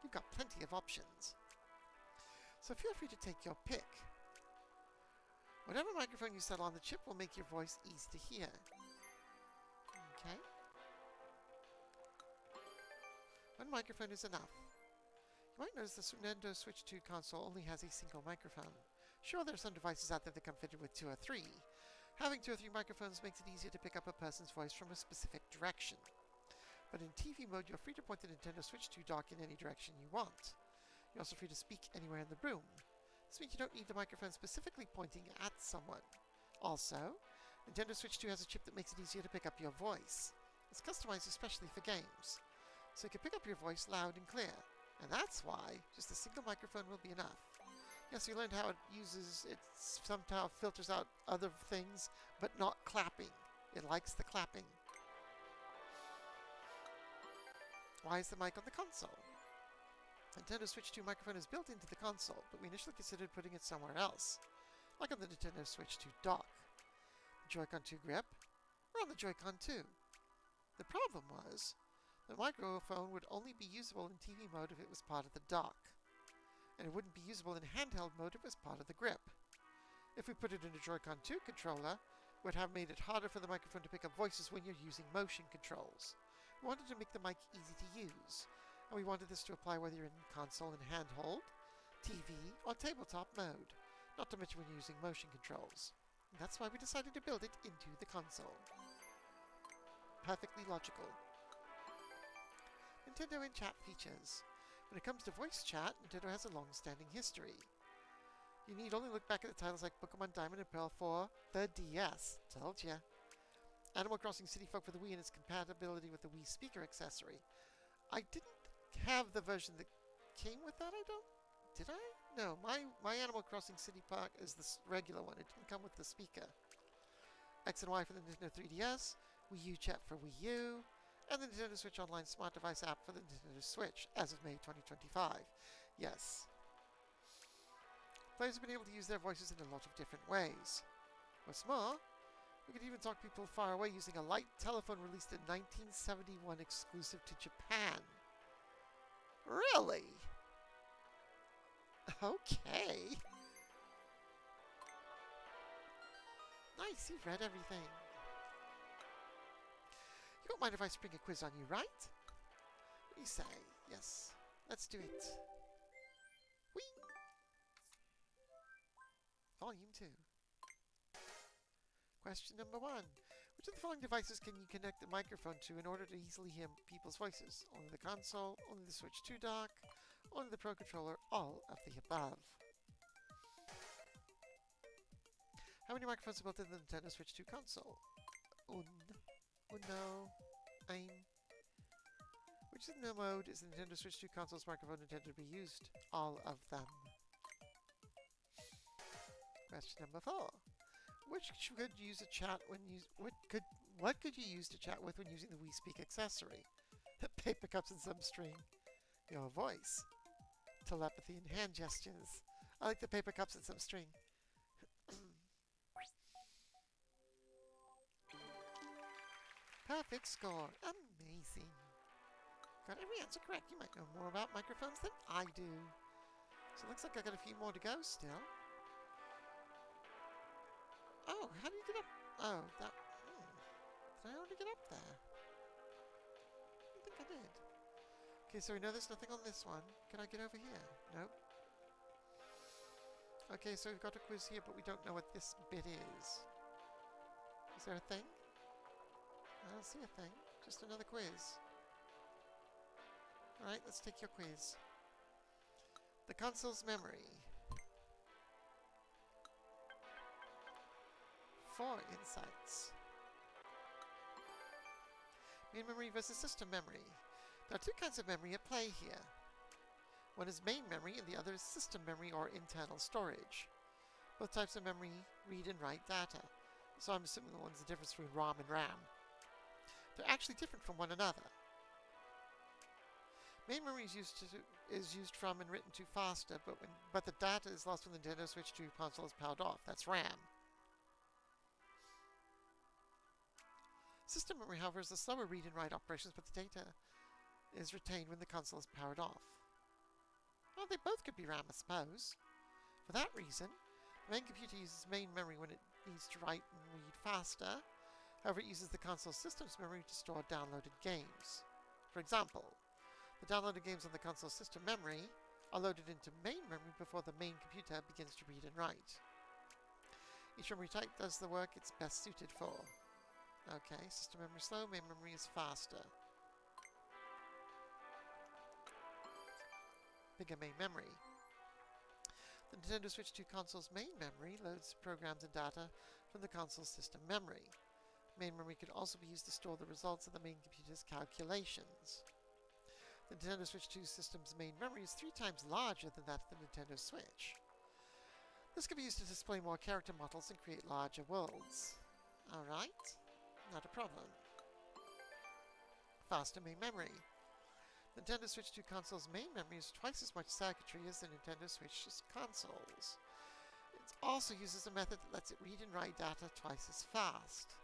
You've got plenty of options. So feel free to take your pick. Whatever microphone you settle on the chip will make your voice easy to hear. Okay. One microphone is enough. You might notice the Nintendo Switch 2 console only has a single microphone. Sure, there are some devices out there that come fitted with 2 or 3. Having 2 or 3 microphones makes it easier to pick up a person's voice from a specific direction. But in TV mode, you're free to point the Nintendo Switch 2 dock in any direction you want. You're also free to speak anywhere in the room. This means you don't need the microphone specifically pointing at someone. Also, Nintendo Switch 2 has a chip that makes it easier to pick up your voice. It's customized especially for games, so you can pick up your voice loud and clear. And that's why just a single microphone will be enough. Yes, you learned how it somehow filters out other things, but not clapping. It likes the clapping. Why is the mic on the console? Nintendo Switch 2 microphone is built into the console, but we initially considered putting it somewhere else, like on the Nintendo Switch 2 dock, the Joy-Con 2 grip, or on the Joy-Con 2. The problem was, the microphone would only be usable in TV mode if it was part of the dock, and it wouldn't be usable in handheld mode if it was part of the grip. If we put it in a Joy-Con 2 controller, it would have made it harder for the microphone to pick up voices when you're using motion controls. We wanted to make the mic easy to use, and we wanted this to apply whether you're in console and handhold, TV, or tabletop mode, not to mention when you're using motion controls. And that's why we decided to build it into the console. Perfectly logical. Nintendo in-chat features. When it comes to voice chat, Nintendo has a long-standing history. You need only look back at the titles like Pokemon Diamond and Pearl for the DS. Told ya. Animal Crossing City Folk for the Wii and its compatibility with the Wii speaker accessory. I didn't have the version that came with that, I don't... Did I? No, my Animal Crossing City Park is the regular one. It didn't come with the speaker. X and Y for the Nintendo 3DS, Wii U Chat for Wii U, and the Nintendo Switch Online Smart Device app for the Nintendo Switch as of May 2025. Yes. Players have been able to use their voices in a lot of different ways. What's more, we could even talk to people far away using a light telephone released in 1971 exclusive to Japan. Really? Okay. Nice, you've read everything. You don't mind if I spring a quiz on you, right? What do you say? Yes. Let's do it. Whee! Volume 2. Question number 1. Which of the following devices can you connect the microphone to in order to easily hear people's voices? Only the console, only the Switch 2 dock, only the Pro Controller, all of the above. How many microphones are built in the Nintendo Switch 2 console? Uno, ein. Which in the mode is the Nintendo Switch 2 console's microphone intended to be used? All of them. Question number 4. Which could you use to chat when what could you use to chat with when using the Wii Speak accessory? Paper cups and some string. Your voice. Telepathy and hand gestures. I like the paper cups and some string. Perfect score. Amazing. Got every answer correct. You might know more about microphones than I do. So it looks like I got a few more to go still. Oh, how do you get up? Oh, that... Did I already get up there? I think I did. Okay, so we know there's nothing on this one. Can I get over here? Nope. Okay, so we've got a quiz here, but we don't know what this bit is. Is there a thing? I don't see a thing. Just another quiz. Alright, let's take your quiz. The console's memory. 4 insights. Main memory versus system memory. There are two kinds of memory at play here. One is main memory and the other is system memory or internal storage. Both types of memory read and write data, so I'm assuming the one's the difference between ROM and RAM. They're actually different from one another. Main memory is used from and written to faster, but the data is lost when the Nintendo Switch 2 console is powered off. That's RAM. System memory, however, is the slower read and write operations, but the data is retained when the console is powered off. Well, they both could be RAM, I suppose. For that reason, the main computer uses main memory when it needs to write and read faster. However, it uses the console's system's memory to store downloaded games. For example, the downloaded games on the console's system memory are loaded into main memory before the main computer begins to read and write. Each memory type does the work it's best suited for. Okay, system memory slow, main memory is faster. Bigger main memory. The Nintendo Switch 2 console's main memory loads programs and data from the console's system memory. Main memory could also be used to store the results of the main computer's calculations. The Nintendo Switch 2 system's main memory is 3 times larger than that of the Nintendo Switch. This can be used to display more character models and create larger worlds. Alright, not a problem. Faster main memory. The Nintendo Switch 2 console's main memory is twice as much circuitry as the Nintendo Switch's consoles. It also uses a method that lets it read and write data twice as fast.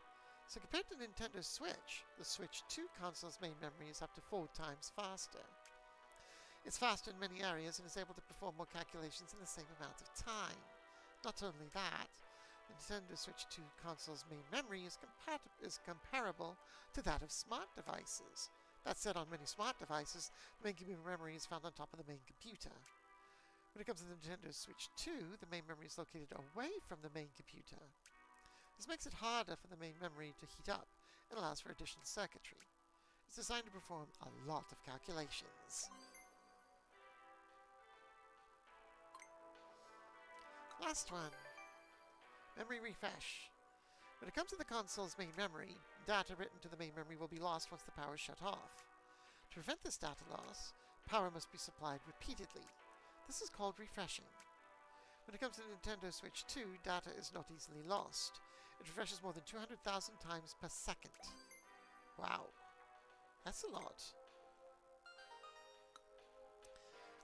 So compared to the Nintendo Switch, the Switch 2 console's main memory is up to 4 times faster. It's faster in many areas and is able to perform more calculations in the same amount of time. Not only that, the Nintendo Switch 2 console's main memory is comparable to that of smart devices. That said, on many smart devices, the main computer memory is found on top of the main computer. When it comes to the Nintendo Switch 2, the main memory is located away from the main computer. This makes it harder for the main memory to heat up and allows for additional circuitry. It's designed to perform a lot of calculations. Last one. Memory refresh. When it comes to the console's main memory, data written to the main memory will be lost once the power is shut off. To prevent this data loss, power must be supplied repeatedly. This is called refreshing. When it comes to the Nintendo Switch 2, data is not easily lost. It refreshes more than 200,000 times per second. Wow. That's a lot.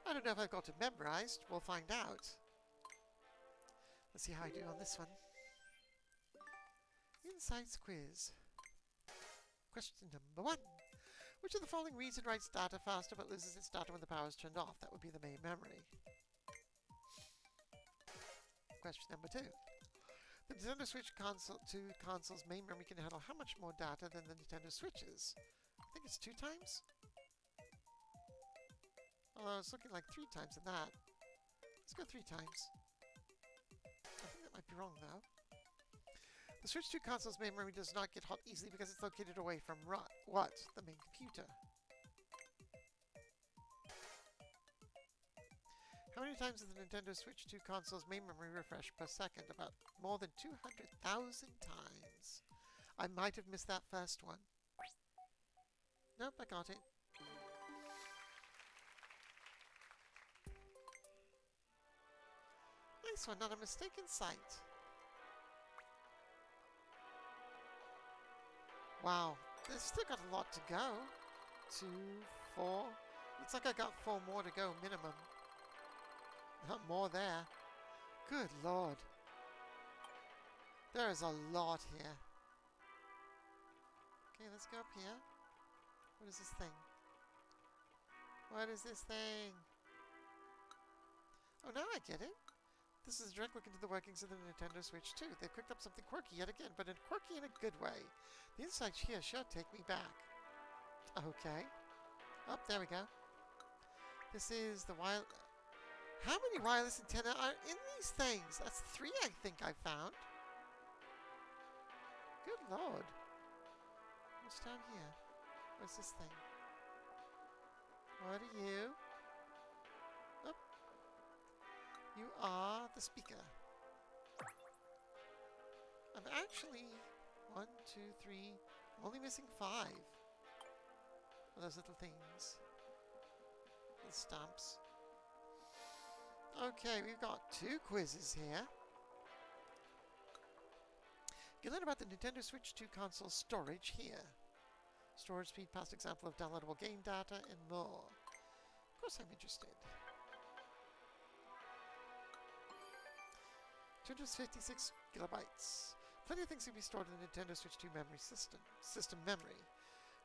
I don't know if I've got it memorized. We'll find out. Let's see how I do on this one. Insights quiz. Question number 1. Which of the following reads and writes data faster but loses its data when the power is turned off? That would be the main memory. Question number 2. The Nintendo Switch console's main memory can handle how much more data than the Nintendo Switch's? I think it's 2 times? Although it's looking like 3 times than that. Let's go 3 times. I think that might be wrong though. The Switch 2 console's main memory does not get hot easily because it's located away from what? The main computer. How many times does the Nintendo Switch 2 console's main memory refresh per second? About more than 200,000 times. I might have missed that first one. Nope, I got it. Nice one, not a mistake in sight. Wow, there's still got a lot to go. 2, 4. Looks like I got 4 more to go minimum. Not more there. Good lord. There is a lot here. Okay, let's go up here. What is this thing? What is this thing? Oh, now I get it. This is a direct look into the workings of the Nintendo Switch 2. They've cooked up something quirky yet again, but quirky in a good way. The insights here sure take me back. Okay. Oh, there we go. This is the wireless... How many wireless antennae are in these things? That's 3, I think I found. Good lord. What's down here? What's this thing? What are you? Oh. You are the speaker. I'm actually 1, 2, 3. I'm only missing 5 of those little things. Little stamps. Okay, we've got 2 quizzes here. You learn about the Nintendo Switch 2 console storage here. Storage speed, past example of downloadable game data, and more. Of course I'm interested. 256 gigabytes. Plenty of things can be stored in the Nintendo Switch 2 memory system memory.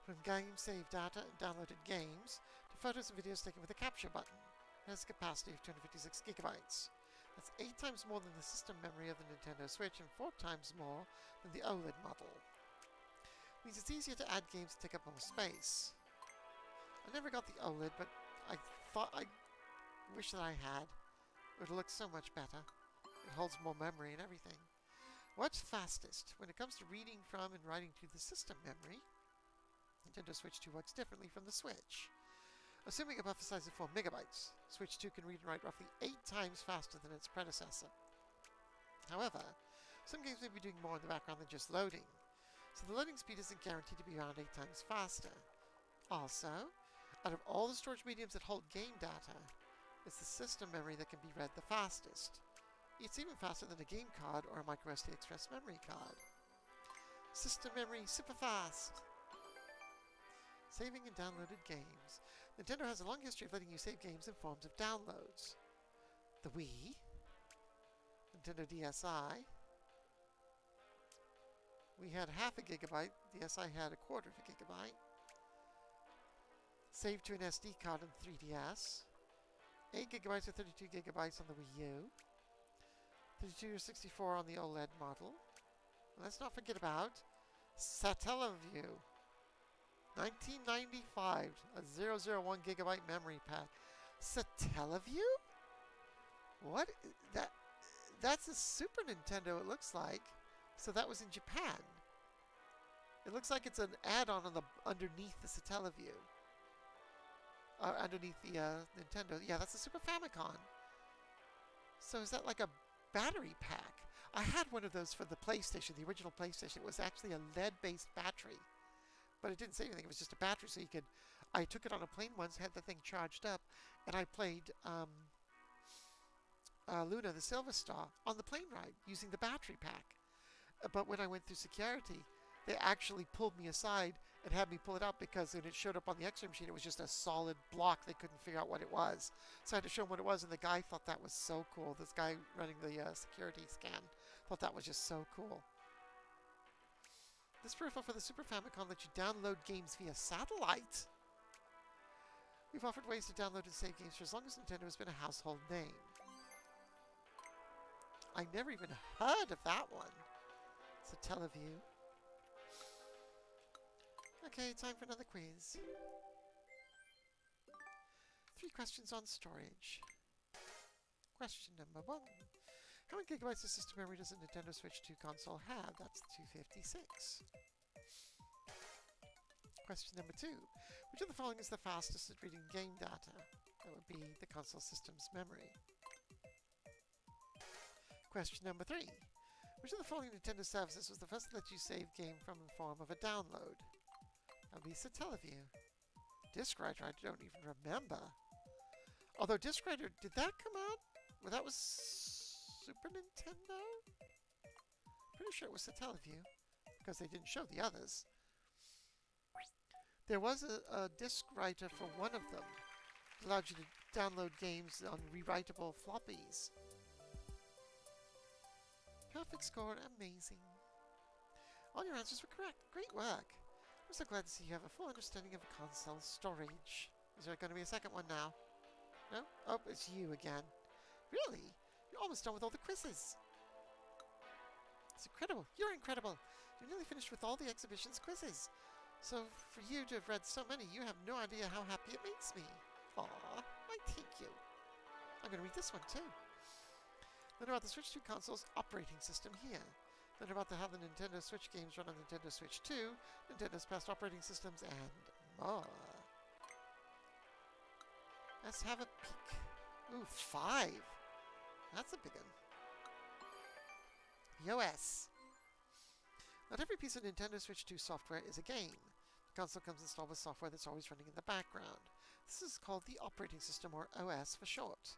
From game save data and downloaded games, to photos and videos taken with a capture button. It has a capacity of 256 gigabytes. That's 8 times more than the system memory of the Nintendo Switch and 4 times more than the OLED model. It means it's easier to add games to take up more space. I never got the OLED, but I wish that I had. It would look so much better. It holds more memory and everything. What's fastest? When it comes to reading from and writing to the system memory, Nintendo Switch 2 works differently from the Switch. Assuming a buffer size of 4 megabytes, Switch 2 can read and write roughly 8 times faster than its predecessor. However, some games may be doing more in the background than just loading, so the loading speed isn't guaranteed to be around 8 times faster. Also, out of all the storage mediums that hold game data, it's the system memory that can be read the fastest. It's even faster than a game card or a microSD Express memory card. System memory super fast! Saving and downloaded games. Nintendo has a long history of letting you save games in forms of downloads. The Wii, Nintendo DSi, we had half a gigabyte, the SI had a quarter of a gigabyte. Save to an SD card on the 3DS. 8 gigabytes or 32 gigabytes on the Wii U. 32 or 64 on the OLED model. And let's not forget about Satellaview. 1995, a 001 gigabyte memory pad. Satellaview? What? That's a Super Nintendo, it looks like. So that was in Japan. It looks like it's an add-on on the underneath the Satellaview. Underneath the Nintendo. Yeah, that's the Super Famicom. So is that like a battery pack? I had one of those for the PlayStation, the original PlayStation. It was actually a lead-based battery. But it didn't say anything. It was just a battery, so you could... I took it on a plane once, had the thing charged up, and I played Luna the Silver Star on the plane ride using the battery pack. But when I went through security, they actually pulled me aside and had me pull it out because when it showed up on the X-ray machine, it was just a solid block. They couldn't figure out what it was. So I had to show them what it was, and the guy thought that was so cool. This guy running the security scan thought that was just so cool. This peripheral for the Super Famicom lets you download games via satellite. We've offered ways to download and save games for as long as Nintendo has been a household name. I never even heard of that one. It's a Teleview. Okay, time for another quiz. 3 questions on storage. Question number 1. How many gigabytes of system memory does a Nintendo Switch 2 console have? That's 256. Question number 2. Which of the following is the fastest at reading game data? That would be the console system's memory. Question number 3. Which of the following Nintendo services was the first to let you save game from the form of a download? That would be Satellaview. Disc Writer, I don't even remember. Although Disc Writer, did that come out? Well, that was Super Nintendo? Pretty sure it was Satellaview, because they didn't show the others. There was a disc writer for one of them. It allowed you to download games on rewritable floppies. Perfect score, amazing. All your answers were correct. Great work. I'm so glad to see you have a full understanding of console storage. Is there going to be a second one now? No? Oh, it's you again. Really? You're almost done with all the quizzes. It's incredible. You're incredible. You're nearly finished with all the exhibition's quizzes. So for you to have read so many, you have no idea how happy it makes me. Aww, I thank you. I'm going to read this one too. Learn about the Switch 2 console's operating system here. Learn about how the Nintendo Switch games run on Nintendo Switch 2, Nintendo's past operating systems, and more. Let's have a peek. Ooh, 5. That's a big one. The OS. Not every piece of Nintendo Switch 2 software is a game. The console comes installed with software that's always running in the background. This is called the operating system, or OS for short.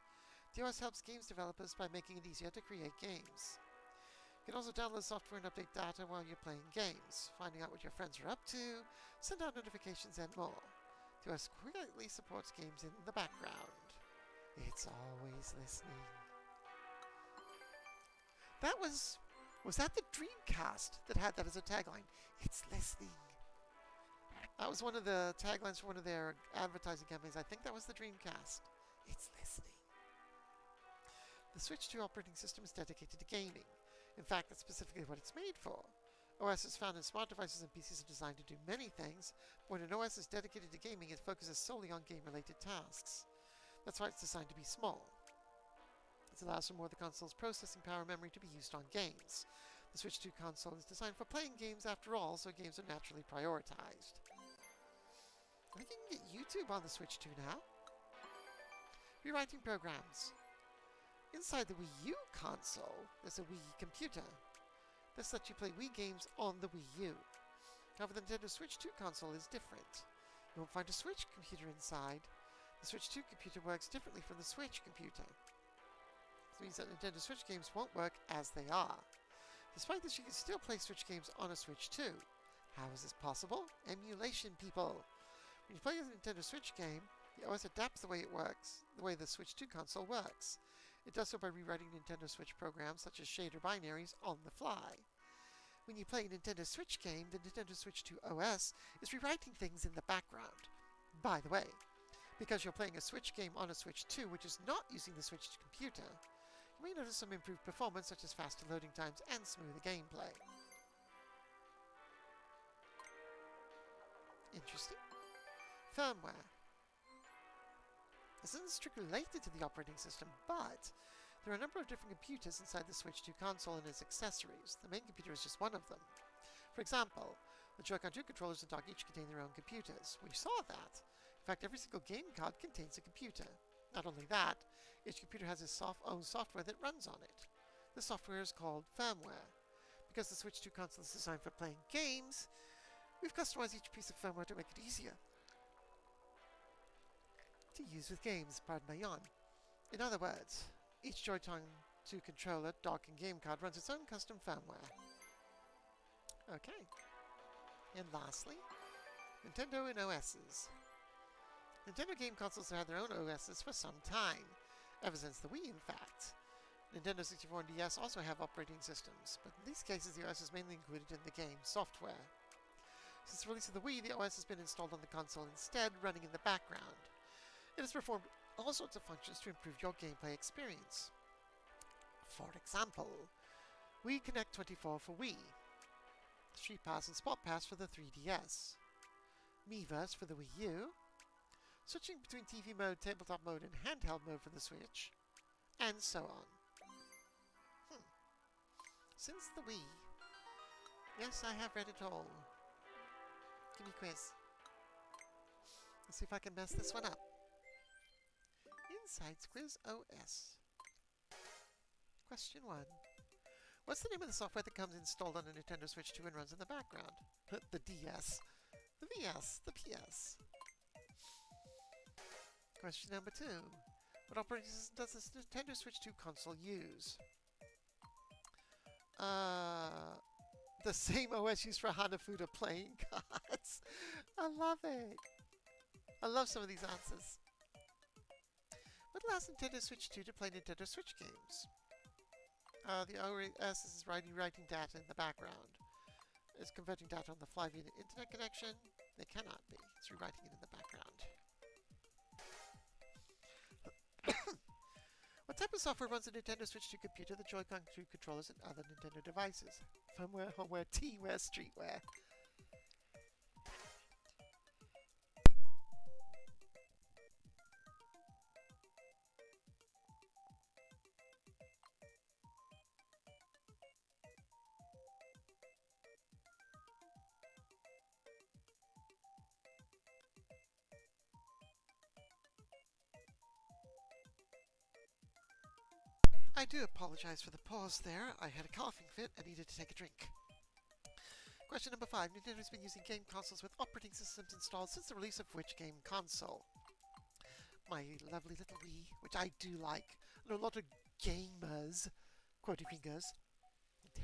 The OS helps games developers by making it easier to create games. You can also download software and update data while you're playing games, finding out what your friends are up to, send out notifications, and more. The OS quickly supports games in the background. It's always listening. That was that the Dreamcast that had that as a tagline? It's listening. That was one of the taglines for one of their advertising campaigns. I think that was the Dreamcast. It's listening. The Switch 2 operating system is dedicated to gaming. In fact, that's specifically what it's made for. OS is found in smart devices and PCs are designed to do many things, but when an OS is dedicated to gaming, it focuses solely on game-related tasks. That's why it's designed to be small. It allows for more of the console's processing power memory to be used on games. The Switch 2 console is designed for playing games after all, so games are naturally prioritized. I think you can get YouTube on the Switch 2 now. Rewriting programs. Inside the Wii U console, there's a Wii computer. This lets you play Wii games on the Wii U. However, the Nintendo Switch 2 console is different. You won't find a Switch computer inside. The Switch 2 computer works differently from the Switch computer. This means that Nintendo Switch games won't work as they are. Despite this, you can still play Switch games on a Switch 2. How is this possible? Emulation, people! When you play a Nintendo Switch game, the OS adapts the way it works, the way the Switch 2 console works. It does so by rewriting Nintendo Switch programs such as shader binaries on the fly. When you play a Nintendo Switch game, the Nintendo Switch 2 OS is rewriting things in the background. By the way, because you're playing a Switch game on a Switch 2 which is not using the Switch computer, you may notice some improved performance such as faster loading times and smoother gameplay. Interesting. Firmware. This isn't strictly related to the operating system, but there are a number of different computers inside the Switch 2 console and its accessories. The main computer is just one of them. For example, The Joy-Con 2 controllers and dock each contain their own computers. We saw that. In fact, every single game card contains a computer. Not only that, each computer has its own software that runs on it. This software is called firmware. Because the Switch 2 console is designed for playing games, we've customized each piece of firmware to make it easier to use with games, pardon my yawn. In other words, each Joy-Con 2 controller, dock, and game card runs its own custom firmware. Okay. And lastly, Nintendo and OSs. Nintendo game consoles have had their own OSs for some time, ever since the Wii, in fact. Nintendo 64 and DS also have operating systems, but in these cases the OS is mainly included in the game software. Since the release of the Wii, the OS has been installed on the console instead, running in the background. It has performed all sorts of functions to improve your gameplay experience. For example, Wii Connect 24 for Wii, Street Pass and Spot Pass for the 3DS, Miiverse for the Wii U, switching between TV mode, tabletop mode, and handheld mode for the Switch, and so on. Since the Wii. Yes, I have read it all. Give me a quiz. Let's see if I can mess this one up. Inside Quiz OS. Question 1. What's the name of the software that comes installed on a Nintendo Switch 2 and runs in the background? The DS. The VS. The PS. Question number 2. What operating system does this Nintendo Switch 2 console use? The same OS used for Hanafuda playing cards. I love it. I love some of these answers. What allows Nintendo Switch 2 to play Nintendo Switch games? The OS is writing data in the background. It's converting data on the fly via an internet connection. They cannot be. It's rewriting it in the background. What type of software runs a Nintendo Switch 2 computer, the Joy-Con 2 controllers, and other Nintendo devices? Firmware, homeware, teamware, streetwear. I do apologize for the pause there. I had a coughing fit and needed to take a drink. Question number 5. Nintendo's been using game consoles with operating systems installed since the release of which game console? My lovely little Wii, which I do like. I know a lot of gamers, quoting fingers,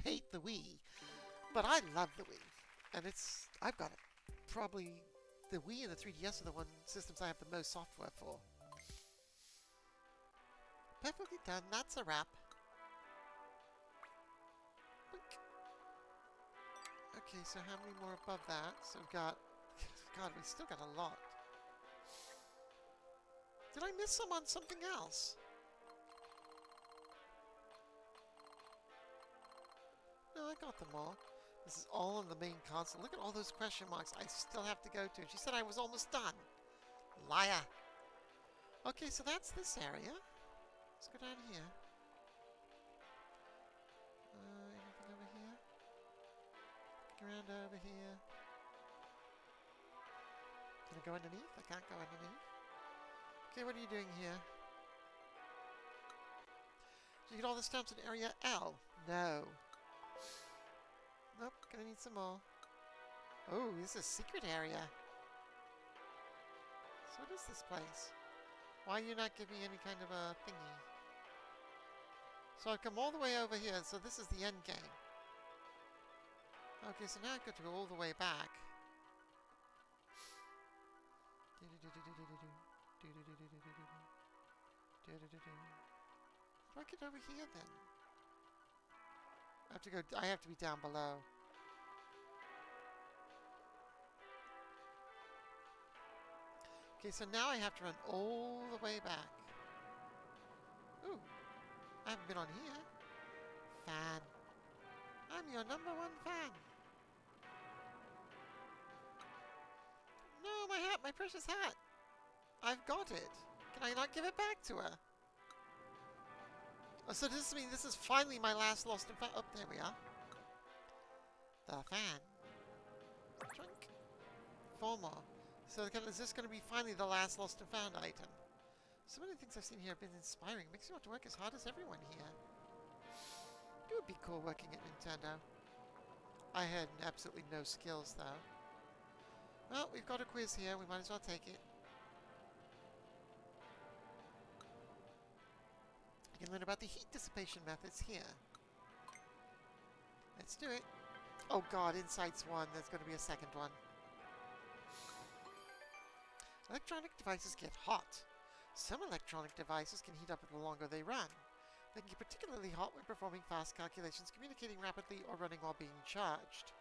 hate the Wii, but I love the Wii. And I've got it. Probably the Wii and the 3DS are the systems I have the most software for. Perfectly done. That's a wrap. Boink. Okay, so how many more above that? So we've got... God, we still got a lot. Did I miss some on something else? No, I got them all. This is all on the main console. Look at all those question marks I still have to go to. She said I was almost done. Liar. Okay, so that's this area. Let's go down here. Anything over here? Look around over here. Can I go underneath? I can't go underneath. Okay, what are you doing here? Did you get all the stamps in area L? No. Nope, gonna need some more. Oh, this is a secret area. So what is this place? Why are you not giving me any kind of a thingy? So I've come all the way over here, so this is the end game. Okay, so now I've got to go all the way back. How do I get over here then? I have to be down below. Okay, so now I have to run all the way back. Ooh, I haven't been on here. Fan. I'm your #1 fan. No, my hat, my precious hat. I've got it. Can I not give it back to her? Oh, so does this mean this is finally my last lost and found? Oh, there we are. The fan. 4 more. So is this going to be finally the last lost and found item? So many things I've seen here have been inspiring. Makes me want to work as hard as everyone here. It would be cool working at Nintendo. I had absolutely no skills, though. Well, we've got a quiz here. We might as well take it. You can learn about the heat dissipation methods here. Let's do it. Oh god, Insight's 1. There's going to be a second one. Electronic devices get hot. Some electronic devices can heat up the longer they run. They can get particularly hot when performing fast calculations, communicating rapidly, or running while being charged.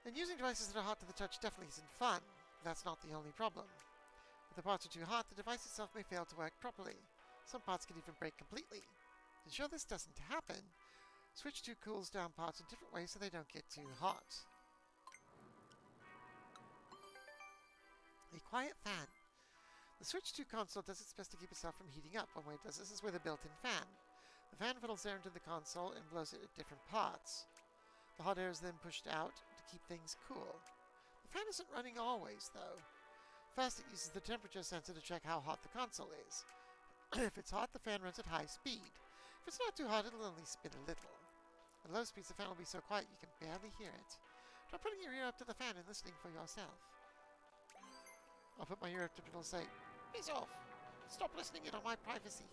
And using devices that are hot to the touch definitely isn't fun. That's not the only problem. If the parts are too hot, the device itself may fail to work properly. Some parts can even break completely. To ensure this doesn't happen, Switch 2 cools down parts in different ways so they don't get too hot. A quiet fan. The Switch 2 console does its best to keep itself from heating up. One way it does this is with a built-in fan. The fan funnels air into the console and blows it at different parts. The hot air is then pushed out to keep things cool. The fan isn't running always, though. First, it uses the temperature sensor to check how hot the console is. If it's hot, the fan runs at high speed. If it's not too hot, it'll only spin a little. At low speeds, the fan will be so quiet you can barely hear it. Try putting your ear up to the fan and listening for yourself. I'll put my ear up to it and say, "Piss off! Stop listening in on my privacy."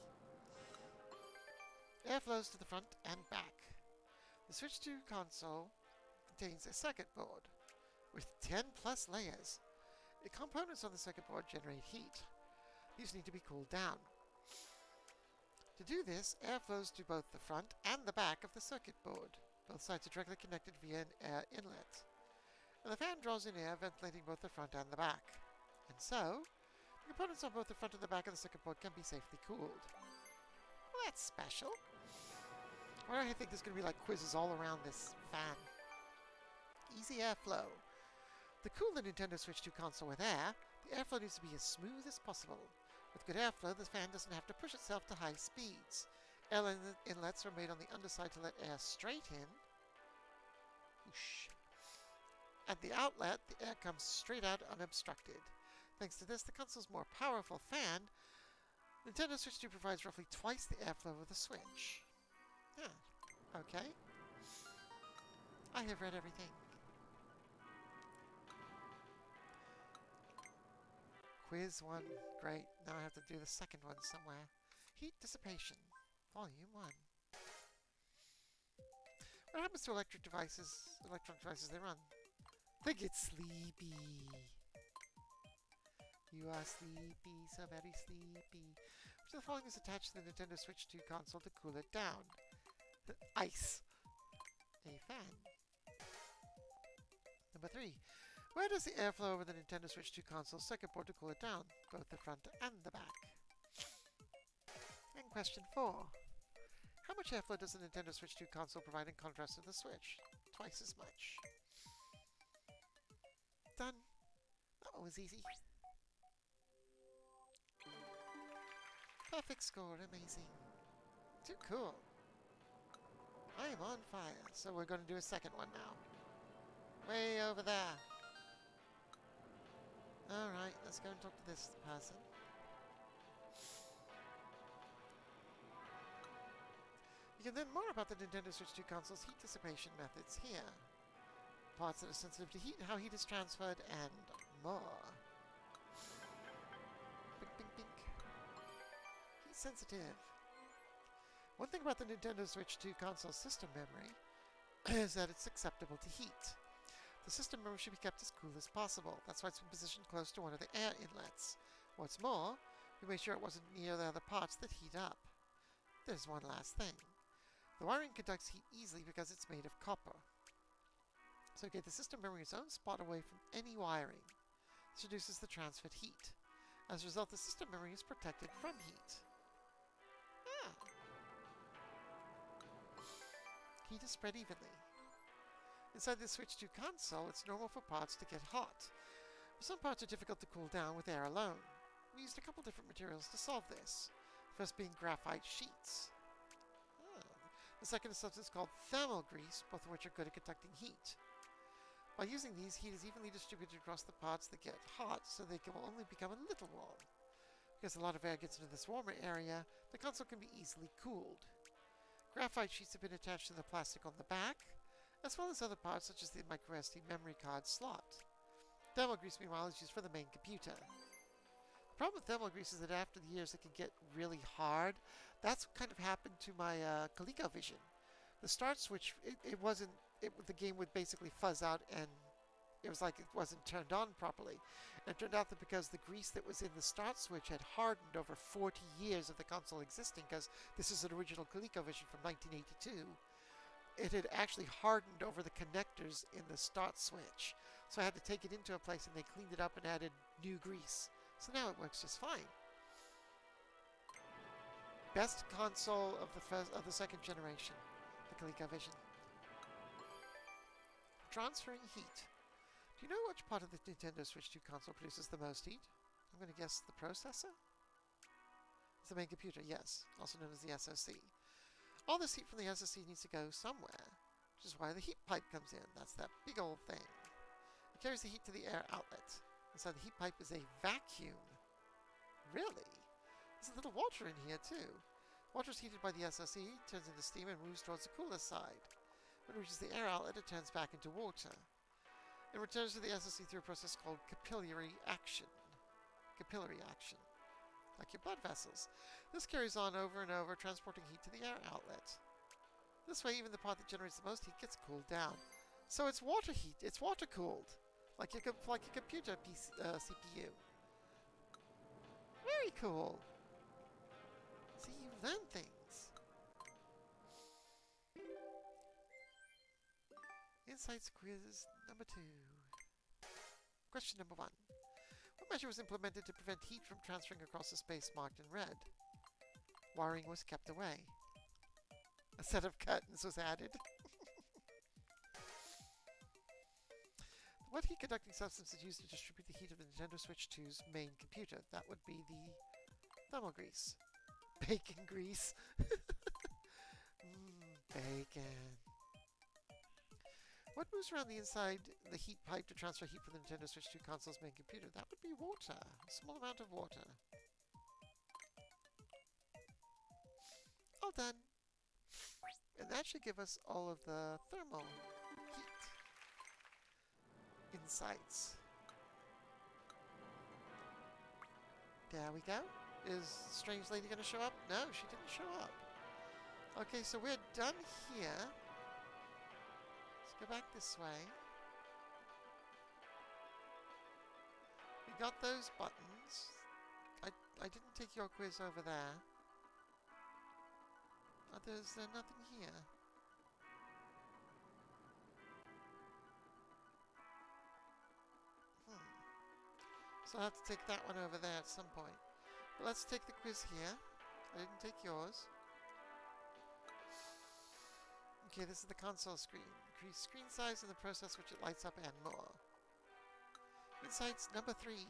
Air flows to the front and back. The Switch 2 console contains a circuit board with 10 plus layers. The components on the circuit board generate heat. These need to be cooled down. To do this, air flows to both the front and the back of the circuit board. Both sides are directly connected via an air inlet. And the fan draws in air, ventilating both the front and the back. And so, the components on both the front and the back of the circuit board can be safely cooled. Well, that's special. Well, I think there's going to be like quizzes all around this fan. Easy airflow. To cool the Nintendo Switch 2 console with air, the airflow needs to be as smooth as possible. With good airflow, the fan doesn't have to push itself to high speeds. Air inlets are made on the underside to let air straight in. Whoosh. At the outlet, the air comes straight out unobstructed. Thanks to this, the console's more powerful fan, Nintendo Switch 2 provides roughly twice the airflow of the Switch. Yeah, okay. I have read everything. Quiz 1, great. Now I have to do the second one somewhere. Heat dissipation, volume 1. What happens to electronic devices they run? They get sleepy. You are sleepy, so very sleepy. Which of the following is attached to the Nintendo Switch 2 console to cool it down? Ice. A fan. Number 3. Where does the airflow over the Nintendo Switch 2 console circuit board to cool it down? Both the front and the back. And question 4. How much airflow does the Nintendo Switch 2 console provide in contrast to the Switch? Twice as much. Done. That one was easy. Perfect score, amazing. Too cool. I am on fire, so we're going to do a second one now. Way over there. Alright, let's go and talk to this person. You can learn more about the Nintendo Switch 2 console's heat dissipation methods here. Parts that are sensitive to heat, how heat is transferred, and more. Bink, bink, bink. Heat sensitive. One thing about the Nintendo Switch 2 console system memory is that it's acceptable to heat. The system memory should be kept as cool as possible. That's why it's been positioned close to one of the air inlets. What's more, we made sure it wasn't near the other parts that heat up. There's one last thing. The wiring conducts heat easily because it's made of copper. So give the system memory its own spot away from any wiring. This reduces the transferred heat. As a result, the system memory is protected from heat. Ah. Heat is spread evenly. Inside the Switch 2 console, it's normal for parts to get hot. Some parts are difficult to cool down with air alone. We used a couple different materials to solve this. First being graphite sheets. The second is a substance called thermal grease, both of which are good at conducting heat. By using these, heat is evenly distributed across the parts that get hot, so they can only become a little warm. Because a lot of air gets into this warmer area, the console can be easily cooled. Graphite sheets have been attached to the plastic on the back, as well as other parts such as the microSD memory card slot. Thermal grease, meanwhile, is used for the main computer. The problem with thermal grease is that after the years it can get really hard. That's what kind of happened to my ColecoVision. The start switch, the game would basically fuzz out and it was like it wasn't turned on properly. And it turned out that because the grease that was in the start switch had hardened over 40 years of the console existing, because this is an original ColecoVision from 1982, it had actually hardened over the connectors in the start switch. So I had to take it into a place and they cleaned it up and added new grease. So now it works just fine. Best console of the second generation, the ColecoVision. Transferring heat. Do you know which part of the Nintendo Switch 2 console produces the most heat? I'm going to guess the processor? It's the main computer, yes, also known as the SoC. All this heat from the SoC needs to go somewhere, which is why the heat pipe comes in. That's that big old thing. It carries the heat to the air outlet. Inside the heat pipe is a vacuum. Really? There's a little water in here, too. Water is heated by the SoC, turns into steam, and moves towards the cooler side. When it reaches the air outlet, it turns back into water. It returns to the SoC through a process called capillary action. Capillary action. Like your blood vessels. This carries on over and over, transporting heat to the air outlet. This way, even the part that generates the most heat gets cooled down. So it's water heat. It's water cooled. Like your computer CPU. Very cool. See, you learn things. Insights quiz number 2. Question number 1. What measure was implemented to prevent heat from transferring across the space marked in red? Wiring was kept away. A set of curtains was added. What heat-conducting substance is used to distribute the heat of the Nintendo Switch 2's main computer? That would be the thermal grease. Bacon grease. Bacon. What moves around the inside the heat pipe to transfer heat from the Nintendo Switch 2 console's main computer? That would be water. A small amount of water. All done. And that should give us all of the thermal heat insights. There we go. Is Strange Lady going to show up? No, she didn't show up. Okay, so we're done here. Let's go back this way. We got those buttons. I didn't take your quiz over there. There's nothing here. So I'll have to take that one over there at some point. But let's take the quiz here. I didn't take yours. Okay, this is the console screen. Increase screen size and the process which it lights up and more. Insights number 3.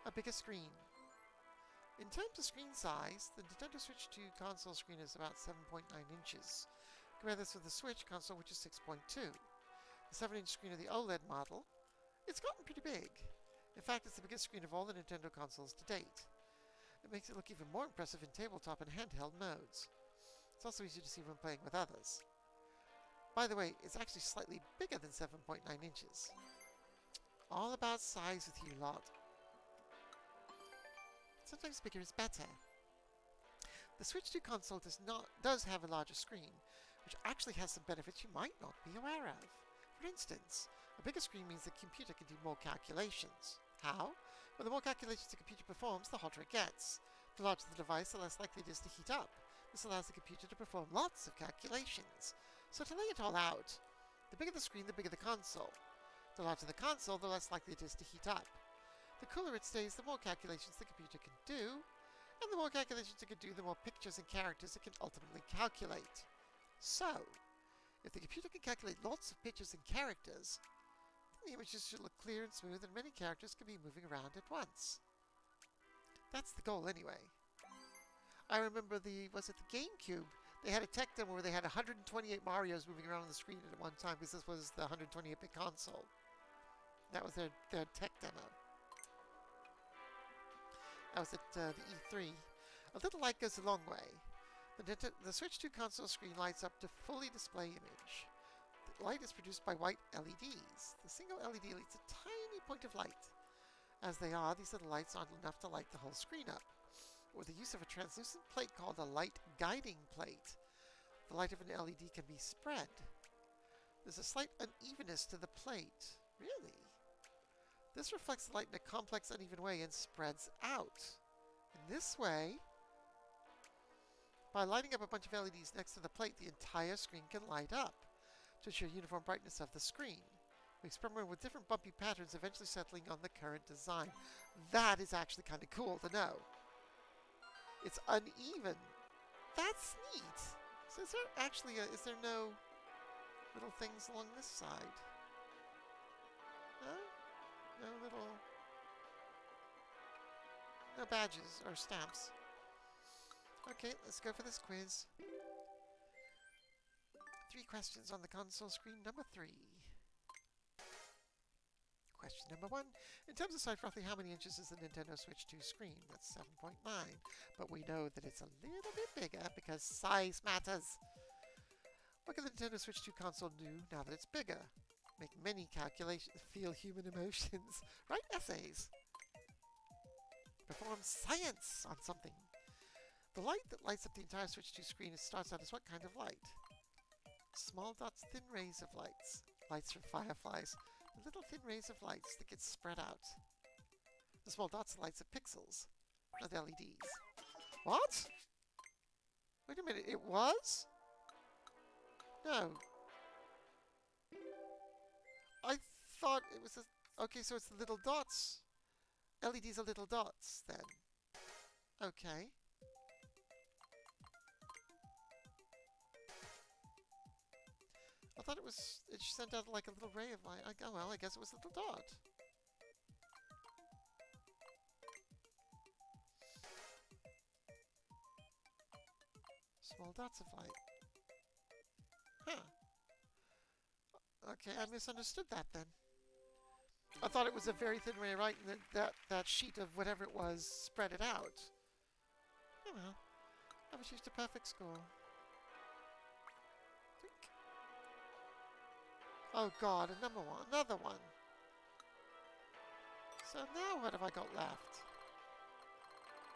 A bigger screen. In terms of screen size, the Nintendo Switch 2 console screen is about 7.9 inches. Compare this with the Switch console, which is 6.2. The 7-inch screen of the OLED model, it's gotten pretty big. In fact, it's the biggest screen of all the Nintendo consoles to date. It makes it look even more impressive in tabletop and handheld modes. It's also easier to see when playing with others. By the way, it's actually slightly bigger than 7.9 inches. All about size with you lot. Sometimes bigger is better. The Switch 2 console does have a larger screen, which actually has some benefits you might not be aware of. For instance, a bigger screen means the computer can do more calculations. How? Well, the more calculations the computer performs, the hotter it gets. The larger the device, the less likely it is to heat up. This allows the computer to perform lots of calculations. So to lay it all out, the bigger the screen, the bigger the console. The larger the console, the less likely it is to heat up. The cooler it stays, the more calculations the computer can do, and the more calculations it can do, the more pictures and characters it can ultimately calculate. So, if the computer can calculate lots of pictures and characters, then the images should look clear and smooth, and many characters can be moving around at once. That's the goal anyway. I remember was it the GameCube? They had a tech demo where they had 128 Marios moving around on the screen at one time because this was the 128-bit console. That was their tech demo. That was at the E3. A little light goes a long way. The Switch 2 console screen lights up to fully display image. The light is produced by white LEDs. The single LED lights a tiny point of light. As they are, these little lights aren't enough to light the whole screen up. With the use of a translucent plate called a light guiding plate, the light of an LED can be spread. There's a slight unevenness to the plate. Really? This reflects the light in a complex, uneven way and spreads out. In this way, by lighting up a bunch of LEDs next to the plate, the entire screen can light up to ensure uniform brightness of the screen. We experiment with different bumpy patterns, eventually settling on the current design. That is actually kind of cool to know. It's uneven. That's neat. So is there actually is there no little things along this side? No? No badges or stamps. Okay, let's go for this quiz. 3 questions on the console screen. Number 3. Question number 1. In terms of size, roughly how many inches is the Nintendo Switch 2 screen? That's 7.9. But we know that it's a little bit bigger because size matters. What can the Nintendo Switch 2 console do now that it's bigger? Make many calculations, feel human emotions, write essays, perform science on something. The light that lights up the entire Switch 2 screen starts out as what kind of light? Small dots, thin rays of lights. Lights from fireflies. The little thin rays of lights that get spread out. The small dots are lights of pixels, not LEDs. What? Wait a minute, it was? No. I thought it was a... Okay, so it's the little dots. LEDs are little dots, then. Okay. I thought it sent out like a little ray of light. Oh well, I guess it was a little dot. Small dots of light. Huh. Okay, I misunderstood that then. I thought it was a very thin ray of light and that sheet of whatever it was spread it out. Oh well. I was used a perfect score. Oh god, another one. So now what have I got left?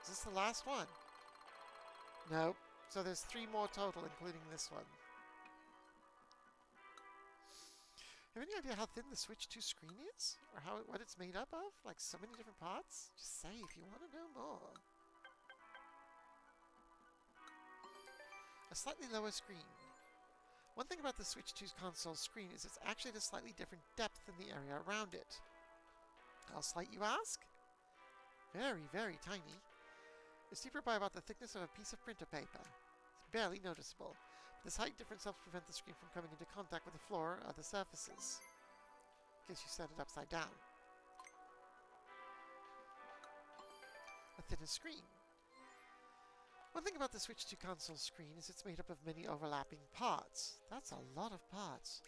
Is this the last one? Nope. So there's 3 more total, including this one. Have any idea how thin the Switch 2 screen is? Or what it's made up of? Like so many different parts? Just say if you want to know more. A slightly lower screen. One thing about the Switch 2's console screen is it's actually at a slightly different depth than the area around it. How slight, you ask? Very, very tiny. It's deeper by about the thickness of a piece of printer paper. It's barely noticeable. This height difference helps prevent the screen from coming into contact with the floor or other surfaces, in case you set it upside down. A thinner screen. One thing about the Switch 2 console screen is it's made up of many overlapping parts. That's a lot of parts.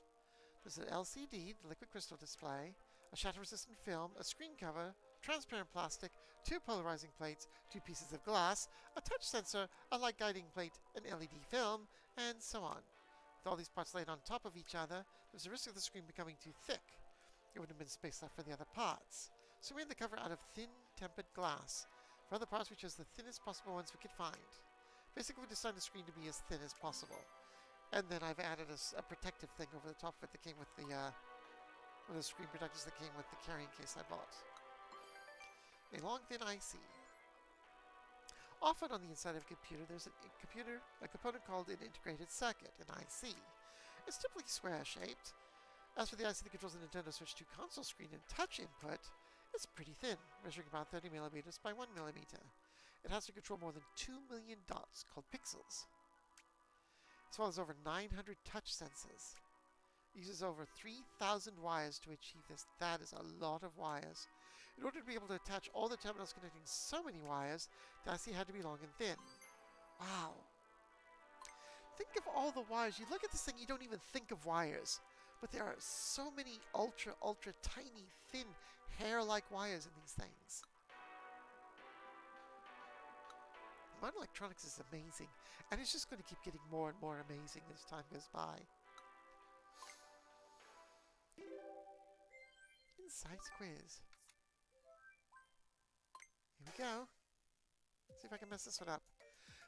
There's an LCD, the liquid crystal display, a shatter-resistant film, a screen cover, transparent plastic, 2 polarizing plates, 2 pieces of glass, a touch sensor, a light guiding plate, an LED film, and so on. With all these parts laid on top of each other, there's a risk of the screen becoming too thick. There wouldn't have been space left for the other parts. So we made the cover out of thin, tempered glass. For other parts, we chose the thinnest possible ones we could find. Basically, we designed the screen to be as thin as possible. And then I've added a protective thing over the top of it that came with the, one of the screen protectors that came with the carrying case I bought. A long, thin IC. Often on the inside of a computer, there's a component called an integrated circuit, an IC. It's typically square-shaped. As for the IC that controls the Nintendo Switch 2 console screen and touch input, it's pretty thin, measuring about 30 millimeters by 1 millimeter. It has to control more than 2 million dots, called pixels, as well as over 900 touch sensors. It uses over 3,000 wires to achieve this. That is a lot of wires. In order to be able to attach all the terminals connecting so many wires, the IC had to be long and thin. Wow. think of all the wires. You look at this thing, you don't even think of wires. But there are so many ultra, ultra tiny, thin, hair-like wires in these things. Modern electronics is amazing. And it's just going to keep getting more and more amazing as time goes by. Insights quiz. Here we go. See if I can mess this one up.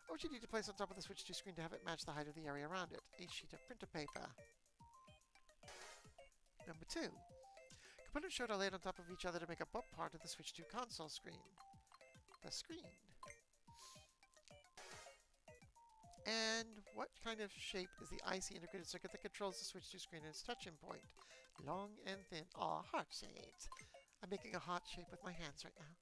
What would you need to place on top of the Switch 2 screen to have it match the height of the area around it? A sheet of printer paper. Number 2. Components showed are laid on top of each other to make a both part of the Switch 2 console screen. The screen. And what kind of shape is the IC integrated circuit that controls the Switch 2 screen and its touching point? Long and thin. Aw, heart shaped. I'm making a heart shape with my hands right now.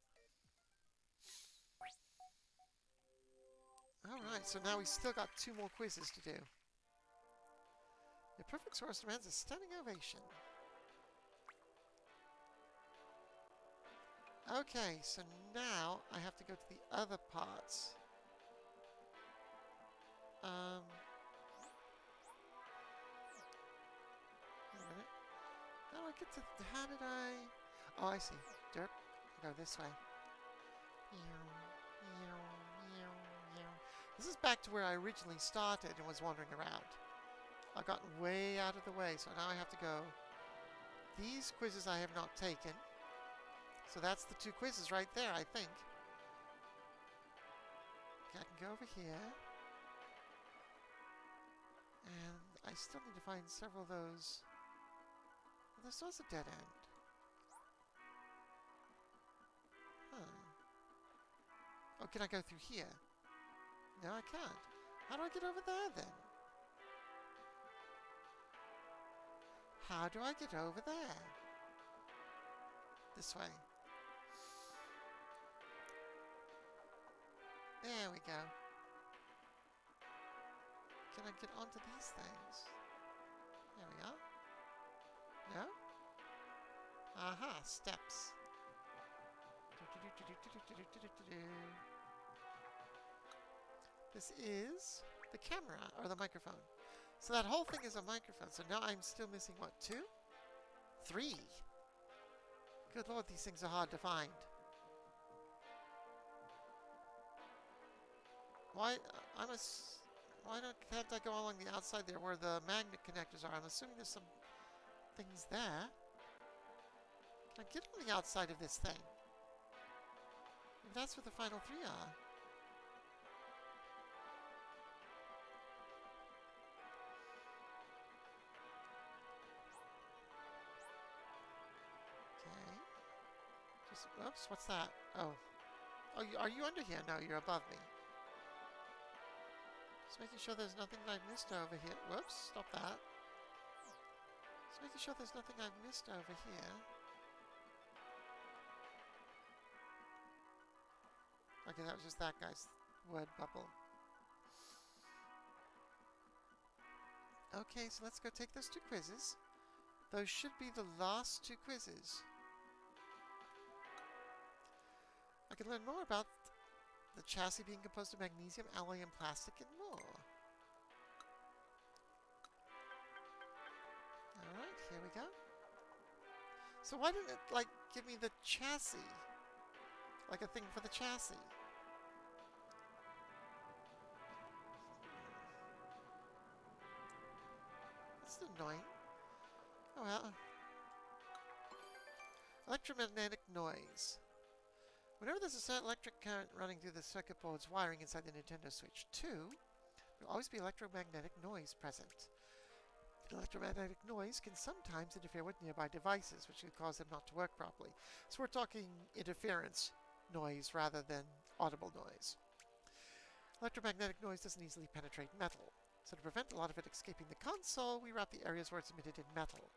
Alright, so now we still got 2 more quizzes to do. Your perfect source demands a standing ovation. Okay, so now I have to go to the other parts. Wait a minute. How do I get to... How did I... Oh, I see. Derp. I go this way. This is back to where I originally started and was wandering around. I've gotten way out of the way, so now I have to go. These quizzes I have not taken. So that's the 2 quizzes right there, I think. Okay, I can go over here. And I still need to find several of those. Well, this was a dead end. Huh. Oh, can I go through here? No, I can't. How do I get over there, then? How do I get over there? This way. There we go. Can I get onto these things? There we are. No? Aha, steps. This is the camera, or the microphone. So that whole thing is a microphone. So now I'm still missing, what, 2? 3? Good lord, these things are hard to find. Why, can't I go along the outside there where the magnet connectors are? I'm assuming there's some things there. Can I get on the outside of this thing? If that's where the final 3 are. Okay. Just, oops, what's that? Oh. Oh, are you under here? No, you're above me. Just making sure there's nothing I've missed over here. Whoops, stop that. Just making sure there's nothing I've missed over here. Okay, that was just that guy's word bubble. Okay, so let's go take those 2 quizzes. Those should be the last 2 quizzes. I can learn more about the chassis being composed of magnesium, alloy, and plastic, and more. Alright, here we go. So why didn't it, like, give me the chassis? Like a thing for the chassis? That's annoying. Oh well. Electromagnetic noise. Whenever there's a certain electric current running through the circuit board's wiring inside the Nintendo Switch 2, there will always be electromagnetic noise present. Electromagnetic noise can sometimes interfere with nearby devices, which can cause them not to work properly. So we're talking interference noise rather than audible noise. Electromagnetic noise doesn't easily penetrate metal. So to prevent a lot of it escaping the console, we wrap the areas where it's emitted in metal.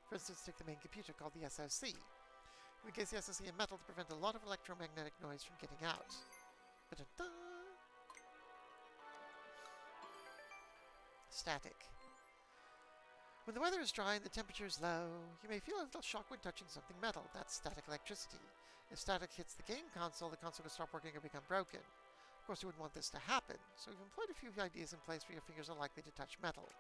For instance, take the main computer called the SoC. We encase the SoC in metal to prevent a lot of electromagnetic noise from getting out. Ba-da-da! Static. When the weather is dry and the temperature is low, you may feel a little shock when touching something metal. That's static electricity. If static hits the game console will stop working or become broken. Of course, you wouldn't want this to happen, so we've employed a few ideas in place where your fingers are likely to touch metal.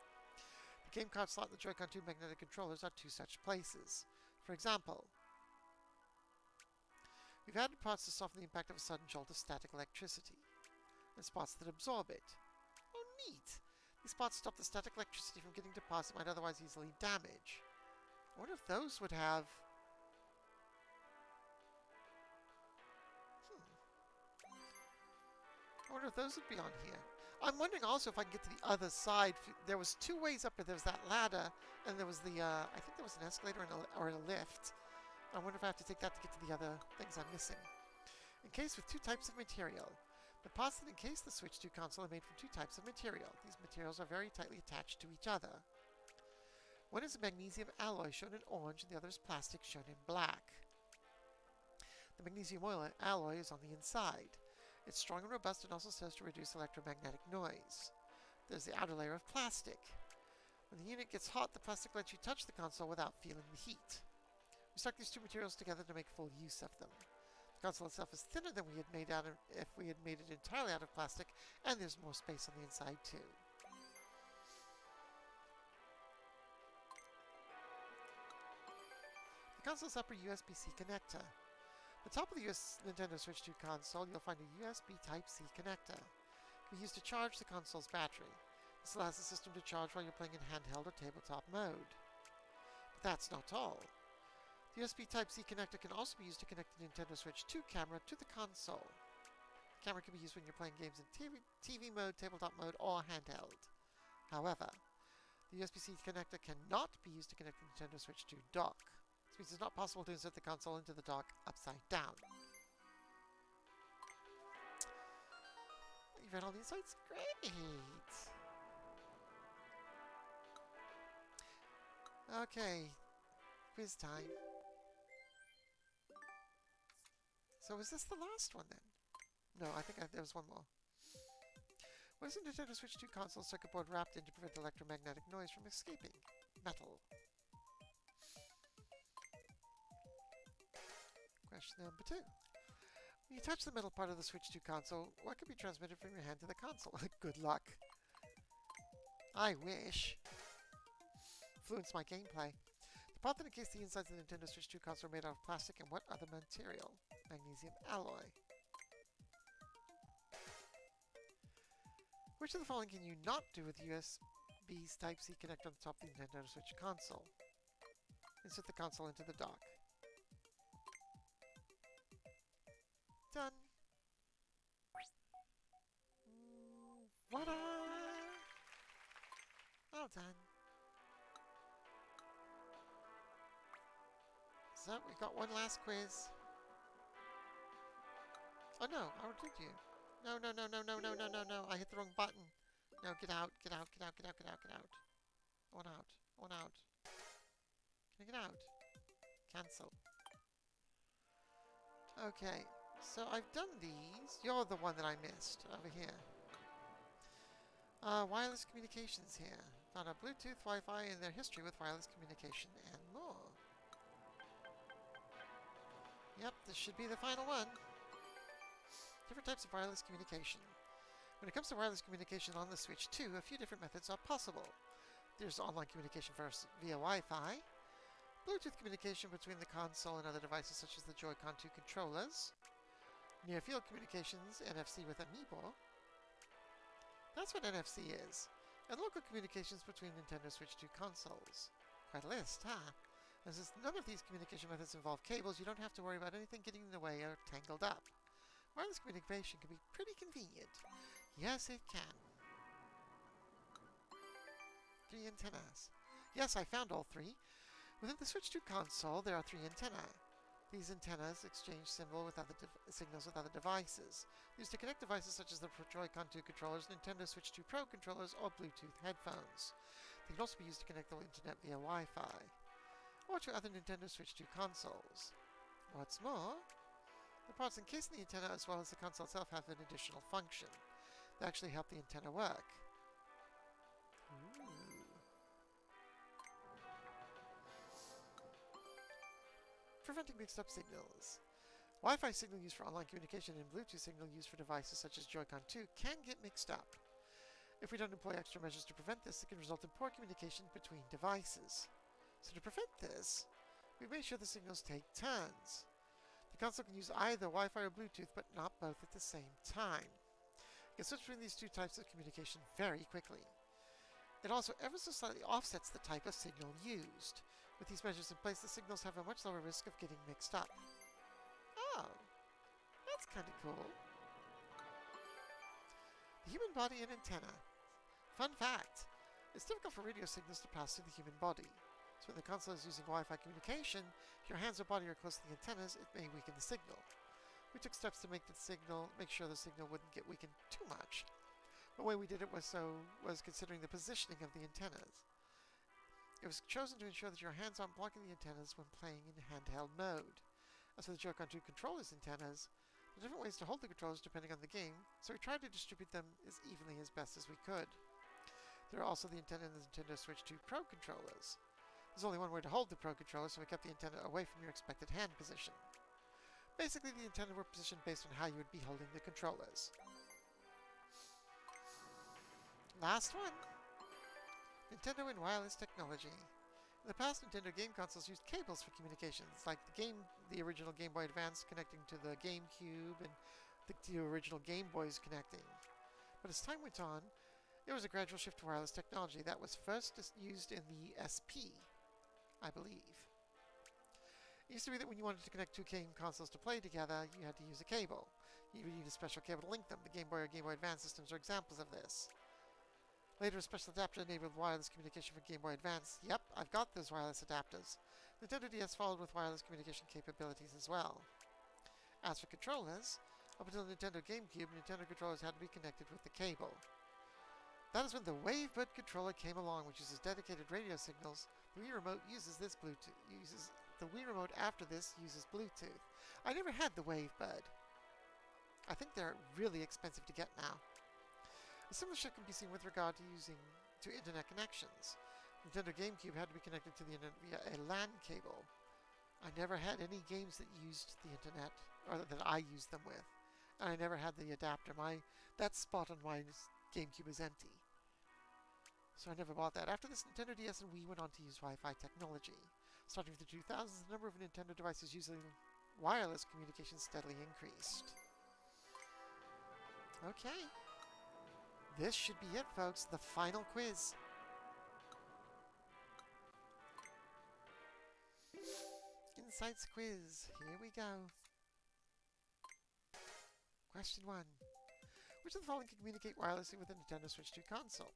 The game card slot and the Joy-Con 2 magnetic controllers are two such places. For example, we've added parts to soften the impact of a sudden jolt of static electricity, and spots that absorb it. Oh, neat! These spots stop the static electricity from getting to parts that might otherwise easily damage. I wonder if those would have... I wonder if those would be on here. I'm wondering also if I can get to the other side. There was two ways up there. There was that ladder, and there was the, I think there was an escalator or a lift. I wonder if I have to take that to get to the other things I'm missing. Encased with two types of material. The parts that encase the Switch 2 console are made from two types of material. These materials are very tightly attached to each other. One is a magnesium alloy shown in orange, and the other is plastic shown in black. The magnesium alloy is on the inside. It's strong and robust and also serves to reduce electromagnetic noise. There's the outer layer of plastic. When the unit gets hot, the plastic lets you touch the console without feeling the heat. We stuck these two materials together to make full use of them. The console itself is thinner than we had made if we had made it entirely out of plastic, and there's more space on the inside too. The console's upper USB-C connector. At the top of the Nintendo Switch 2 console, you'll find a USB Type-C connector. It can be used to charge the console's battery. This allows the system to charge while you're playing in handheld or tabletop mode. But that's not all. The USB Type-C connector can also be used to connect the Nintendo Switch 2 camera to the console. The camera can be used when you're playing games in TV mode, tabletop mode, or handheld. However, the USB-C connector cannot be used to connect the Nintendo Switch 2 dock. This means it's not possible to insert the console into the dock upside down. You've read all these sites? Great! Okay, quiz time. So is this the last one then? No, I think there was one more. What is a Nintendo Switch 2 console circuit board wrapped in to prevent electromagnetic noise from escaping? Metal. Question number 2. When you touch the metal part of the Switch 2 console, what can be transmitted from your hand to the console? Good luck. I wish. Influence my gameplay. The part that encased the insides of the Nintendo Switch 2 console are made out of plastic and what other material? Magnesium alloy. Which of the following can you not do with USB Type-C connector on the top of the Nintendo Switch console? Insert the console into the dock. Done. Voila! All done. So, we got one last quiz. Oh no, how did you? No, no, no, no, no, no, no, no, no. I hit the wrong button. No, get out, get out, get out, get out, get out, get out. I want out. I want out. Can I get out? Cancel. Okay, so I've done these. You're the one that I missed over here. Wireless communications here. Found out Bluetooth, Wi-Fi, and their history with wireless communication and more. Yep, this should be the final one. Different types of wireless communication. When it comes to wireless communication on the Switch 2, a few different methods are possible. There's online communication via Wi-Fi, Bluetooth communication between the console and other devices such as the Joy-Con 2 controllers, near-field communications, NFC with Amiibo. That's what NFC is. And local communications between Nintendo Switch 2 consoles. Quite a list, huh? As none of these communication methods involve cables, you don't have to worry about anything getting in the way or tangled up. Wireless communication can be pretty convenient. Yes, it can. 3 antennas. Yes, I found all 3. Within the Switch 2 console, there are 3 antennae. These antennas exchange signals with other devices. Used to connect devices such as the Joy-Con 2 controllers, Nintendo Switch 2 Pro controllers, or Bluetooth headphones. They can also be used to connect the internet via Wi-Fi, or to other Nintendo Switch 2 consoles. What's more, the parts encasing the antenna as well as the console itself have an additional function. They actually help the antenna work. Ooh. Preventing mixed-up signals. Wi-Fi signal used for online communication and Bluetooth signal used for devices such as Joy-Con 2 can get mixed up. If we don't employ extra measures to prevent this, it can result in poor communication between devices. So to prevent this, we make sure the signals take turns. The console can use either Wi-Fi or Bluetooth, but not both at the same time. You can switch between these two types of communication very quickly. It also ever so slightly offsets the type of signal used. With these measures in place, the signals have a much lower risk of getting mixed up. Oh, that's kind of cool. The human body and antenna. Fun fact, it's difficult for radio signals to pass through the human body. So when the console is using Wi-Fi communication, if your hands or body are close to the antennas, it may weaken the signal. We took steps to make sure the signal wouldn't get weakened too much. The way we did it was considering the positioning of the antennas. It was chosen to ensure that your hands aren't blocking the antennas when playing in handheld mode. As for the Joy-Con 2 controller's antennas, there are different ways to hold the controllers depending on the game, so we tried to distribute them as evenly as best as we could. There are also the antenna in the Nintendo Switch 2 Pro controllers. There's only one way to hold the Pro controller, so we kept the antenna away from your expected hand position. Basically, the antenna were positioned based on how you would be holding the controllers. Last one! Nintendo and wireless technology. In the past, Nintendo game consoles used cables for communications, like the original Game Boy Advance connecting to the GameCube and the original Game Boys connecting. But as time went on, there was a gradual shift to wireless technology that was first used in the SP, I believe. It used to be that when you wanted to connect two game consoles to play together, you had to use a cable. You would need a special cable to link them. The Game Boy or Game Boy Advance systems are examples of this. Later, a special adapter enabled wireless communication for Game Boy Advance. Yep, I've got those wireless adapters. Nintendo DS followed with wireless communication capabilities as well. As for controllers, up until Nintendo GameCube, Nintendo controllers had to be connected with the cable. That is when the WaveBud controller came along, which uses dedicated radio signals. The Wii Remote uses the Wii Remote after this uses Bluetooth. I never had the WaveBud. I think they're really expensive to get now. A similar shift can be seen with regard to internet connections. Nintendo GameCube had to be connected to the internet via a LAN cable. I never had any games that used the internet, or that I used them with. And I never had the adapter. That spot on my GameCube is empty. So I never bought that. After this, Nintendo DS and Wii went on to use Wi-Fi technology. Starting with the 2000s, the number of Nintendo devices using wireless communication steadily increased. Okay. This should be it, folks. The final quiz. Insights quiz. Here we go. Question 1. Which of the following can communicate wirelessly with a Nintendo Switch 2 console?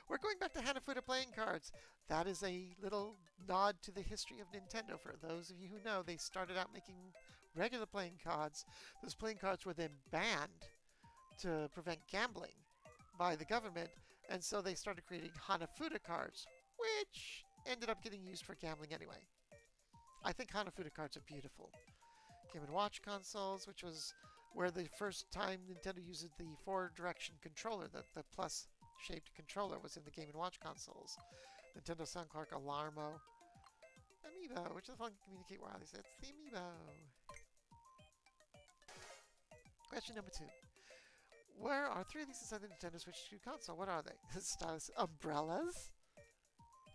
We're going back to Hanafuda playing cards. That is a little nod to the history of Nintendo. For those of you who know, they started out making regular playing cards. Those playing cards were then banned to prevent gambling by the government, and so they started creating Hanafuda cards, which ended up getting used for gambling anyway. I think Hanafuda cards are beautiful. Game & Watch consoles, which was where the first time Nintendo used the 4-direction controller, the plus-shaped controller was in the Game & Watch consoles. Nintendo Sound Clark Alarmo. Amiibo, which is the following can communicate wirelessly? That's the Amiibo. Question number 2. Where are 3 of these inside the Nintendo Switch 2 console? What are they? Stylus umbrellas?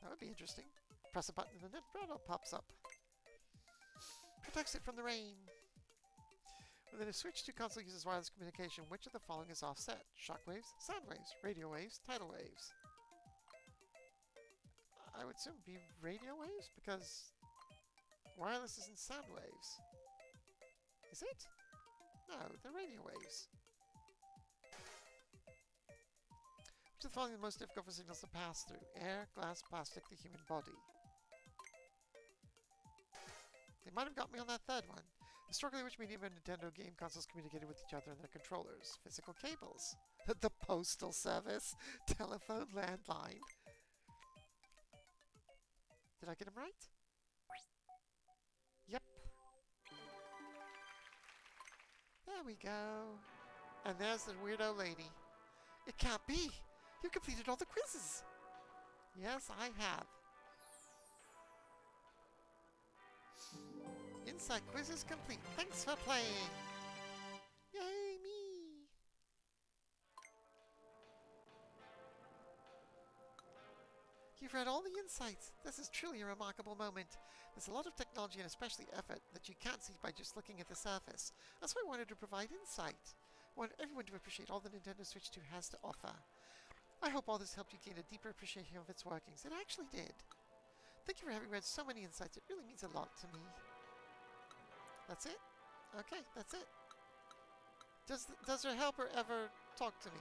That would be interesting. Press a button and an umbrella pops up. Protects it from the rain. When the Switch 2 console uses wireless communication, which of the following is offset? Shockwaves, sound waves, radio waves, tidal waves. I would assume it'd be radio waves, because wireless isn't sound waves. Is it? No, they're radio waves. Which of the following is the most difficult for signals to pass through? Air, glass, plastic, the human body. They might have got me on that third one. Historically, which medium of Nintendo game consoles communicated with each other and their controllers? Physical cables. The postal service. Telephone landline. Did I get them right? Yep. There we go. And there's the weirdo lady. It can't be! You completed all the quizzes! Yes, I have. Insight quiz is complete. Thanks for playing. Yay, me. You've read all the insights. This is truly a remarkable moment. There's a lot of technology and especially effort that you can't see by just looking at the surface. That's why I wanted to provide insight. I want everyone to appreciate all the Nintendo Switch 2 has to offer. I hope all this helped you gain a deeper appreciation of its workings. It actually did. Thank you for having read so many insights. It really means a lot to me. That's it? Okay, that's it. Does her helper ever talk to me?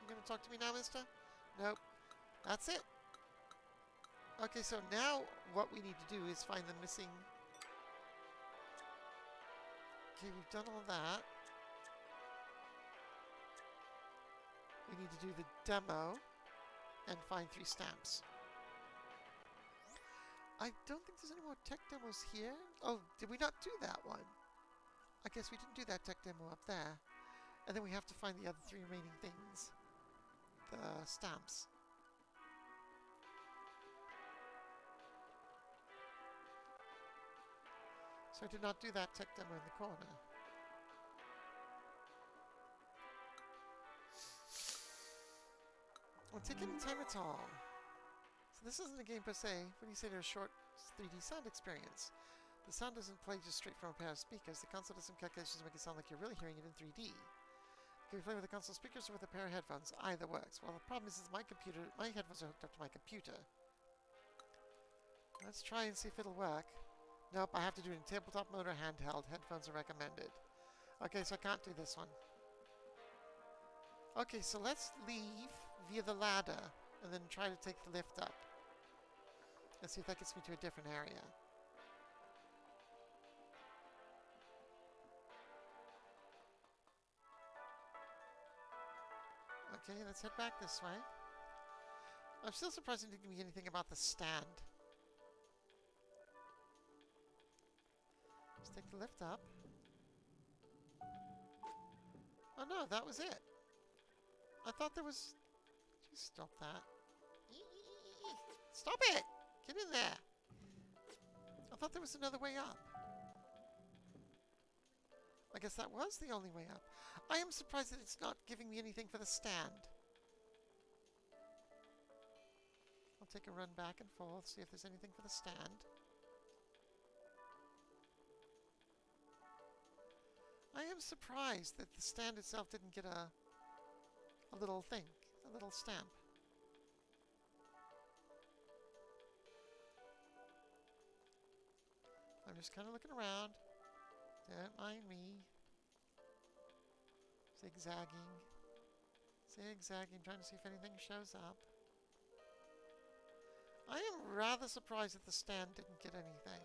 You gonna talk to me now, mister? Nope. That's it. Okay, so now what we need to do is find the missing... Okay, we've done all that. We need to do the demo and find 3 stamps. I don't think there's any more tech demos here. Oh, did we not do that one? I guess we didn't do that tech demo up there. And then we have to find the other 3 remaining things. The stamps. So I did not do that tech demo in the corner. Won't take any time at all. So this isn't a game per se. When you say there's a short 3D sound experience, the sound doesn't play just straight from a pair of speakers. The console does some calculations to make it sound like you're really hearing it in 3D. Can you play with the console speakers or with a pair of headphones? Either works. Well, the problem is my headphones are hooked up to my computer. Let's try and see if it'll work. Nope, I have to do it in tabletop mode or handheld. Headphones are recommended. Okay, so I can't do this one. Okay, so let's leave via the ladder and then try to take the lift up. Let's see if that gets me to a different area. Okay, let's head back this way. I'm still surprised it didn't give me anything about the stand. Let's take the lift up. Oh no, that was it. I thought there was... Just stop that. Stop it! Get in there! I thought there was another way up. I guess that was the only way up. I am surprised that it's not giving me anything for the stand. I'll take a run back and forth, see if there's anything for the stand. I am surprised that the stand itself didn't get a little thing, a little stamp. I'm just kind of looking around. Don't mind me. Zigzagging. Zigzagging, trying to see if anything shows up. I am rather surprised that the stand didn't get anything.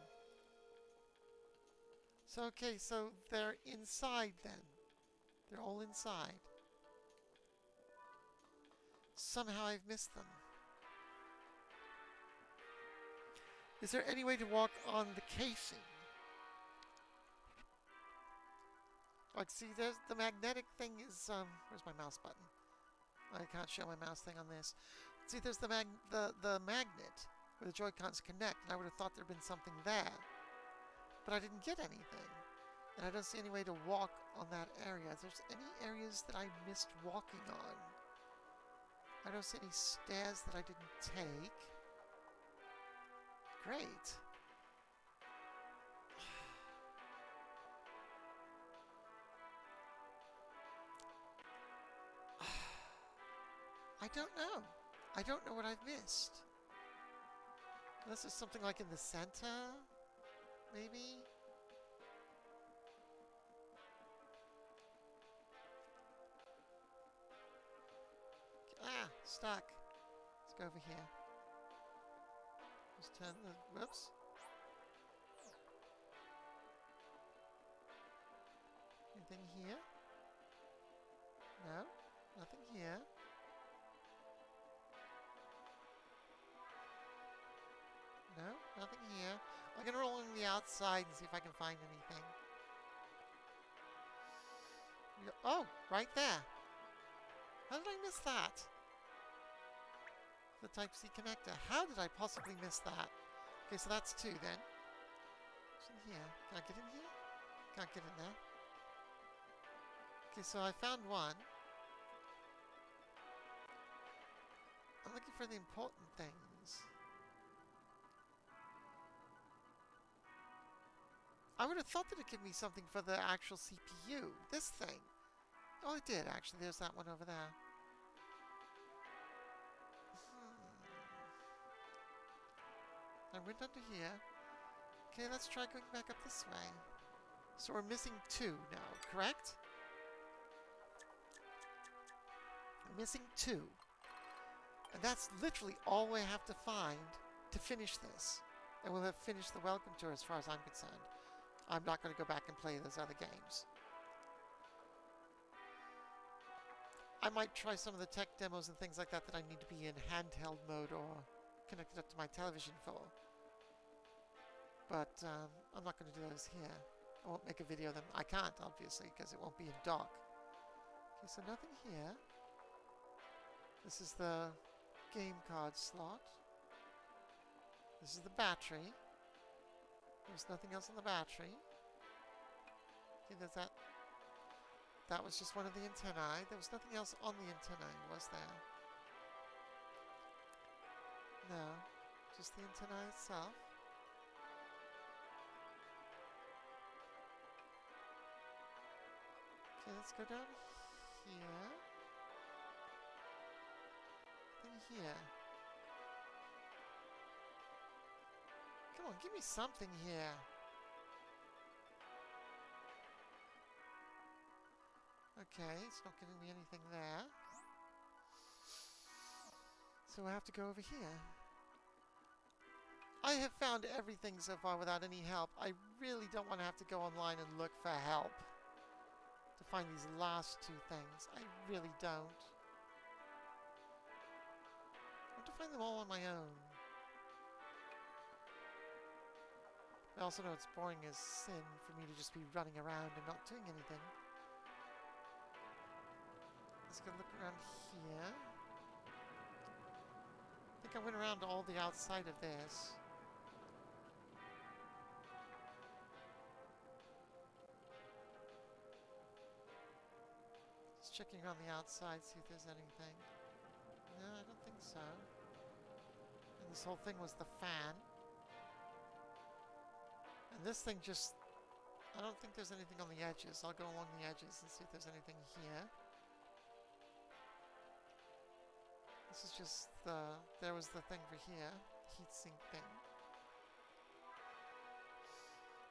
So, okay, so they're inside then. They're all inside. Somehow I've missed them. Is there any way to walk on the casing? Like, see, there's the magnetic thing is, where's my mouse button? I can't show my mouse thing on this. See, there's the magnet where the Joy-Cons connect, and I would have thought there'd been something there. But I didn't get anything. And I don't see any way to walk on that area. Is there any areas that I missed walking on? I don't see any stairs that I didn't take. Great. I don't know. I don't know what I've missed. Unless there's something like in the center, maybe? Ah, stuck. Let's go over here. Just turn the... Whoops. Anything here? No, nothing here. No, nothing here. I'm gonna roll on the outside and see if I can find anything. Oh, right there. How did I miss that? The Type-C connector. How did I possibly miss that? Okay, so that's 2 then. So nothing here. Can I get in here? Can't get in there. Okay, so I found one. I'm looking for the important things. I would have thought that it'd give me something for the actual CPU. This thing. Oh, it did, actually. There's that one over there. I went under here. Okay, let's try going back up this way. So we're missing 2 now, correct? We're missing 2. And that's literally all we have to find to finish this. And we'll have finished the welcome tour as far as I'm concerned. I'm not going to go back and play those other games. I might try some of the tech demos and things like that that I need to be in handheld mode or connected up to my television for. But I'm not going to do those here. I won't make a video of them. I can't, obviously, because it won't be in dock. Okay, so nothing here. This is the game card slot. This is the battery. There's nothing else on the battery. Okay, there's that. That was just one of the antennae. There was nothing else on the antennae, was there? No, just the antennae itself. Okay, let's go down here. Then here. Come on, give me something here. Okay, it's not giving me anything there. So I have to go over here. I have found everything so far without any help. I really don't want to have to go online and look for help to find these last 2 things. I really don't. I want to find them all on my own. I also know it's boring as sin for me to just be running around and not doing anything. Let's go look around here. I think I went around all the outside of this. Just checking around the outside, see if there's anything. No, I don't think so. And this whole thing was the fan. And this thing just... I don't think there's anything on the edges. I'll go along the edges and see if there's anything here. This is just the... There was the thing for here. Heatsink thing.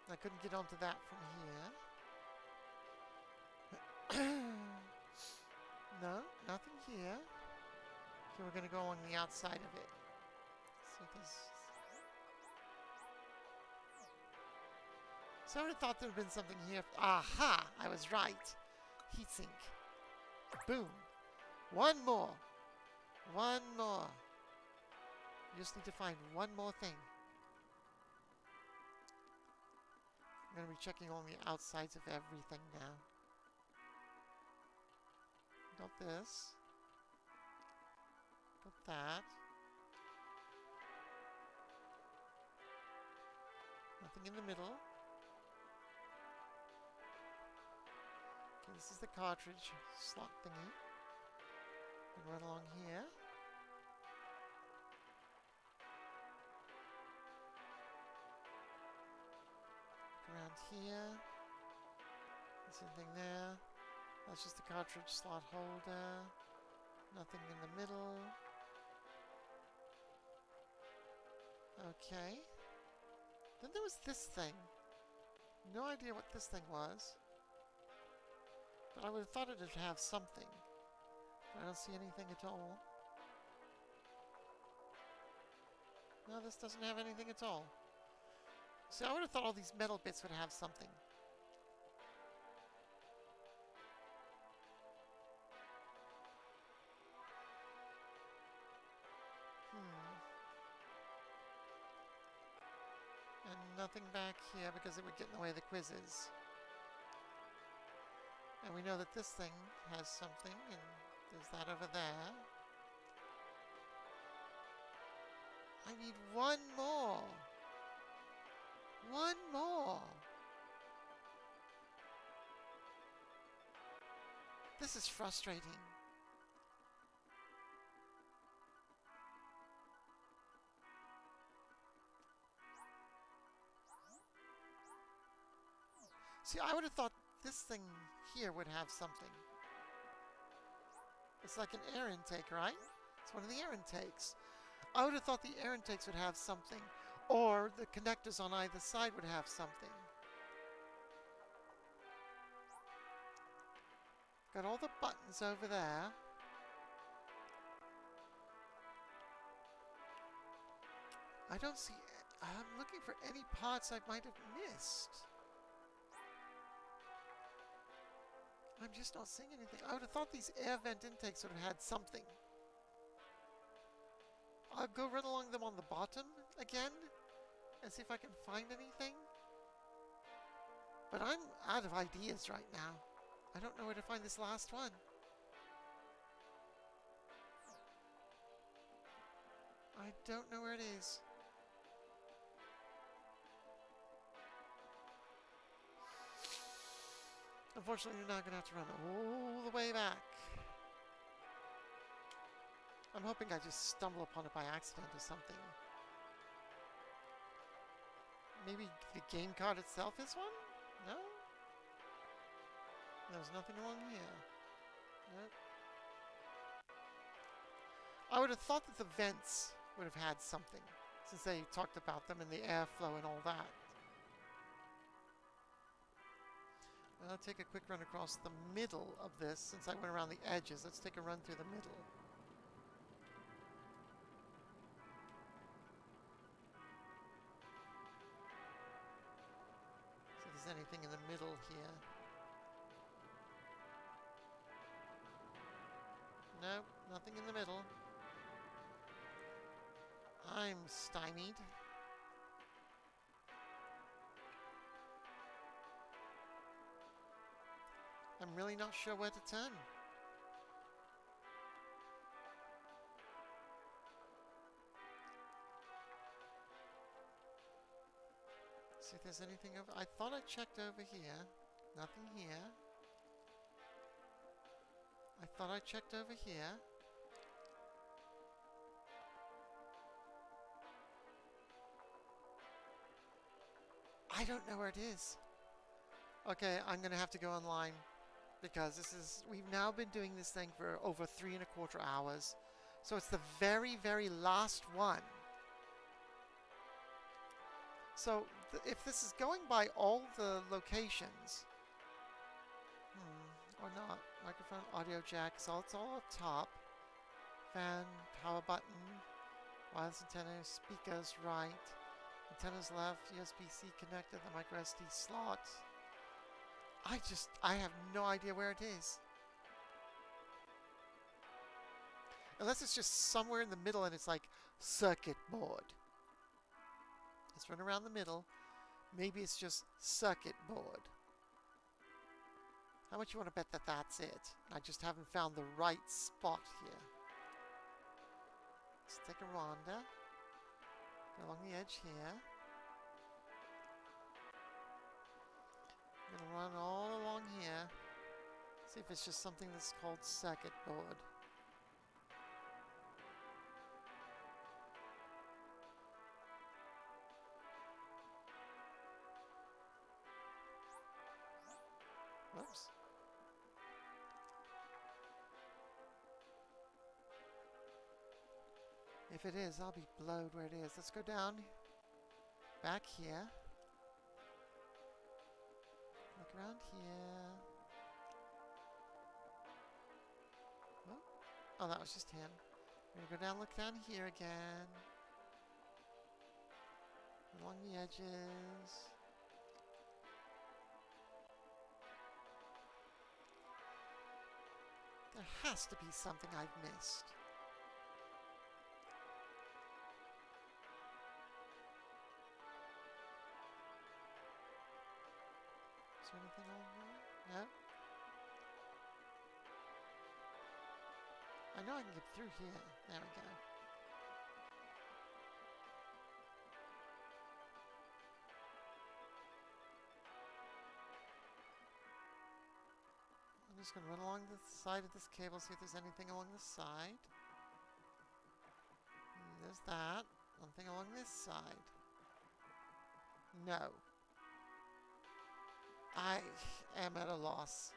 I couldn't get onto that from here. No, nothing here. Okay, we're going to go along the outside of it. See if there's... So I would have thought there would have been something here. Aha! I was right. Heatsink. Boom. One more. One more. You just need to find one more thing. I'm going to be checking on the outsides of everything now. Got this. Got that. Nothing in the middle. Okay, this is the cartridge slot thingy. And right along here. Around here. There's anything there. That's just the cartridge slot holder. Nothing in the middle. Okay. Then there was this thing. No idea what this thing was. But I would have thought it would have something. I don't see anything at all. No, this doesn't have anything at all. So I would have thought all these metal bits would have something. And nothing back here because it would get in the way of the quizzes. And we know that this thing has something, and there's that over there. I need one more. One more. This is frustrating. See, I would have thought this thing here would have something. It's like an air intake, right? It's one of the air intakes. I would have thought the air intakes would have something. Or the connectors on either side would have something. Got all the buttons over there. I don't see... I'm looking for any parts I might have missed. I'm just not seeing anything. I would have thought these air vent intakes would have had something. I'll go run along them on the bottom again and see if I can find anything. But I'm out of ideas right now. I don't know where to find this last one. I don't know where it is. Unfortunately, you're not going to have to run all the way back. I'm hoping I just stumble upon it by accident or something. Maybe the game card itself is one? No? There's nothing along here. Nope. I would have thought that the vents would have had something, since they talked about them and the airflow and all that. I'll take a quick run across the middle of this, since I went around the edges. Let's take a run through the middle. See if there's anything in the middle here. Nope, nothing in the middle. I'm stymied. I'm really not sure where to turn. See if there's anything over... I thought I checked over here. Nothing here. I thought I checked over here. I don't know where it is. Okay, I'm going to have to go online. Because this is... We've now been doing this thing for over 3¼ hours. So it's the very, very last one. So if this is going by all the locations... or not. Microphone, audio jack, so it's all up top. Fan, power button, wireless antenna, speakers right. Antennas left, USB-C connector, the micro SD slot. I have no idea where it is. Unless it's just somewhere in the middle and it's like circuit board. Let's run around the middle. Maybe it's just circuit board. How much you want to bet that that's it? I just haven't found the right spot here. Let's take a ronda. Go along the edge here. I'm going to run all along here. See if it's just something that's called circuit board. Whoops. If it is, I'll be blowed where it is. Let's go down. Back here. Look around here. Oh, that was just him. We're gonna go down, look down here again. Along the edges. There has to be something I've missed. Is there anything on there? No? I know I can get through here. There we go. just going to run along the side of this cable, see if there's anything along the side. There's that. Nothing along this side. No. I am at a loss.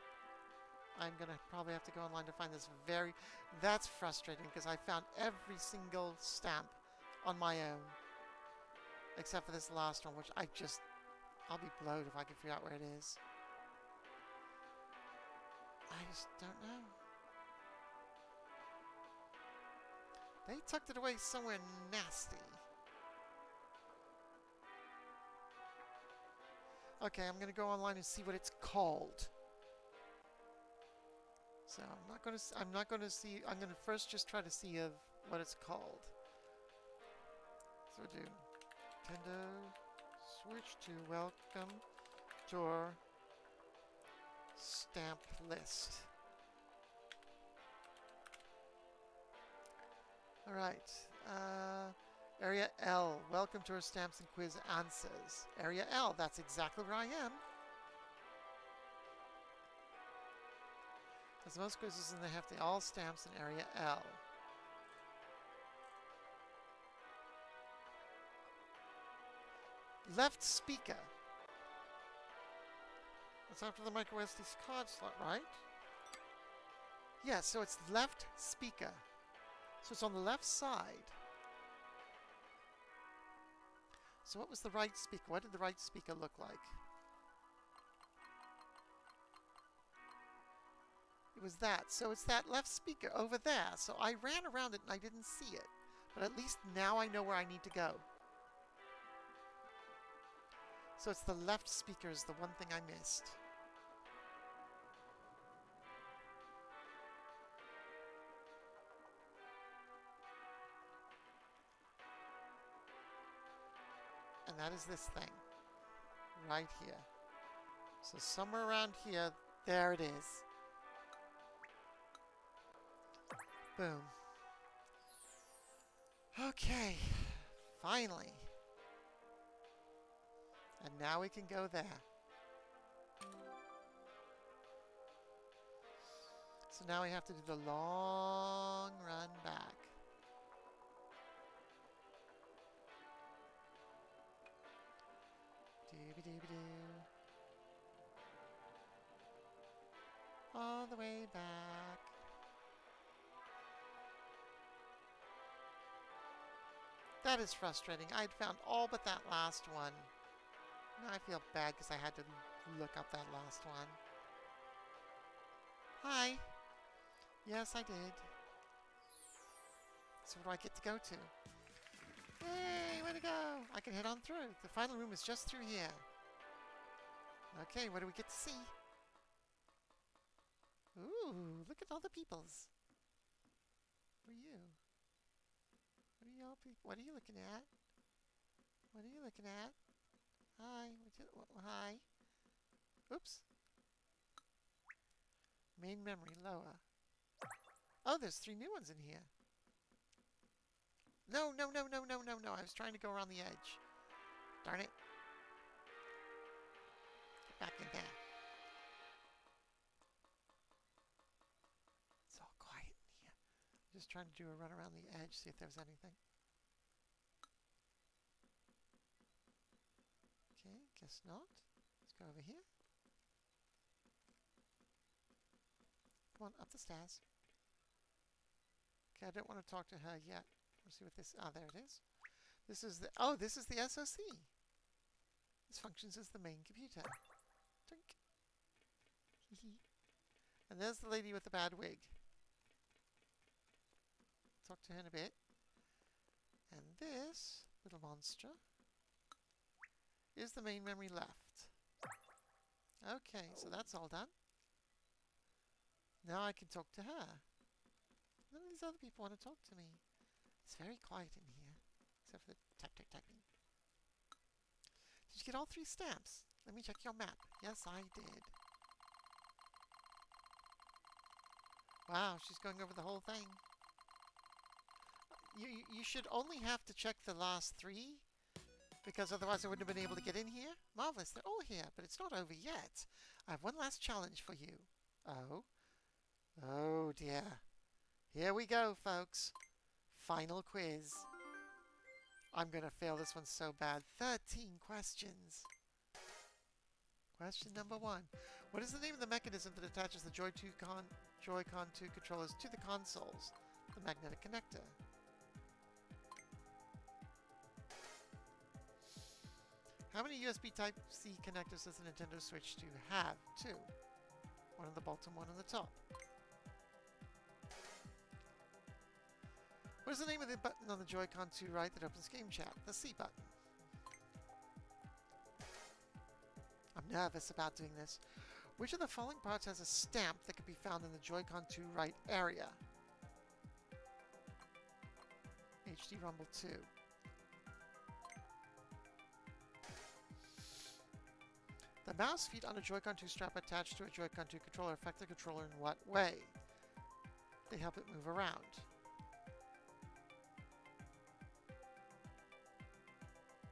I'm going to probably have to go online to find this very... That's frustrating because I found every single stamp on my own. Except for this last one, which I just... I'll be blowed if I can figure out where it is. I just don't know. They tucked it away somewhere nasty. Okay, I'm going to go online and see what it's called. So I'm not going to first just try to see what it's called. So we'll do Nintendo Switch to welcome your stamp list. Alright, Area L, welcome to our stamps and quiz answers. Area L, that's exactly where I am. As most quizzes in the hefty, all stamps in Area L. Left speaker. That's after the micro SD card slot, right? Yeah, so it's left speaker. So it's on the left side. So what was the right speaker? What did the right speaker look like? It was that. So it's that left speaker over there. So I ran around it and I didn't see it. But at least now I know where I need to go. So it's the left speaker is the one thing I missed. And that is this thing. Right here. So somewhere around here, there it is. Boom. Okay. Finally. And now we can go there. So now we have to do the long run back. Dooby-dooby-doo. All the way back. That is frustrating. I'd found all but that last one. Now I feel bad because I had to look up that last one. Hi. Yes, I did. So where do I get to go to? Hey, way to go! I can head on through. The final room is just through here. Okay, what do we get to see? Ooh, look at all the peoples. Who are you? What are y'all people? What are you looking at? What are you looking at? Hi. Hi. Oops. Main memory, lower. Oh, there's 3 new ones in here. No, no, no, no, no, no, no. I was trying to go around the edge. Darn it. Get back in there. It's all quiet in here. Just trying to do a run around the edge, see if there's anything. Okay, guess not. Let's go over here. Come on, up the stairs. Okay, I don't want to talk to her yet. Let's see what this... Ah, there it is. This is the... Oh, this is the SoC. This functions as the main computer. Tink. And there's the lady with the bad wig. Talk to her in a bit. And this little monster is the main memory left. Okay, so that's all done. Now I can talk to her. None of these other people want to talk to me. It's very quiet in here, except for the typing. Did you get all 3 stamps? Let me check your map. Yes, I did. Wow, she's going over the whole thing. You should only have to check the last 3, because otherwise I wouldn't have been able to get in here. Marvelous, they're all here, but it's not over yet. I have one last challenge for you. Oh, Oh dear. Here we go, folks. Final quiz. I'm going to fail this one so bad. 13 questions. Question number 1. What is the name of the mechanism that attaches the Joy-Con 2 controllers to the consoles? The magnetic connector. How many USB Type-C connectors does the Nintendo Switch 2 have? 2. One on the bottom, one on the top. What is the name of the button on the Joy-Con 2 right that opens Game Chat? The C button. I'm nervous about doing this. Which of the following parts has a stamp that can be found in the Joy-Con 2 right area? HD Rumble 2. The mouse feet on a Joy-Con 2 strap attached to a Joy-Con 2 controller affect the controller in what way? They help it move around.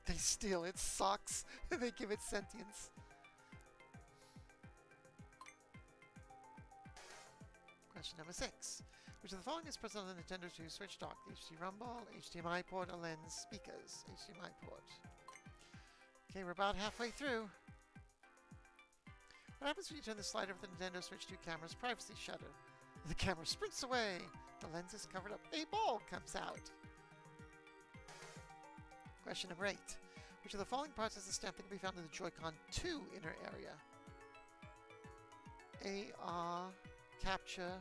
They steal its socks and they give it sentience. Question number 6. Which of the following is present on the Nintendo 2 Switch dock? HD Rumble, HDMI port, or lens speakers? HDMI port. Okay, we're about halfway through. What happens when you turn the slider of the Nintendo Switch 2 camera's privacy shutter? The camera sprints away. The lens is covered up. A ball comes out. Question number 8. Which of the following parts has a stamp that can be found in the Joy-Con 2 inner area? A, R, capture.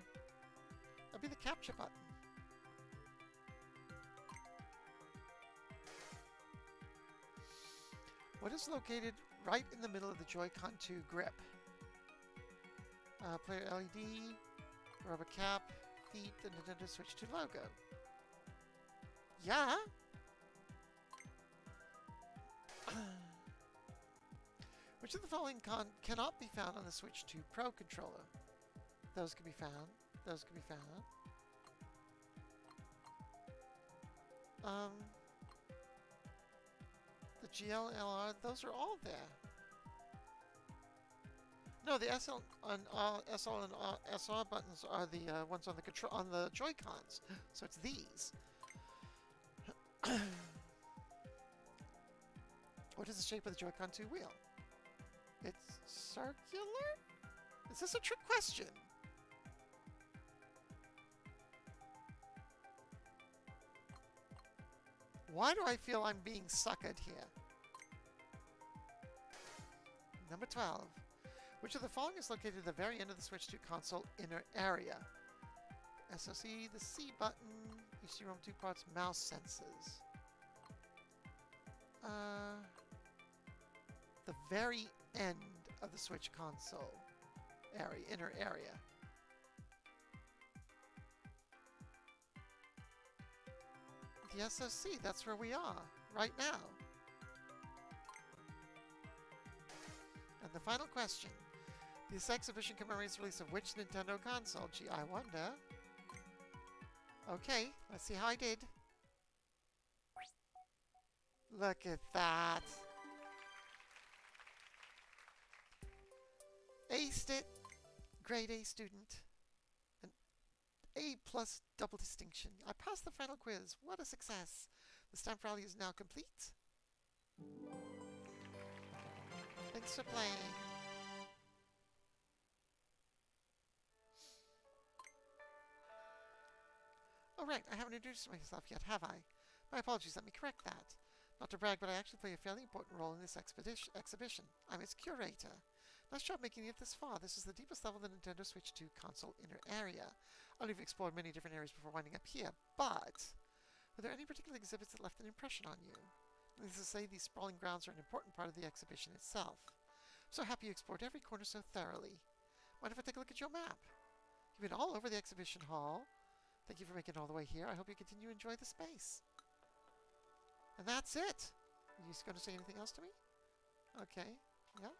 That'd be the capture button. What is located right in the middle of the Joy-Con 2 grip? Player LED, rubber cap, feet, the Nintendo Switch 2 logo. Yeah? Which of the following cannot be found on the Switch 2 Pro controller? Those can be found. Those can be found. The GLLR, those are all there. No, the SL and SR buttons are the ones on the Joy-Cons. So it's these. What is the shape of the Joy-Con 2 wheel? It's circular? Is this a trick question? Why do I feel I'm being suckered here? Number 12. Which of the following is located at the very end of the Switch 2 console inner area? SoC, the C button, HDROM 2 parts, mouse sensors. The very end of the Switch console area, inner area. The SoC, that's where we are, right now. And the final question. This exhibition commemorates the release of which Nintendo console? Gee, I wonder. Okay, let's see how I did. Look at that. Aced it. Grade A student. An A+ double distinction. I passed the final quiz. What a success. The stamp rally is now complete. Thanks for playing. Oh right, I haven't introduced myself yet, have I? My apologies, let me correct that. Not to brag, but I actually play a fairly important role in this exhibition. I'm its curator. Nice job making it this far. This is the deepest level of the Nintendo Switch 2 console inner area. I've explored many different areas before winding up here, but were there any particular exhibits that left an impression on you? Needless to say, these sprawling grounds are an important part of the exhibition itself. So happy you explored every corner so thoroughly. Mind if I take a look at your map? You've been all over the exhibition hall. Thank you for making it all the way here. I hope you continue to enjoy the space. And that's it. Are you going to say anything else to me? Okay. Yeah.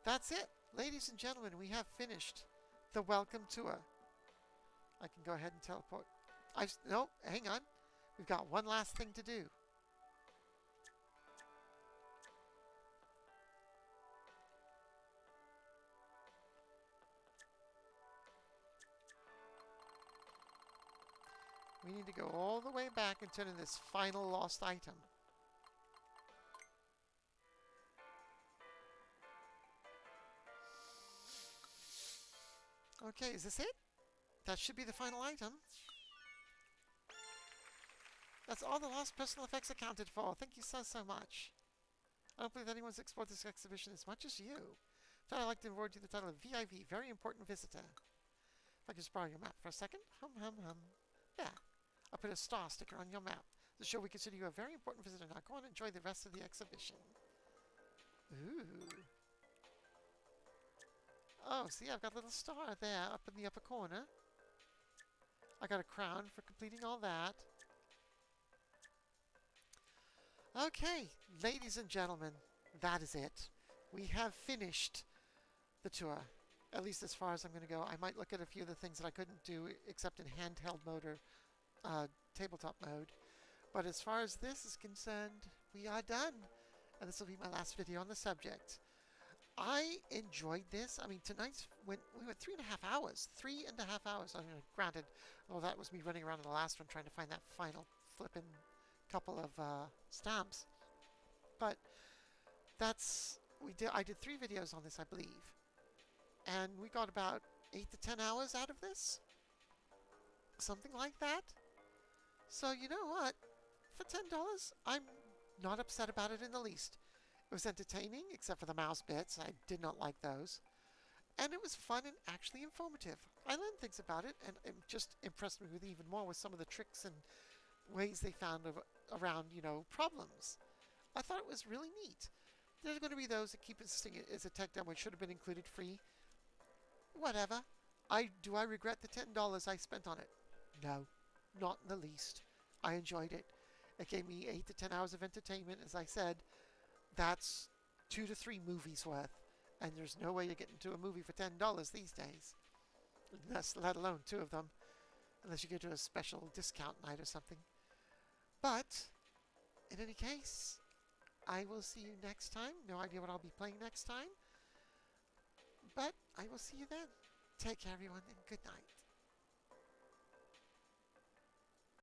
That's it. Ladies and gentlemen, we have finished the welcome tour. I can go ahead and teleport. No, hang on. We've got one last thing to do. We need to go all the way back and turn in this final lost item. Okay, is this it? That should be the final item. That's all the lost personal effects accounted for. Thank you so much. I don't believe anyone's explored this exhibition as much as you. I'd like to award you the title of VIV, Very Important Visitor. If I could just borrow your map for a second. Hum, hum, hum. Yeah. I'll put a star sticker on your map to show we consider you a very important visitor. Now go on and enjoy the rest of the exhibition. Ooh. Oh, see, I've got a little star there up in the upper corner. I got a crown for completing all that. Okay, ladies and gentlemen, that is it. We have finished the tour, at least as far as I'm going to go. I might look at a few of the things that I couldn't do except in handheld mode or tabletop mode. But as far as this is concerned, we are done. And this will be my last video on the subject. I enjoyed this. I mean, we went 3.5 hours. 3.5 hours. I mean, granted, well, that was me running around in the last one trying to find that final flippin' couple of stamps. But I did 3 videos on this, I believe. And we got about 8 to 10 hours out of this. Something like that. So you know what? For $10, I'm not upset about it in the least. It was entertaining, except for the mouse bits. I did not like those. And it was fun and actually informative. I learned things about it, and it just impressed me with even more with some of the tricks and ways they found around, problems. I thought it was really neat. There's going to be those that keep insisting it is a tech demo. It should have been included free. Whatever. Do I regret the $10 I spent on it? No, not in the least. I enjoyed it. It gave me 8 to 10 hours of entertainment. As I said, that's 2 to 3 movies worth. And there's no way you're getting to a movie for $10 these days. Let alone 2 of them. Unless you go to a special discount night or something. But, in any case, I will see you next time. No idea what I'll be playing next time. But I will see you then. Take care, everyone, and good night.